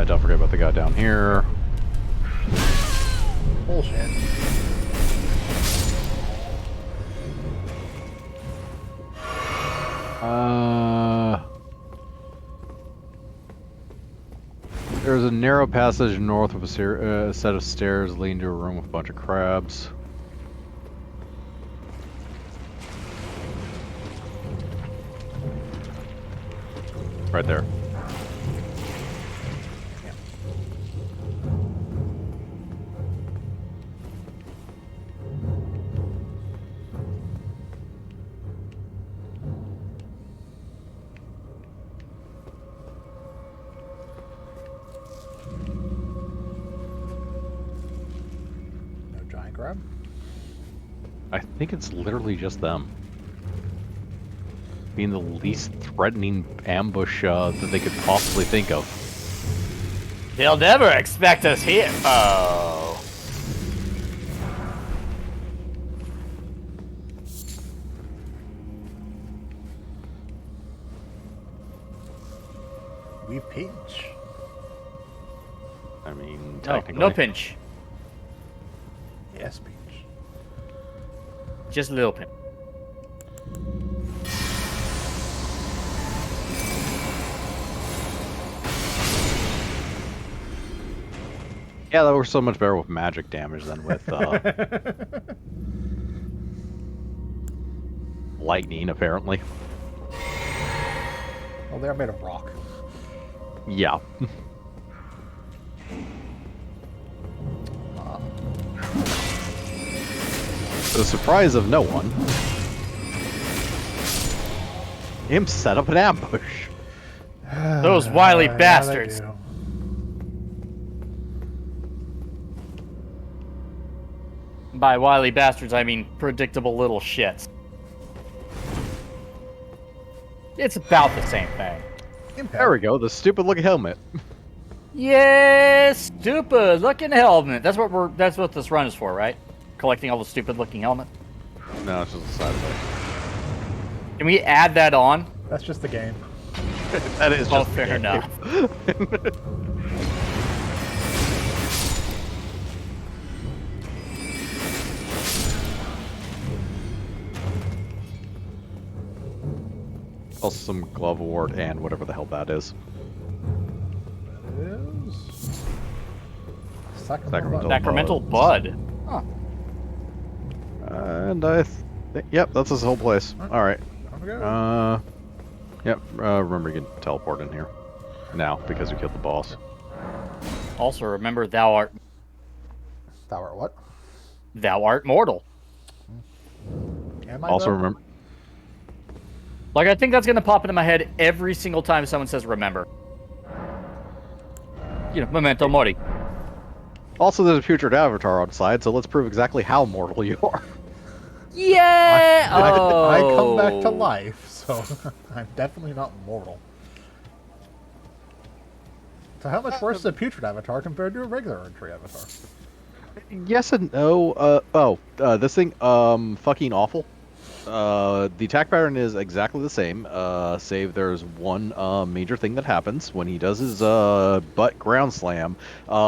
Don't forget about the guy down here. Bullshit. There's a narrow passage north of a set of stairs leading to a room with a bunch of crabs. Right there. No giant crab? I think it's literally just them. Being the least threatening ambush that they could possibly think of. They'll never expect us here. Oh. We pinch. I mean, No, technically. no pinch. Yes, pinch. Just a little pinch. Yeah, that works so much better with magic damage than with lightning, apparently. Oh, they're made of rock. Yeah. The surprise of no one. Him set up an ambush. Those wily Yeah, they bastards. do. By wily bastards, I mean predictable little shits. It's about the same thing. There we go, the stupid looking helmet. Yes, stupid looking helmet. That's what this run is for, right? Collecting all the stupid looking helmets. No, it's just a side effect. Can we add that on? That's just the game. That is Oh, just fair enough. Also some glove award and whatever the hell that is. That is... Sacramental. Sacramental Bud. Huh. And I think, yep, that's this whole place. Alright. Time to go. Yep, remember you can teleport in here. Now, because you killed the boss. Also, remember thou art Tower what? mortal. Am I Also though? remember... Like, I think that's gonna pop into my head every single time someone says remember. You know, memento mori. Also, there's a putrid avatar outside, so let's prove exactly how mortal you are. Yeah! I come back to Oh. life, so I'm definitely not mortal. So how much worse is a putrid avatar compared to a regular entry avatar? Yes and no. This thing, fucking awful. The attack pattern is exactly the same, save there's one major thing that happens. When he does his butt ground slam,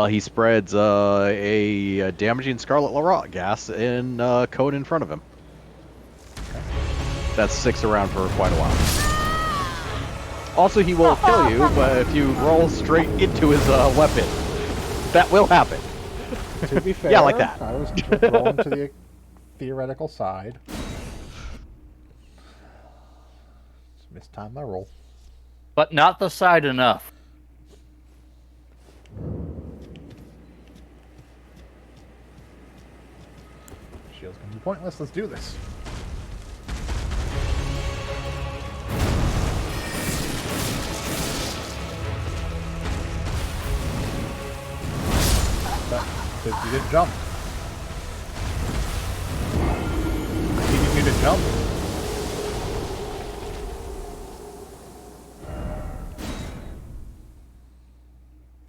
he spreads a damaging Scarlet Larot gas in cone in front of him. That sticks around for quite a while. Also, he will kill you, but if you roll straight into his weapon, that will happen. To be fair, Yeah, like that. I was just rolling to the theoretical side. Just mistimed my roll. But not the side enough. Shield's gonna be pointless. Let's do this. Because you didn't jump. I needed you to jump.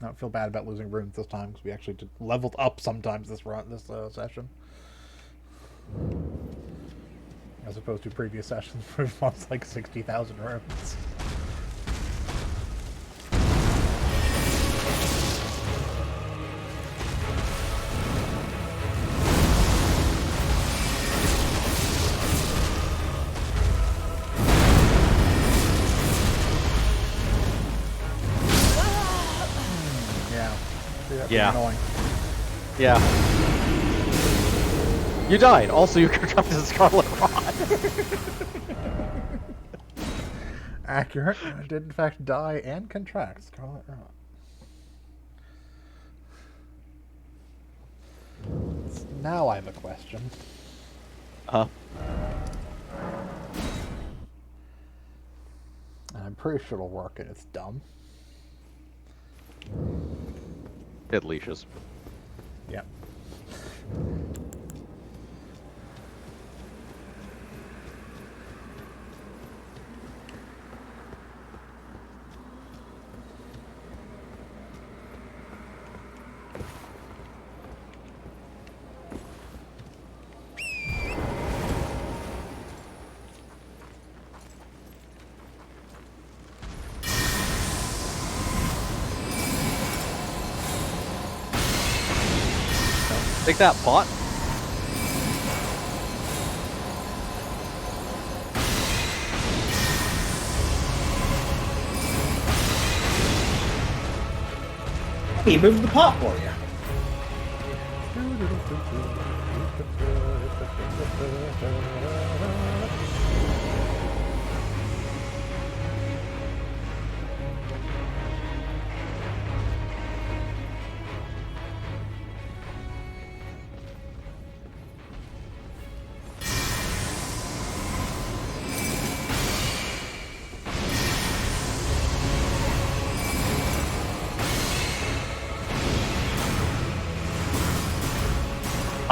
I don't feel bad about losing runes this time because we actually leveled up sometimes this session, as opposed to previous sessions where we lost like 60,000 runes. Yeah. Annoying. Yeah. You died. Also, you contracted a Scarlet Rot. Accurate. I did in fact die and contract Scarlet Rot. Now I have a question. Huh? And I'm pretty sure it'll work and it's dumb. Hit leashes. Yep. Take that, bot. He moved the pot for you.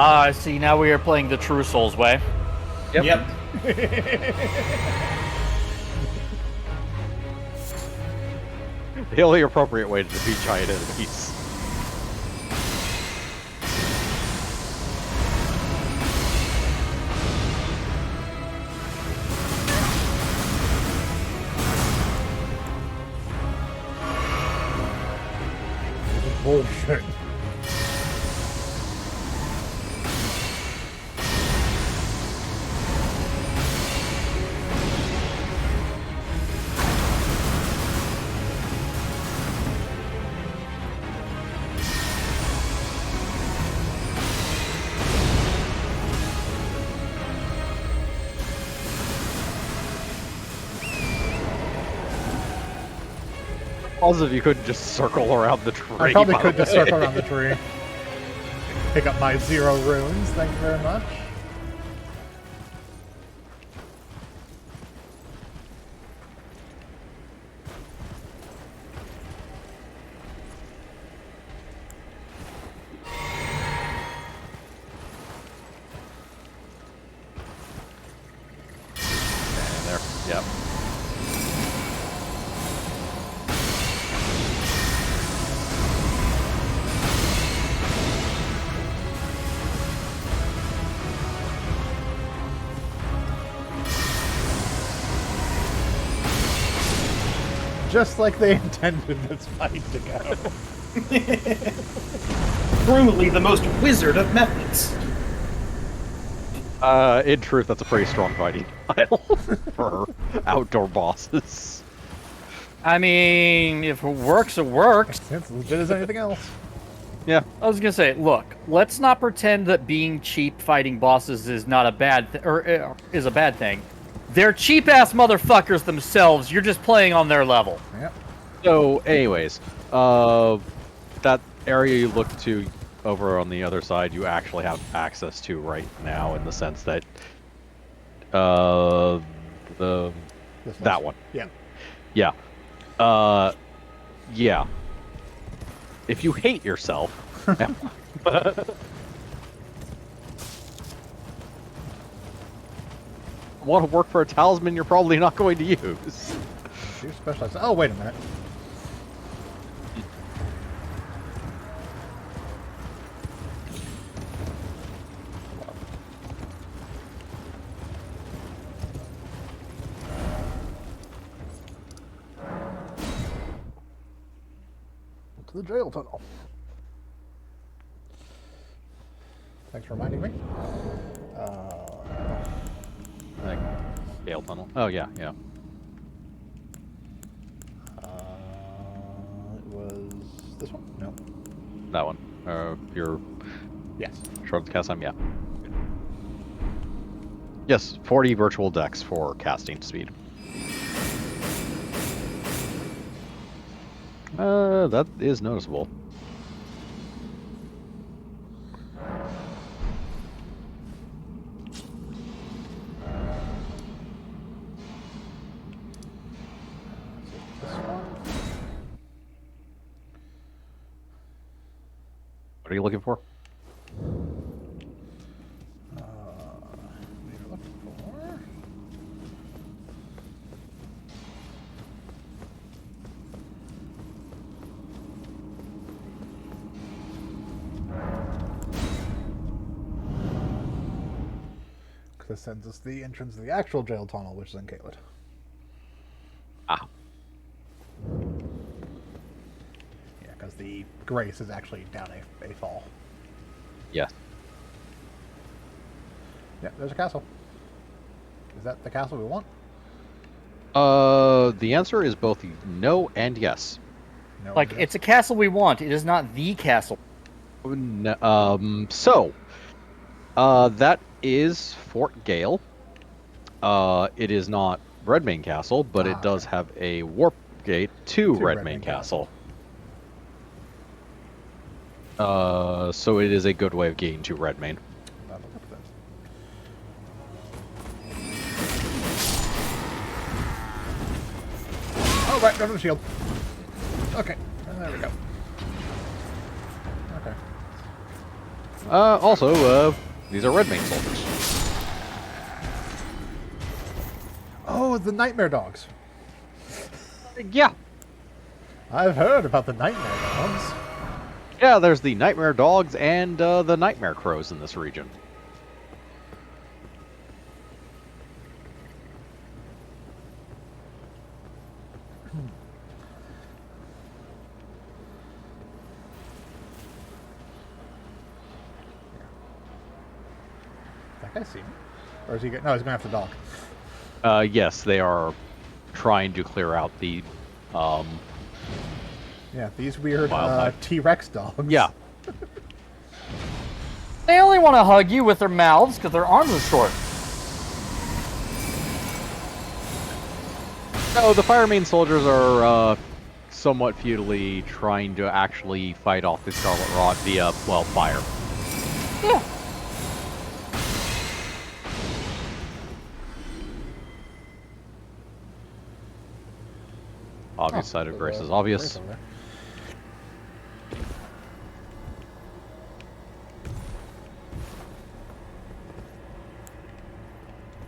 I see. Now we are playing the true Souls way. Yep. The only appropriate way to defeat giant enemies. Bullshit. Positive you couldn't just circle around the tree. I probably by could the just way. circle around the tree. Pick up my 0 runes, thank you very much. And there. Yep. Just like they intended this fight to go. Truly the most wizard of methods. In truth, that's a pretty strong fighting style for outdoor bosses. I mean, if it works, it works. It's as legit as anything else. Yeah. I was gonna say, look, let's not pretend that being cheap fighting bosses is not a bad or is a bad thing. They're cheap ass motherfuckers themselves. You're just playing on their level. Yep. So, anyways, that area you look to over on the other side, you actually have access to right now, in the sense that This that one. Yeah. Yeah. Yeah. If you hate yourself, want to work for a talisman you're probably not going to use. She specializes. Oh, wait a minute. To the jail tunnel. Thanks for reminding me. Like, Gale Tunnel. Oh, yeah, yeah. It was this one? No. That one. Your Yes. short cast time, yeah. Yes, 40 virtual decks for casting speed. That is noticeable. This one. What are you looking for? We were looking for. This sends us the entrance to the actual jail tunnel, which is in Caelid. Ah. Yeah, because the Grace is actually down a fall. Yes. Yeah, there's a castle. Is that the castle we want? The answer is both no and yes. No. Like, it's a castle we want. It is not the castle. That is Fort Gale. It is not Redmane Castle, but it does Okay. have a warp gate to To Redmane Castle. So it is a good way of getting to Redmane. That'll work then. Oh, right, go to the shield. Okay, there we go. Okay. Also, these are Redmane soldiers. Oh, the nightmare dogs. Yeah. I've heard about the nightmare dogs. Yeah, there's the Nightmare Dogs and the Nightmare Crows in this region. That guy see me? Or is he? No, he's gonna have to dog. Yes, they are trying to clear out the, Yeah, these weird Wildlife. T-Rex dogs. Yeah. They only want to hug you with their mouths because their arms are short. No, the Firemane soldiers are, somewhat futilely trying to actually fight off the Scarlet Rot via, well, fire. Yeah. Obvious side of Grace is obvious. Grace over there.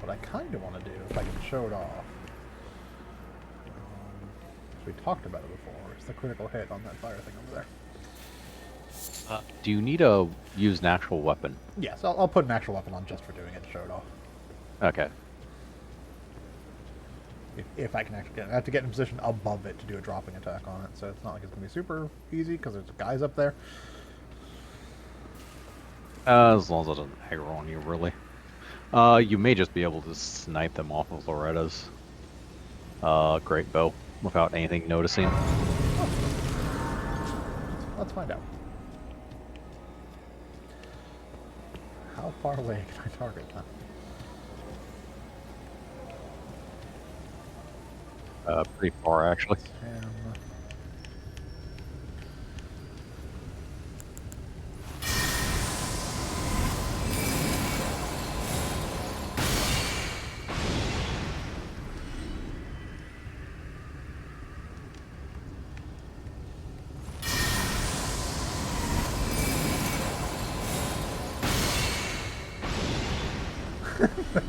What I kind of want to do, if I can show it off, we talked about it before, it's the critical hit on that fire thing over there. Do you need to use an actual weapon? Yes, I'll put an actual weapon on just for doing it to show it off. Okay. If I can actually get it. I have to get in a position above it to do a dropping attack on it, so it's not like it's going to be super easy because there's guys up there. As long as it doesn't aggro on you, really. You may just be able to snipe them off of Loretta's great bow without anything noticing. Let's find out. How far away can I target that? Pretty far, actually.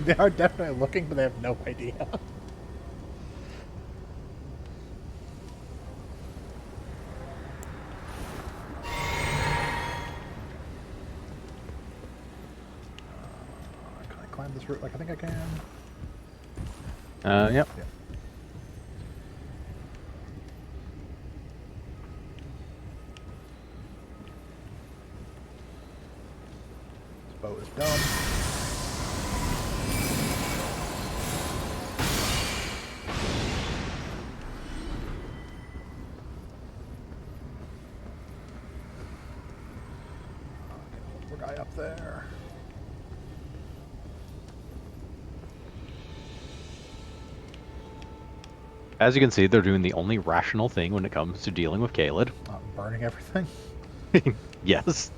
They are definitely looking, but they have no idea. Can I climb this route like I think I can? Yep. Yeah. This boat is done. Poor guy up there. As you can see, they're doing the only rational thing when it comes to dealing with Caelid. Burning everything. Yes.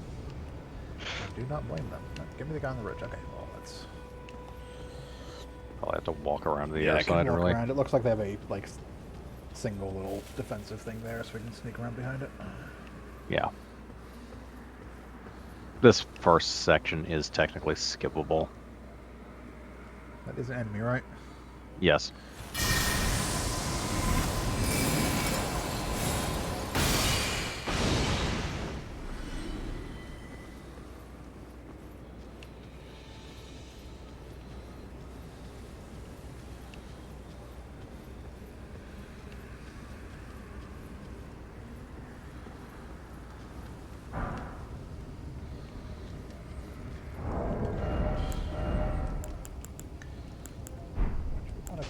I do not blame them. Give me the guy on the ridge. Okay, well, let's... Probably have to walk around to the I other can side, walk really. around. It looks like they have a, like, single little defensive thing there, so we can sneak around behind it. Yeah. This first section is technically skippable. That is an enemy, right? Yes.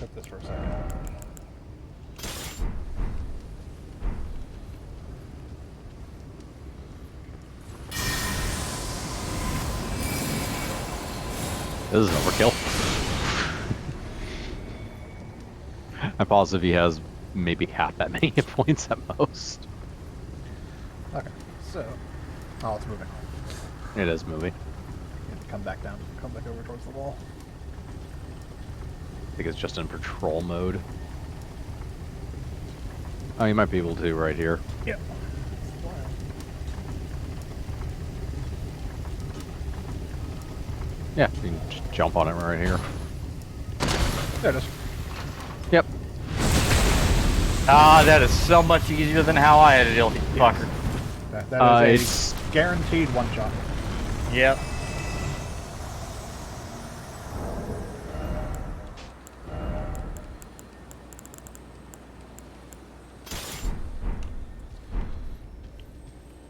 equip this for a second. This is overkill. I'm positive he has maybe half that many hit points at most. Okay, so... Oh, it's moving. It is moving. You have to come back down. Come back over towards the wall. I think it's just in patrol mode. Oh, you might be able to right here. Yep. Yeah, you can just jump on it right here. There it is. Yep. Ah, that is so much easier than how I had to deal with the fucker. That is It's a guaranteed one-shot. Yep.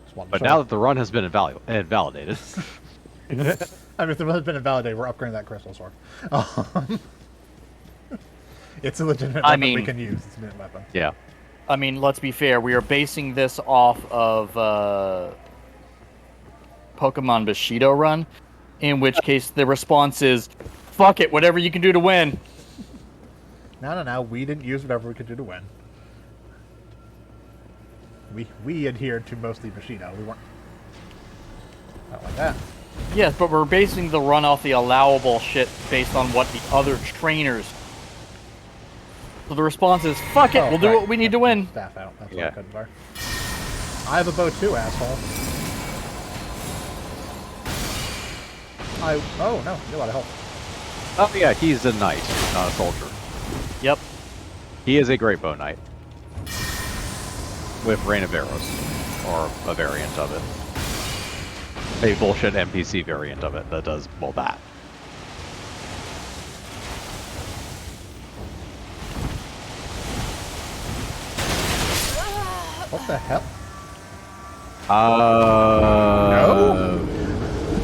Just one But shot. now that the run has been invalidated, I mean, if the run's been invalidated, we're upgrading that crystal sword. It's a legitimate weapon we can use. It's a mint weapon. yeah. I mean, let's be fair. We are basing this off of Pokemon Bushido run, in which case the response is, "Fuck it, whatever you can do to win." No. We didn't use whatever we could do to win. We adhered to mostly Bushido. We weren't. Not like that. Yes, but we're basing the run off the allowable shit based on what the other trainers. So the response is, "Fuck it, Oh, we'll do right. what we need to win." Staff out. That's Yeah. what I couldn't fire. I have a bow too, asshole. Oh no, you're a lot of help. Oh yeah, he's a knight, not a soldier. Yep. He is a great bow knight. With Rain of Arrows. Or a variant of it. A bullshit NPC variant of it that does, well, that. What the hell? No?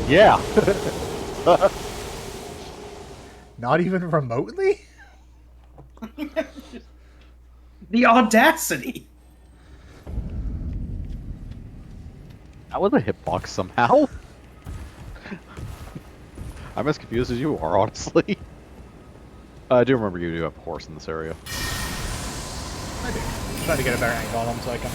Yeah. Not even remotely? The audacity! That was a hitbox somehow. I'm as confused as you are, honestly. I do remember you do have a horse in this area. I do. I'm trying to get a better angle on him so I can...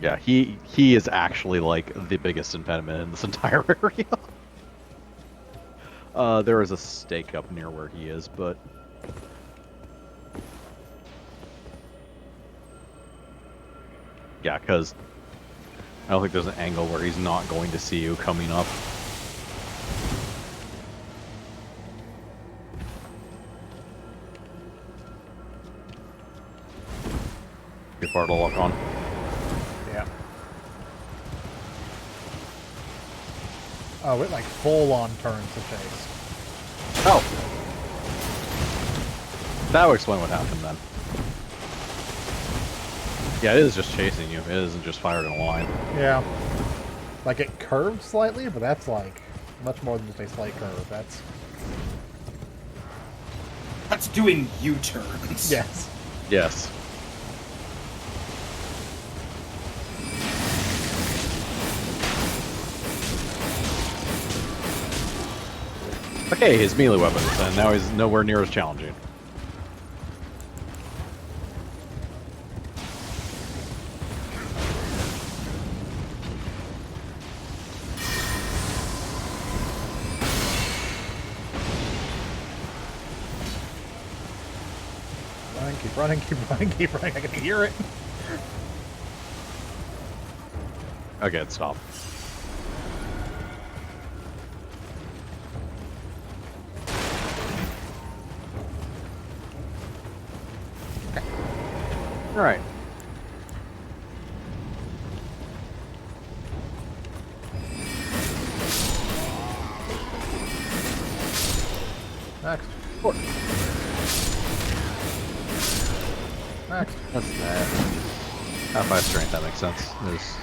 Yeah, he is actually like the biggest impediment in this entire area. There is a stake up near where he is, but yeah, because I don't think there's an angle where he's not going to see you coming up. Good part to look on. Yeah. Oh, it like full-on turns the chase. Oh! That would explain what happened then. Yeah, it is just chasing you. It isn't just fired in a line. Yeah. Like it curved slightly, but that's like much more than just a slight curve. That's doing U-turns. Yes. Yes. Okay, his melee weapons, and now he's nowhere near as challenging. Keep running, keep running, keep running. I can hear it. Okay, it stopped. Alright. Next. Next. That's that. Half my strength, that makes sense. There's...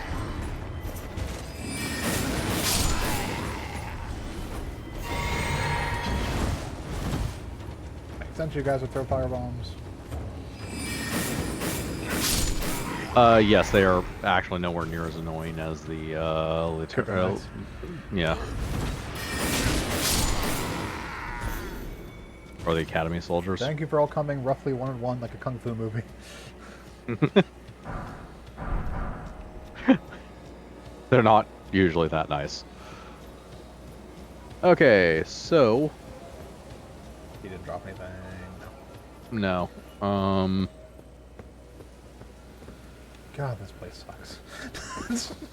sense you guys would throw firebombs. Yes, they are actually nowhere near as annoying as the Kryptonites. yeah. Or the Academy soldiers. Thank you for all coming roughly 1-on-1 like a kung fu movie. They're not usually that nice. Okay, so He didn't drop anything. no. God, this place sucks.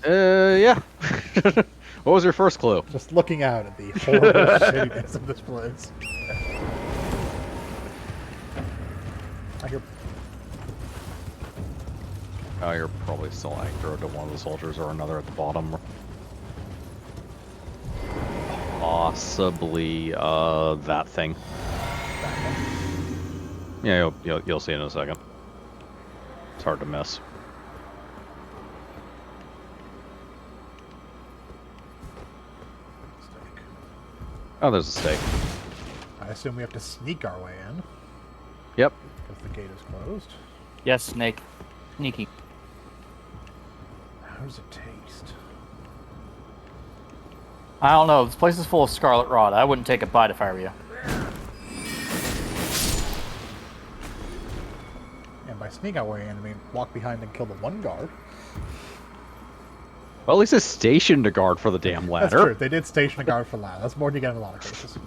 Yeah. What was your first clue? Just looking out at the horrible shittiness of this place. I hear Oh, you're probably still anchored to one of the soldiers or another at the bottom. Possibly, that thing. Yeah, you'll see in a second. It's hard to miss. Mistake. Oh, there's a stake. I assume we have to sneak our way in Yep. because the gate is closed. Yes, Snake. Sneaky. How does it taste? I don't know. This place is full of scarlet rot. I wouldn't take a bite if I were you. And by sneak our way in, I mean walk behind and kill the one guard. Well, at least it's stationed a guard for the damn ladder. That's true. They did station a guard for ladder. That's more than you get in a lot of cases.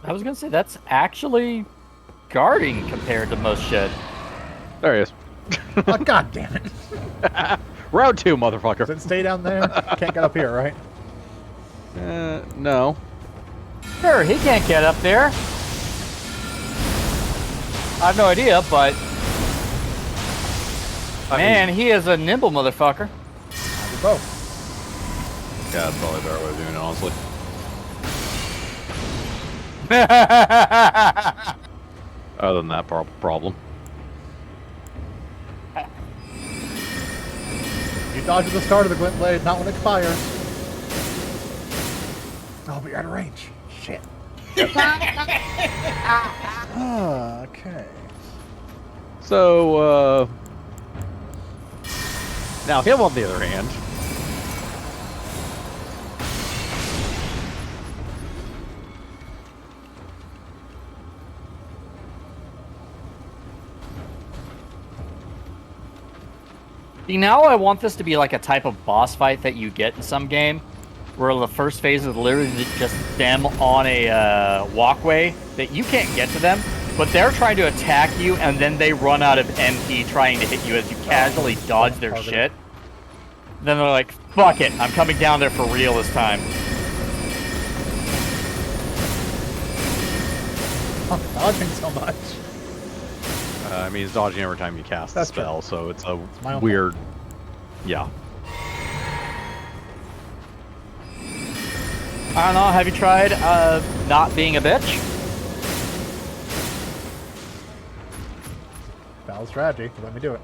I was gonna say that's actually guarding compared to most shit. There he is. Oh, God damn it. Round 2, Does motherfucker. it stay down there? Can't get up here, right? No. Sure, he can't get up there. I have no idea, but man, he is a nimble motherfucker. I'll do both. Yeah, that's probably a better way of doing it, honestly. Other than that problem. You dodge at the start of the glint blade, not when it fires. Oh, but you're out of range. Shit. Okay. So, now him on the other hand. See, now I want this to be like a type of boss fight that you get in some game, where the first phase is literally just them on a walkway that you can't get to them, but they're trying to attack you, and then they run out of MP trying to hit you as you casually dodge their shit. Then they're like, fuck it, I'm coming down there for real this time. I'm dodging so much. I mean, he's dodging every time you cast the That's spell, so it's a my own weird. Yeah. I don't know, have you tried not being a bitch? Valid strategy. Let me do it.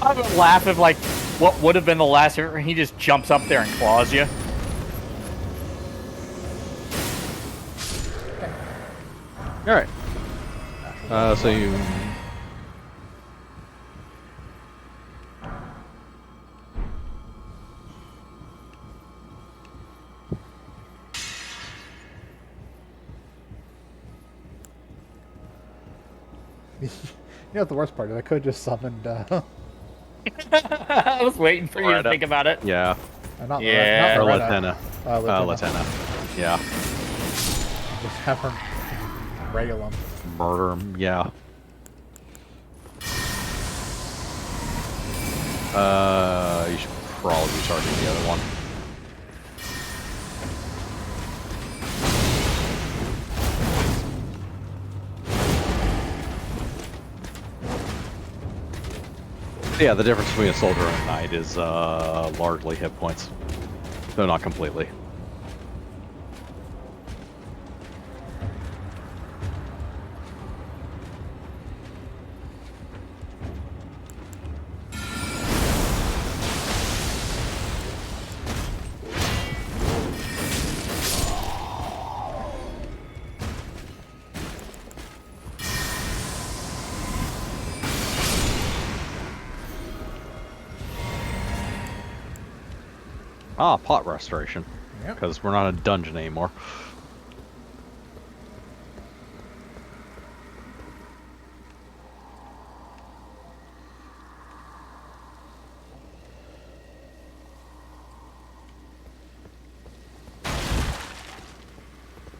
I would laugh if, like, what would have been the last hit, he just jumps up there and claws you. All right. So you. You know what the worst part is? I could have just summoned, I was waiting for you to think about it. Yeah. not Yeah. Or Loretta. Latenna. Latenna. Latenna. Yeah. Just have her rail him. Murder him. Yeah. You should probably be charging the other one. Yeah, the difference between a soldier and a knight is largely hit points, though not completely. Ah, pot restoration. Yep. Because we're not in a dungeon anymore.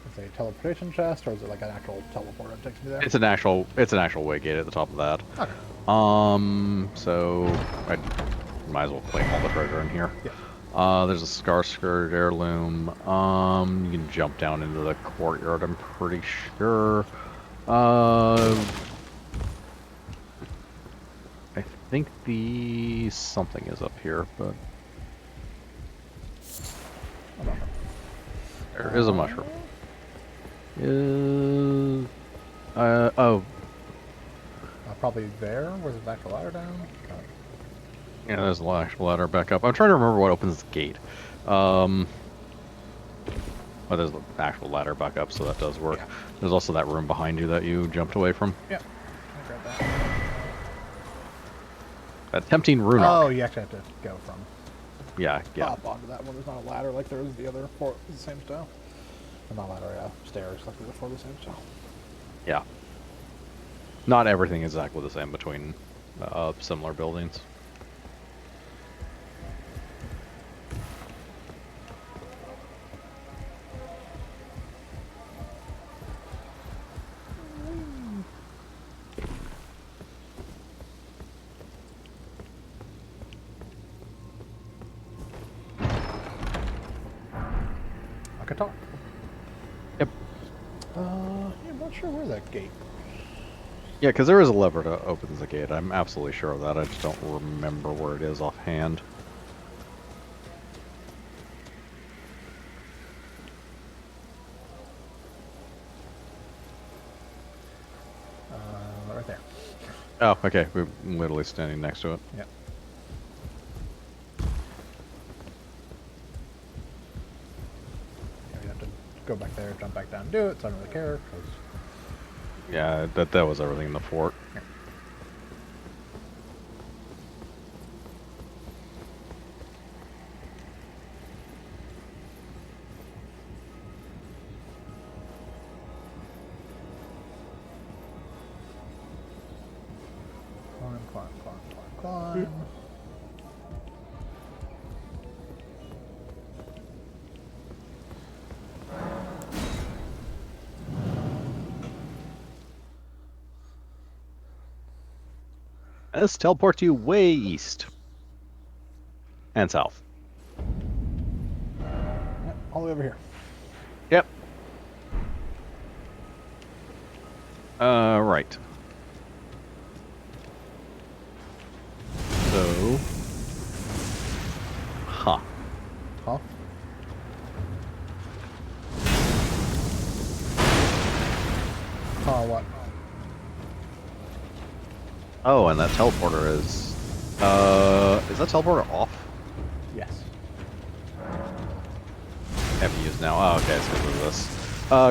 It's a teleportation chest, or is it like an actual teleport that takes me there? It's an actual way gate at the top of that. Okay. So I might as well claim all the treasure in here. Yeah. There's a scar-skirted heirloom. You can jump down into the courtyard, I'm pretty sure. I think the something is up here, but there is a mushroom. Oh, Probably there. Where's the back the ladder down? yeah, there's a actual ladder back up. I'm trying to remember what opens the gate. Oh, there's the actual ladder back up, so that does work. Yeah. There's also that room behind you that you jumped away from. Yeah. I grab that. That tempting rune Oh, arc. you actually have to go from Yeah. top onto that one. There's not a ladder like there is the other for the same style. Not ladder, yeah. Stairs like the other for the same style. Yeah. Not everything is exactly the same between similar buildings. I could talk. Yep. Yeah, I'm not sure where that gate. Yeah, because there is a lever to open the gate. I'm absolutely sure of that. I just don't remember where it is offhand. Right there. Oh, okay. We're literally standing next to it. Yep. Yeah, you have to go back there, jump back down, and do it. So I don't really care. Cause... Yeah, that was everything in the fort. Yeah. Climb. This teleports you way east. And south. Yep, all the way over here. Yep. Right. So... Huh. Huh? What? Oh, and that teleporter is that teleporter off? Yes. Haven't used now. Oh, okay, it's because of this.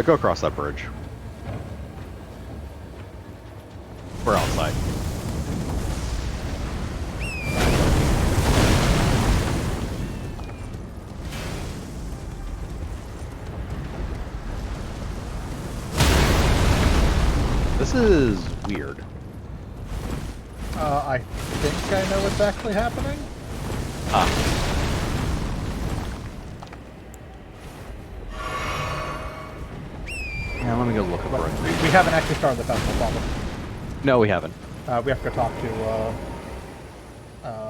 Go across that bridge. We're outside. This is weird. I think I know what's actually happening. Ah. Yeah, let me go look at the But bridge. we haven't actually started the festival problem. No, we haven't. We have to go talk to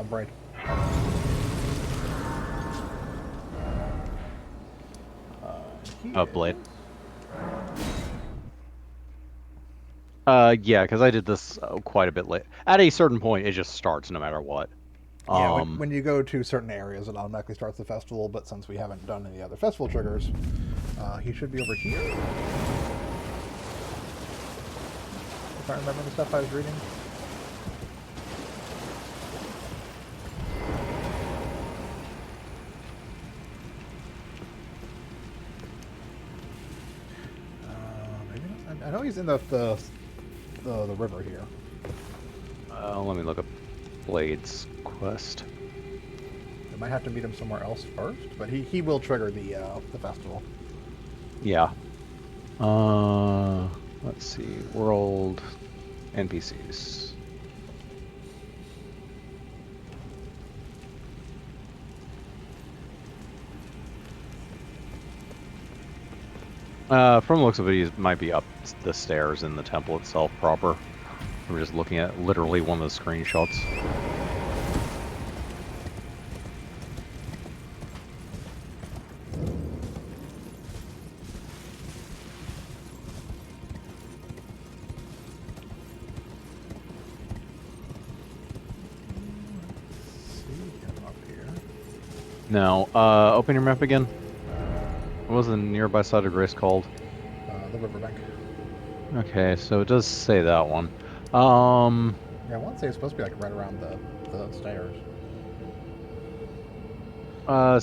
Braid. Blade. Yeah, because I did this quite a bit late. At a certain point, it just starts no matter what. Yeah, when you go to certain areas, it automatically starts the festival, but since we haven't done any other festival triggers, he should be over here. If I remember the stuff I was reading. Maybe not. I know he's in the river here. Let me look up Blade's quest. We might have to meet him somewhere else first, but he will trigger the festival. Yeah. Let's see. World NPCs. From the looks of it, he might be up the stairs in the temple itself proper. We're just looking at literally one of the screenshots. See him up here. Now, open your map again. What was the nearby side of Grace called? The riverbank. Okay, so it does say that one. Yeah, I want to say it's supposed to be like right around the stairs.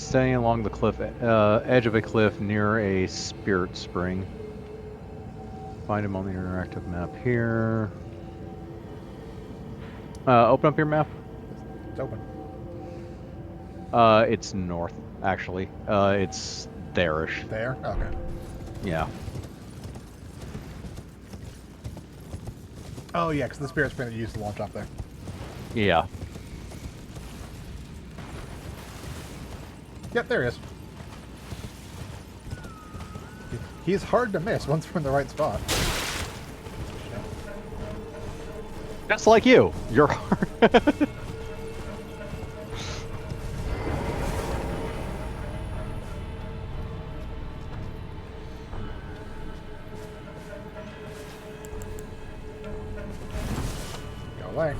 Standing along the cliff, edge of a cliff near a spirit spring. Find him on the interactive map here. Open up your map. It's open. It's north, actually. It's there-ish. There? Okay. Yeah. Oh, yeah, because the spirit spring that you used to launch up there. Yeah. Yep, there he is. He's hard to miss once we're in the right spot. Just like you. You're hard. Go away.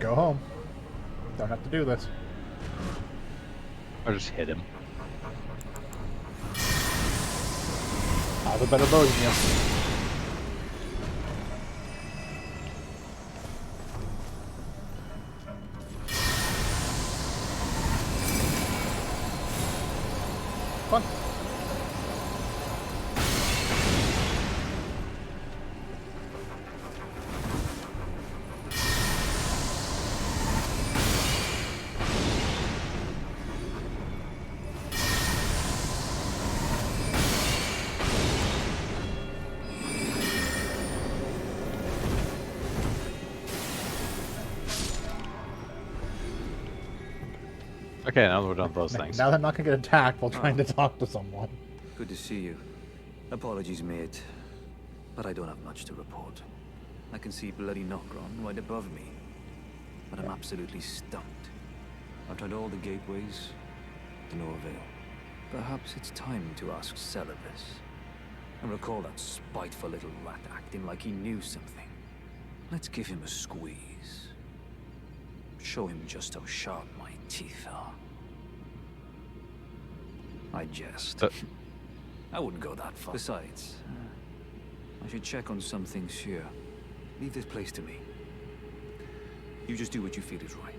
Go home. Don't have to do this. I just hit him. I have a better bow than you. Fun. Okay, now that we're done with those things. Now they're not going to get attacked while trying to talk to someone. Good to see you. Apologies, mate, but I don't have much to report. I can see bloody Nokron right above me, but I'm absolutely stumped. I've tried all the gateways, to no avail. Perhaps it's time to ask Celibus. I recall that spiteful little rat acting like he knew something. Let's give him a squeeze. Show him just how sharp my teeth are. I jest. I wouldn't go that far. Besides, I should check on some things here. Leave this place to me. You just do what you feel is right.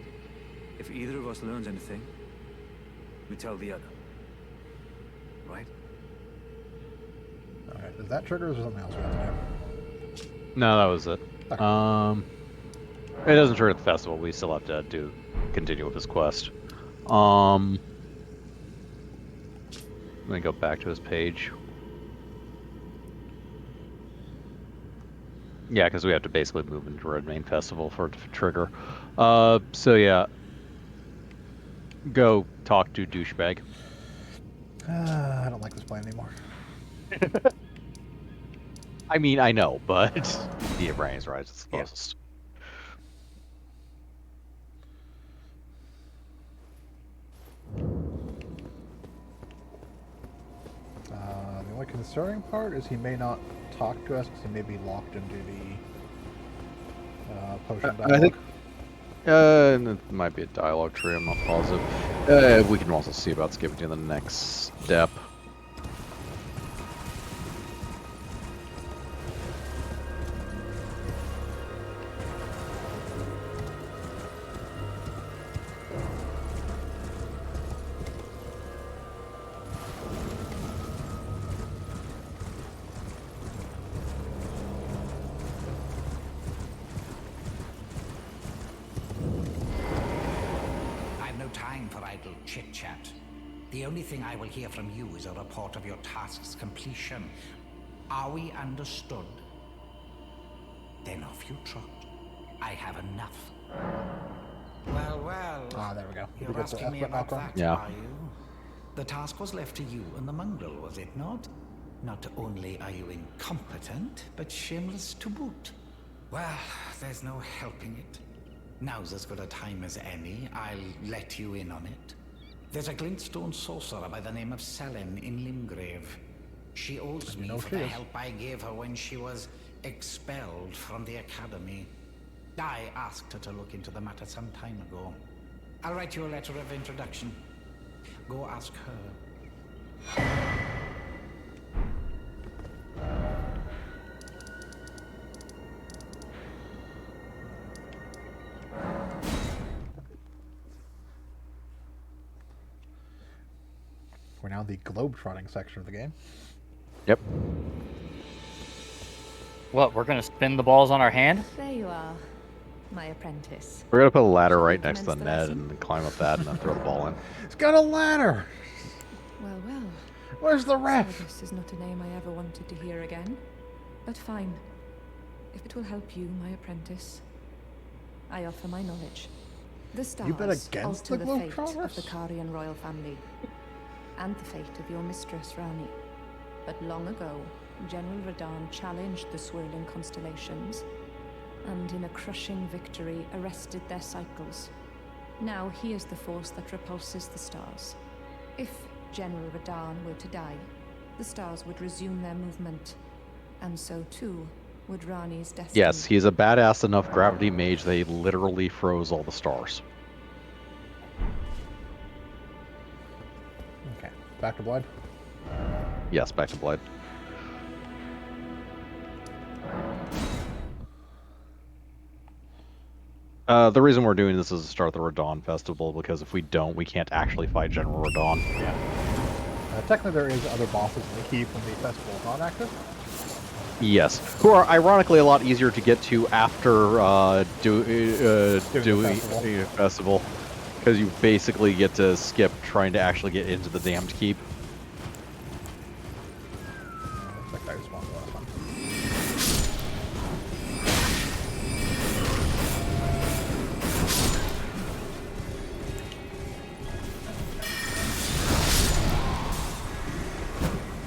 If either of us learns anything, we tell the other. Right? Alright, is that trigger or is there something else we have to do? No, that was it. Okay. It doesn't trigger the festival. We still have to continue with this quest. Let me go back to his page. Yeah, because we have to basically move into Red Main Festival for it to trigger. So yeah. Go talk to douchebag. I don't like this plan anymore. I mean, I know, but the brain's right. It's the Yeah. closest. The only concerning part is he may not talk to us because he may be locked into the potion dialogue. I think it might be a dialogue tree. I'm not positive. We can also see about skipping to the next step. idle chit-chat. The only thing I will hear from you is a report of your task's completion. Are we understood? Then off you trot. I have enough. Well, well. Ah, there we go. Did we You're get the asking me F button about off? that, Yeah. are you? The task was left to you and the mongrel, was it not? Not only are you incompetent, but shameless to boot. Well, there's no helping it. Now's as good a time as any. I'll let you in on it. There's a Glenstone sorcerer by the name of Selene in Limgrave. She owes me for the help I gave her when she was expelled from the academy. I asked her to look into the matter some time ago. I'll write you a letter of introduction. Go ask her. We're now in the globe-trotting section of the game. Yep. What, we're gonna spin the balls on our hand? There you are, my apprentice. We're gonna put a ladder right Shall we next to the commence the net lesson? and climb up that and then throw the ball in. It's got a ladder! Well, well. Where's the So ref? this is not a name I ever wanted to hear again. But fine. If it will help you, my apprentice, I offer my knowledge. The stars You bet against alter the the fate of Globetrotters? the Karian royal family, and the fate of your mistress, Rani. But long ago, General Radahn challenged the swirling constellations, and in a crushing victory arrested their cycles. Now he is the force that repulses the stars. If General Radahn were to die, the stars would resume their movement, and so too would Rani's destiny. Yes, he's a badass enough gravity mage that he literally froze all the stars. Okay, back to blood. Yes, back to blood. The reason we're doing this is to start the Radahn Festival, because if we don't, we can't actually fight General Radahn. Yeah. Technically, there is other bosses in the keep when the festival is not active. Yes, who are ironically a lot easier to get to after doing the festival, because you basically get to skip trying to actually get into the damned keep. Looks like that respawned last time.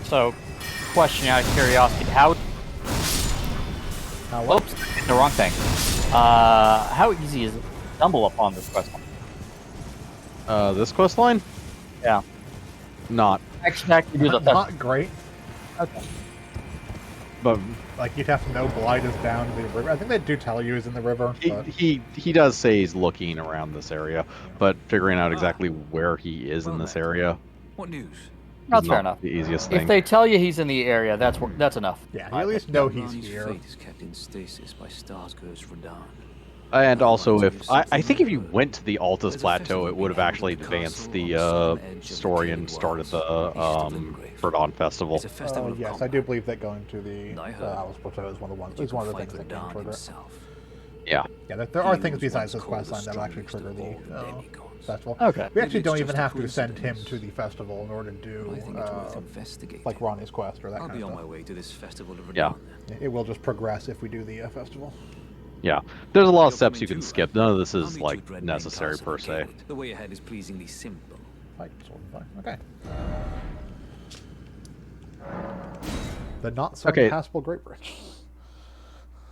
So, question out of curiosity, how... What? Oops, I hit the wrong thing. How easy is it to stumble upon this quest line? This quest line? Yeah. Not. Actually do the festival. Not great. Okay. But Like, you'd have to know Blight is down the river. I think they do tell you he's in the river, but... he does say he's looking around this area, but figuring out exactly where he is in Well this then. area What news? That's is fair not enough. the easiest thing. If they tell you he's in the area, that's enough. Yeah, you at least know he's Rani's here. fate is kept in stasis by Starscour's Radahn. And also, Otherwise, if we have I think if you something went to the Altus There's a Plateau, festival it would have being held actually at the advanced castle the on the southern edge of the story and Cave started Wilds, the east of Limgrave. Verdon Festival. It's a festival of Yes, combat. I do believe that going to the I heard Alice Plateau is one of the You is one of the can things fight that can Radahn trigger it. himself. Yeah. Yeah, there are He things was besides once this quest called line the that will actually strongest trigger of the all demigods. festival. Okay. We actually Maybe don't it's even just a have to send him coincidence. to the festival in order to But I think it's worth do investigating. like Ronnie's quest or that I'll kind be of on my stuff. way to this festival of Radahn. Yeah. then. It will just progress if we do the festival. Yeah. There's a lot of You're steps coming you can too, skip. right? None of this I'll is meet you like at Redmane necessary Castle per in se. Gaelic. The way ahead is pleasingly simple. Fight, sword and fight. Okay. The not so Okay. impassable Great Bridge.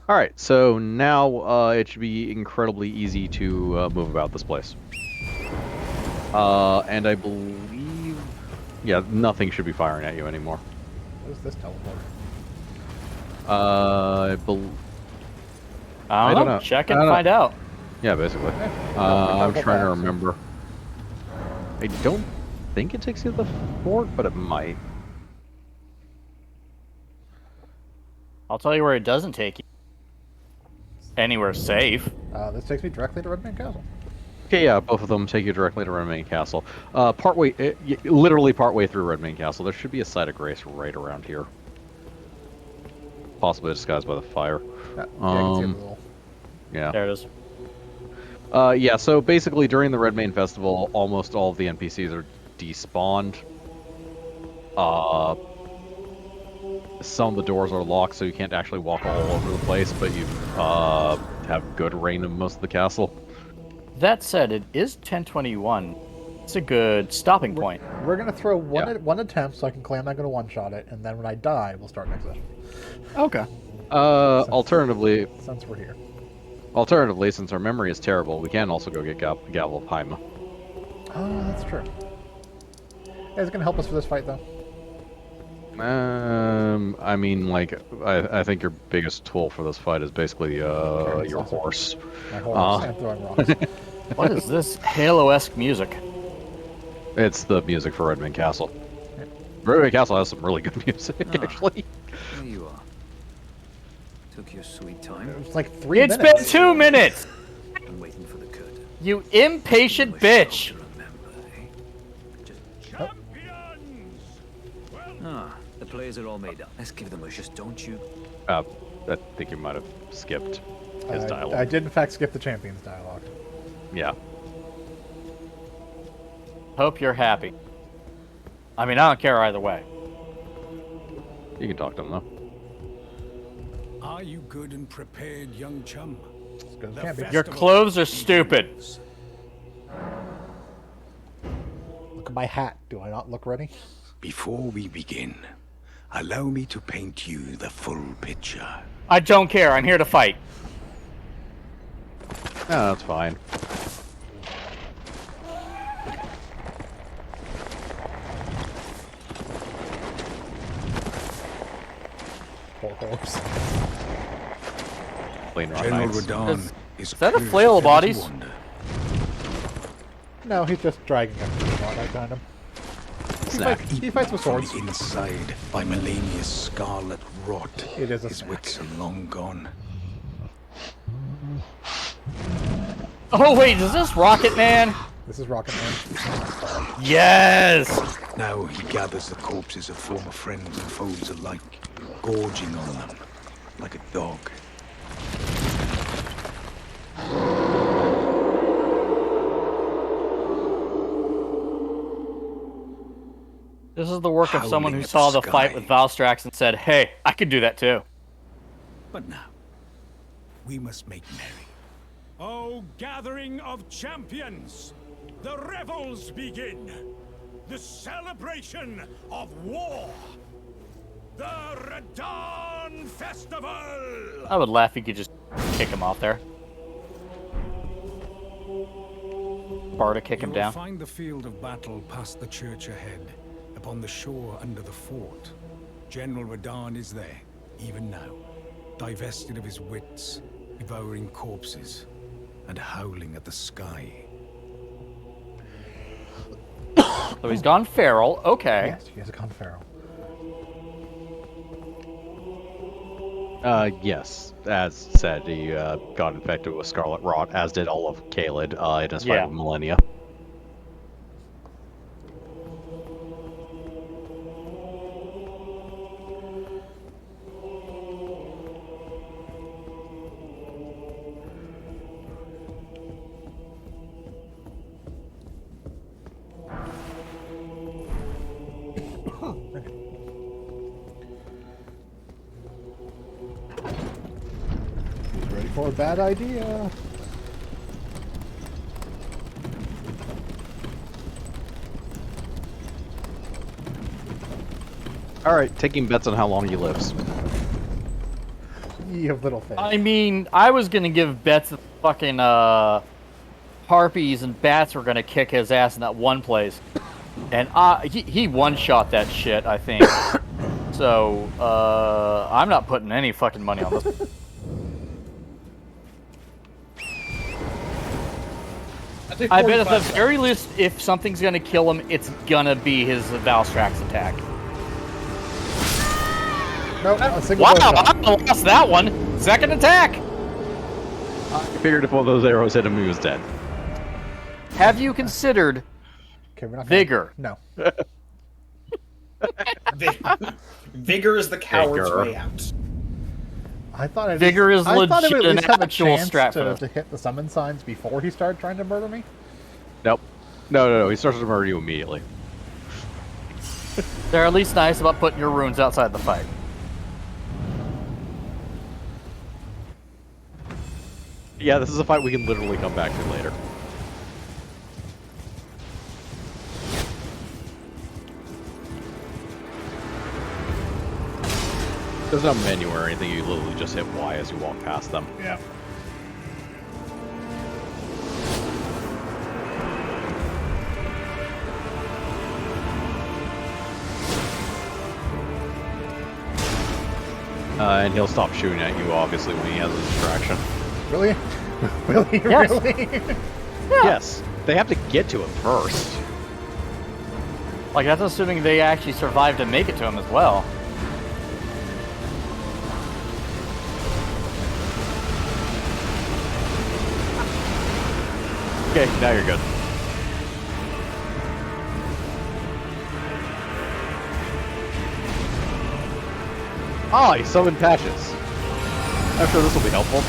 All right. So now it should be incredibly easy to move about this place. And I believe, yeah, nothing should be firing at you anymore. What is this teleport? I don't know. Check it and find out. Yeah, basically. I'm trying to remember. I don't think it takes you to the fort, but it might. I'll tell you where it doesn't take you. Anywhere safe. This takes me directly to Redmane Castle. Okay, yeah, both of them take you directly to Redmane Castle. Literally partway through Redmane Castle, there should be a site of grace right around here. Possibly disguised by the fire. Yeah, I can see the little... Yeah. There it is. Yeah, so basically during the Redmane Festival, almost all of the NPCs are despawned. Some of the doors are locked, so you can't actually walk all over the place, but you have good reign of most of the castle. That said, it is 10:21. It's a good stopping point. We're gonna throw Yeah. one attempt, so I can claim I'm gonna one-shot it, and then when I die, we'll start next session. Okay. Alternatively, Since we're here. since our memory is terrible, we can also go get Gavel of Haima. Oh, that's true. Is it gonna help us for this fight, though? I mean, like, I think your biggest tool for this fight is basically your horse. My horse and throwing rocks. What is this Halo-esque music? It's the music for Redmane Castle. Redmane Castle has some really good music, actually. There you are. Took your sweet time. It was like 3 It's minutes. been 2 minutes! I'm waiting for the curtain. You impatient bitch! The players are all made up. Let's give them a just, don't you? I think you might have skipped his dialogue. I did, in fact, skip the champion's dialogue. Yeah. Hope you're happy. I mean, I don't care either way. You can talk to him, though. Are you good and prepared, young chum? Good as The can be. Your clothes are stupid. Look at my hat. Do I not look ready? Before we begin, allow me to paint you the full picture. I don't care. I'm here to fight. No, that's fine. Poor horse. Plain Rock General Knights. Radahn is that a cursed flail of ever to bodies? wander. No, he's just dragging up to the spot behind him. Snack. He fights with From swords. inside by Melania's scarlet rot. It is a His snack. wits are long gone. Oh, wait, is this Rocket Man? This is Rocket Man. Yes! Now he gathers the corpses of former friends and foes alike, gorging on them like a dog. This is the work of someone who Howling at saw the the fight sky. with Valstrax and said, hey, I could do that too. But now, we must make merry. Oh, gathering of champions! The revels begin! The celebration of war! The Radahn Festival! I would laugh if you could just kick him off there. Barda kick him You will down. find the field of battle past the church ahead, upon the shore under the fort. General Radahn is there, even now, divested of his wits, devouring corpses, and howling at the sky. So he's gone feral, okay. Yes, he has gone feral. Yes. As said, he got infected with Scarlet Rot, as did all of Caelid in his fight Yeah. with Millennia. He's ready for a bad idea. Alright, taking bets on how long he lives. You have little faith. I mean, I was gonna give bets that fucking harpies and bats were gonna kick his ass in that one place. And he one-shot that shit, I think. So, I'm not putting any fucking money on this. I bet at the very least, if something's gonna kill him, it's gonna be his Valstrax attack. Nope, a single Wow, bow shot. I lost that one. Second attack. I figured if one of those arrows hit him, he was dead. Have you considered Okay, we're not gonna- vigor? No. Vigor is the coward's Vigor. way out. I thought it Vigor is I thought it would legit at an least have a actual chance strat for to, this. to hit the summon signs before he started trying to murder me. Nope. No. He starts to murder you immediately. They're at least nice about putting your runes outside the fight. Yeah, this is a fight we can literally come back to later. There's no menu or anything, you literally just hit Y as you walk past them. Yeah. And he'll stop shooting at you, obviously, when he has a distraction. Really? Really? Yes. Really? Yes, they have to get to it first. Like, that's assuming they actually survived to make it to him as well. Okay, now you're good. Ah, he summoned patches. I'm sure this will be helpful.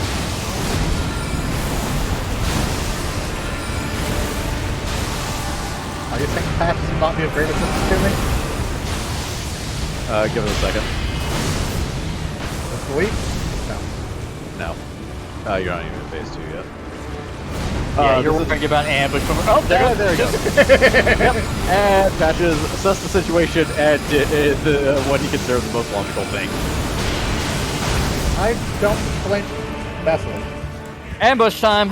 Are you saying patches will not be of great assistance to me? Give it a second. Let's wait. No. No. You're not even in phase 2 yet. Yeah, you're this is- worried about ambush from... Oh, there, there he goes. Yep. And Patches assess the situation and did what he considers the most logical thing. I don't blame Vaseline. Ambush time.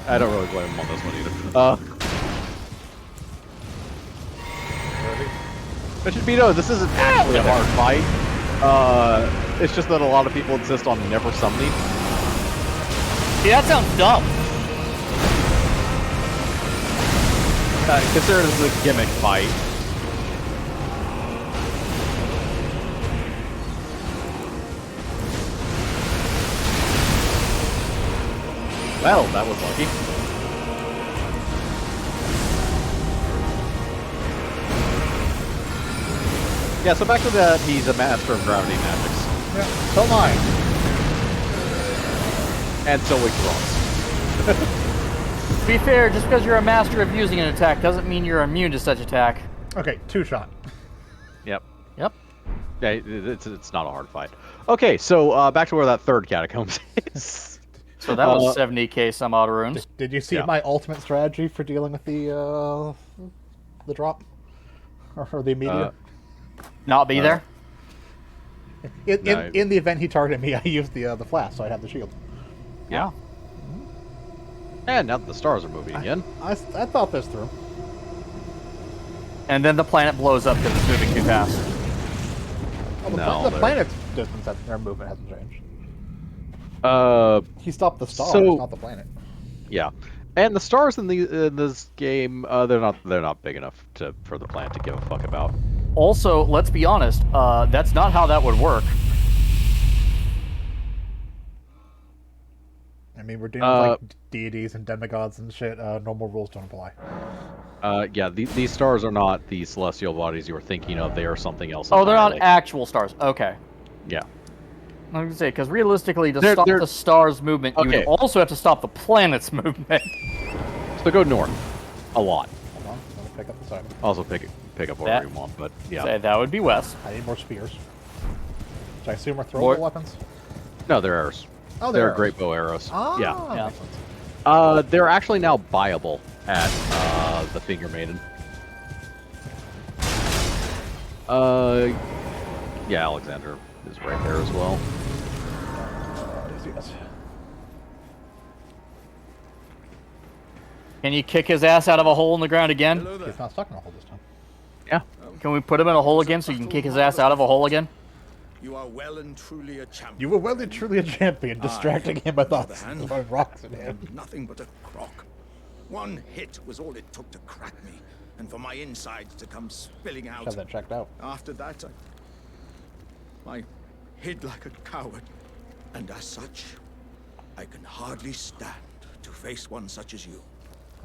I don't really blame him on this one either. It should be known, this isn't actually a hard fight. It's just that a lot of people insist on never summoning. Yeah, that sounds dumb. Consider it as a gimmick fight. Well, that was lucky. Yeah, so back to that, he's a master of gravity magics. Yeah, so am I. And so withdraws. To be fair, just because you're a master of using an attack doesn't mean you're immune to such attack. Okay, 2-shot. Yep. Yep. Yeah, it's not a hard fight. Okay, so back to where that third catacombs is. So that was 70k some odd runes. Did you see Yeah. my ultimate strategy for dealing with the drop? Or the immediate? Not be there? In the event he targeted me, I used the flash, so I had the shield. Yeah. And now that the stars are moving again. I thought this through. And then the planet blows up because it's moving too fast. Oh, No, the planet's distance, their movement hasn't changed. He stopped the stars, so- not the planet. Yeah, and the stars in this game, they're not big enough for the planet to give a fuck about. Also, let's be honest, that's not how that would work. I mean, we're dealing with like deities and demigods and shit. Normal rules don't apply. Yeah, these stars are not the celestial bodies you were thinking of. They are something else. Oh, they're not entirely. actual stars. Okay. Yeah. I was gonna say, because realistically, to They're- stop they're- the star's movement, you Okay. would also have to stop the planet's movement. So go north, a lot. Hold on, let me pick up the side. Also pick up whatever you want, but yeah. Say that would be west. I need more spears. Which I assume are throwable More- weapons. No, they're arrows. Oh, They're arrows. great bow arrows. Ah, Yeah. Yeah. makes sense. They're actually now buyable at the Finger Maiden. Yeah, Alexander is right there as well. Yes. Can you kick his ass out of a hole in the ground again? He's not stuck in a hole this time. Yeah. Can we put him in a hole again so you can kick his ass out of a hole again? You are well and truly a champion. You were well and truly a champion, distracting him with on the thoughts, other hand, throwing rocks at him. am nothing but a crock. One hit was all it took to crack me, and for my insides to come spilling out. Have that checked out. After that, I hid like a coward, and as such, I can hardly stand to face one such as you.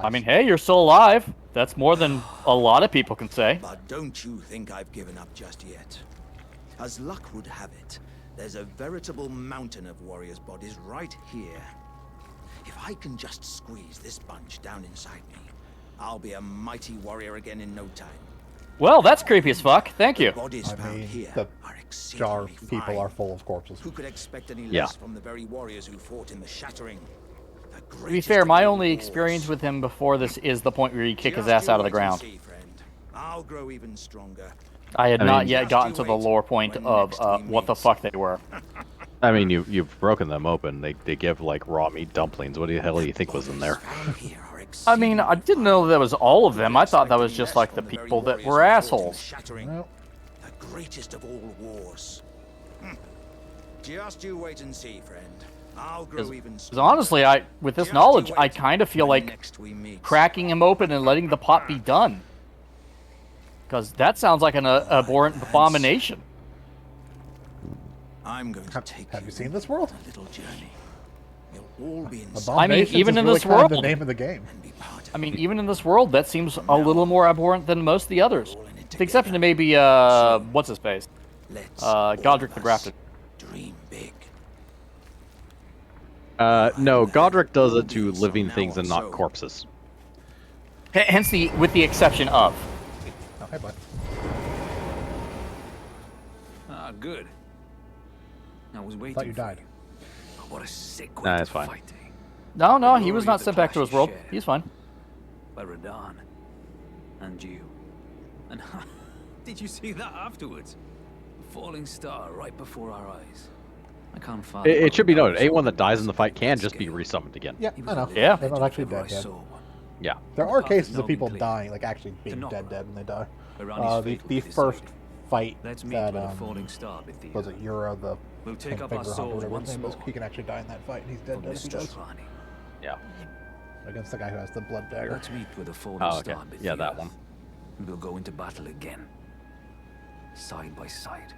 I mean, hey, you're still alive. That's more than a lot of people can say. But don't you think I've given up just yet? As luck would have it, There's a veritable mountain of warriors' bodies right here. If I can just squeeze this bunch down inside me, I'll be a mighty warrior again in no time. Well, that's creepy as fuck. Thank you. Bodies I found mean, here the are jar exceedingly people fine. are full of corpses. Who could expect any Yeah. less from the very warriors who fought in the Shattering? The To be greatest fair, of my all only wars. experience with him before this is the point where you kick his Just ass you out of the wait and ground. see, friend. I'll grow even stronger. I had I not mean- yet Just gotten you to the wait lore point when of next we what the meet. fuck they were. I mean, you've broken them open. They give like raw meat dumplings. What the hell do you think was in there? Found here are I mean, I exceedingly didn't know that was all of them. I thought that was Expect just any like less the from very people that warriors were who fought in the assholes. Shattering. Well, The greatest of all wars. Just you wait and see, friend. I'll grow even Because stronger. honestly, with this Just knowledge, you I wait kind of feel when like next we meet. cracking him open and letting the pot be done. Because that sounds like an abhorrent abomination. I'm going to take have you seen this world? on a little journey. We'll all be in Abominations even is in really this kind of world- the name of the game. and be part of I mean, even in this world, that seems a little more abhorrent than most of the others. With the exception of maybe, what's his face? Let's Godric the all of us Grafted. Dream big. No, Godric does it to So living now things and not so. corpses. Hence with the exception of. Oh, hey, bud. Ah, good. I was waiting. Thought you for died. Oh, what a sick way Nah, to it's fine. fight, eh? No, he glory was of not the sent back to his clash world. you share. He's fine. By Radahn. And you. And did you see that afterwards? A falling star right before our eyes. I can't find It should be noted, anyone that dies in the fight can just be resummoned again. Yeah, He I was know. a living Yeah. They're not legend actually if ever dead I yet. saw one. Yeah. There The are path has cases now of people been cleared. dying, like actually being knock dead when they die. Irani's The fate will be first decided. fight Let's meet that where the falling star Bethia. was it Euro, the We'll pink take up our finger hunter, swords whatever once his name was, more. he can actually die in that fight, and he's For dead if he Mistress does. Rani. Yeah. Against the guy who has the blood dagger. Let's meet with the fallen Oh, okay. star Bethia. Yeah, that one. And we'll go into battle again. Side by side.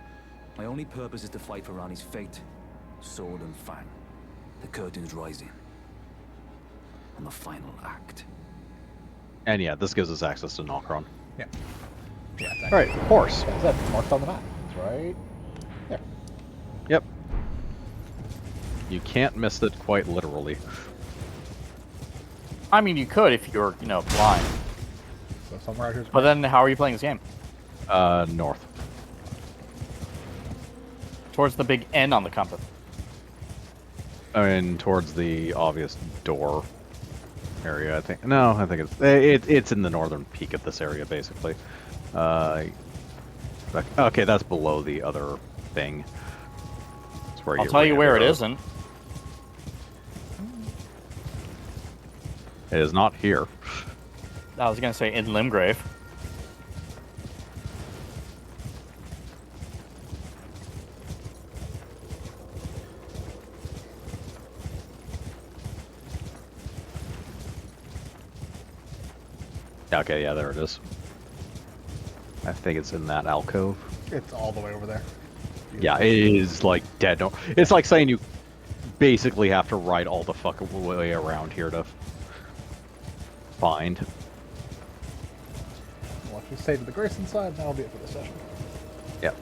My only purpose is to fight for Rani's fate. Sword and fang. The curtain's rising. On the final act. And yeah, this gives us access to Nokron. Yeah. Yeah, All right, horse. That's it. Marked on the map. It's right there. Yep. You can't miss it quite literally. I mean, you could if you're, blind. So somewhere out here's But then how are you playing this game? North. Towards the big N on the compass. I mean, towards the obvious door area, I think. No, I think it's in the northern peak of this area, basically. Okay, that's below the other thing. It's where I'll tell you where it isn't. It is not here. I was gonna say in Limgrave. Okay, yeah, there it is. I think it's in that alcove. It's all the way over there. Yeah, it is like dead. No, it's like saying you basically have to ride all the fucking way around here to find. We'll actually save the Grayson side, and that'll be it for this session. Yep.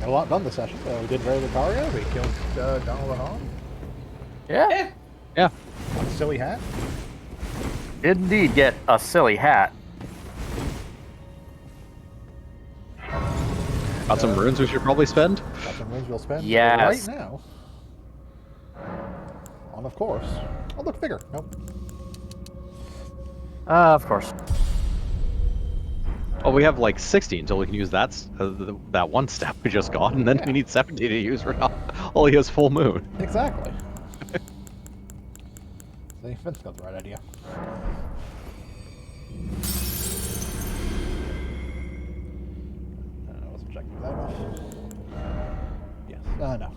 Got a lot done this session. We did Ray Lucario, we killed Donald Lahon, Yeah. Yeah. Silly Hat. Did indeed get a silly hat. Got some runes we should probably spend. Got some runes we'll spend Yes. right now. On, of course. Oh, look, figure. Nope. Of course. Oh, we have like 60 until we can use that that one step we just got, and then Yeah. we need 70 to use for all he has full moon. Exactly. See, Vince got the right idea. I wasn't checking that one. Yes. No.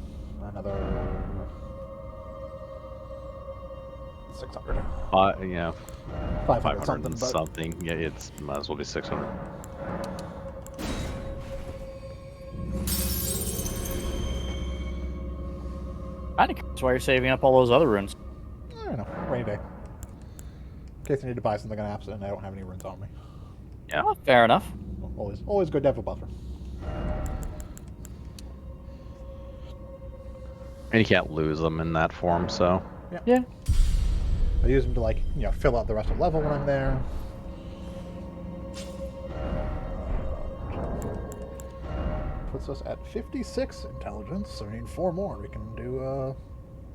Another 600. Yeah, 500 500 something, and but something. Yeah, it's might as well be 600. Kinda curious why you're saving up all those other runes. I don't know. Rainy day. case I need to buy something on accident and I don't have any runes on me. Yeah, fair enough. Always good to have a buffer. And you can't lose them in that form, so. Yeah. I use them to, like, you know, fill out the rest of the level when I'm there. Puts us at 56 intelligence, so we need 4 more. We can do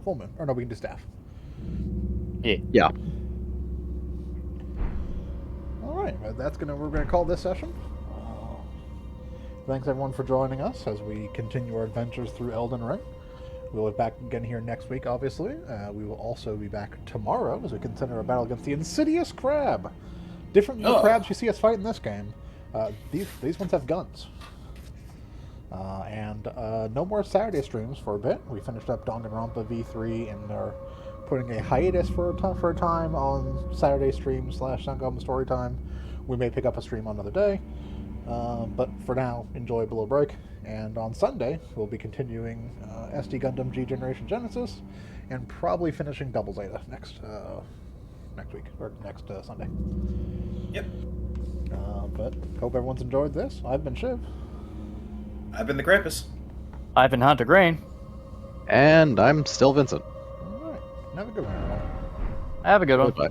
full moon. Or no, we can do staff. Yeah. Alright, we're gonna call this session. Thanks everyone for joining us as we continue our adventures through Elden Ring. We'll be back again here next week, obviously. We will also be back tomorrow as we continue our battle against the insidious crab. Different than the crabs you see us fight in this game. These ones have guns. And no more Saturday streams for a bit. We finished up Danganronpa V3 and are putting a hiatus for a time on Saturday stream / Danganronpa story time. We may pick up a stream on another day. But for now, enjoy Below Break. And on Sunday, we'll be continuing SD Gundam G Generation Genesis, and probably finishing Double Zeta next week, or next Sunday. Yep. But hope everyone's enjoyed this. I've been Shiv. I've been the Krampus. I've been Hunter Grain. And I'm still Vincent. Alright, have a good one, everyone. Have a good one. Goodbye.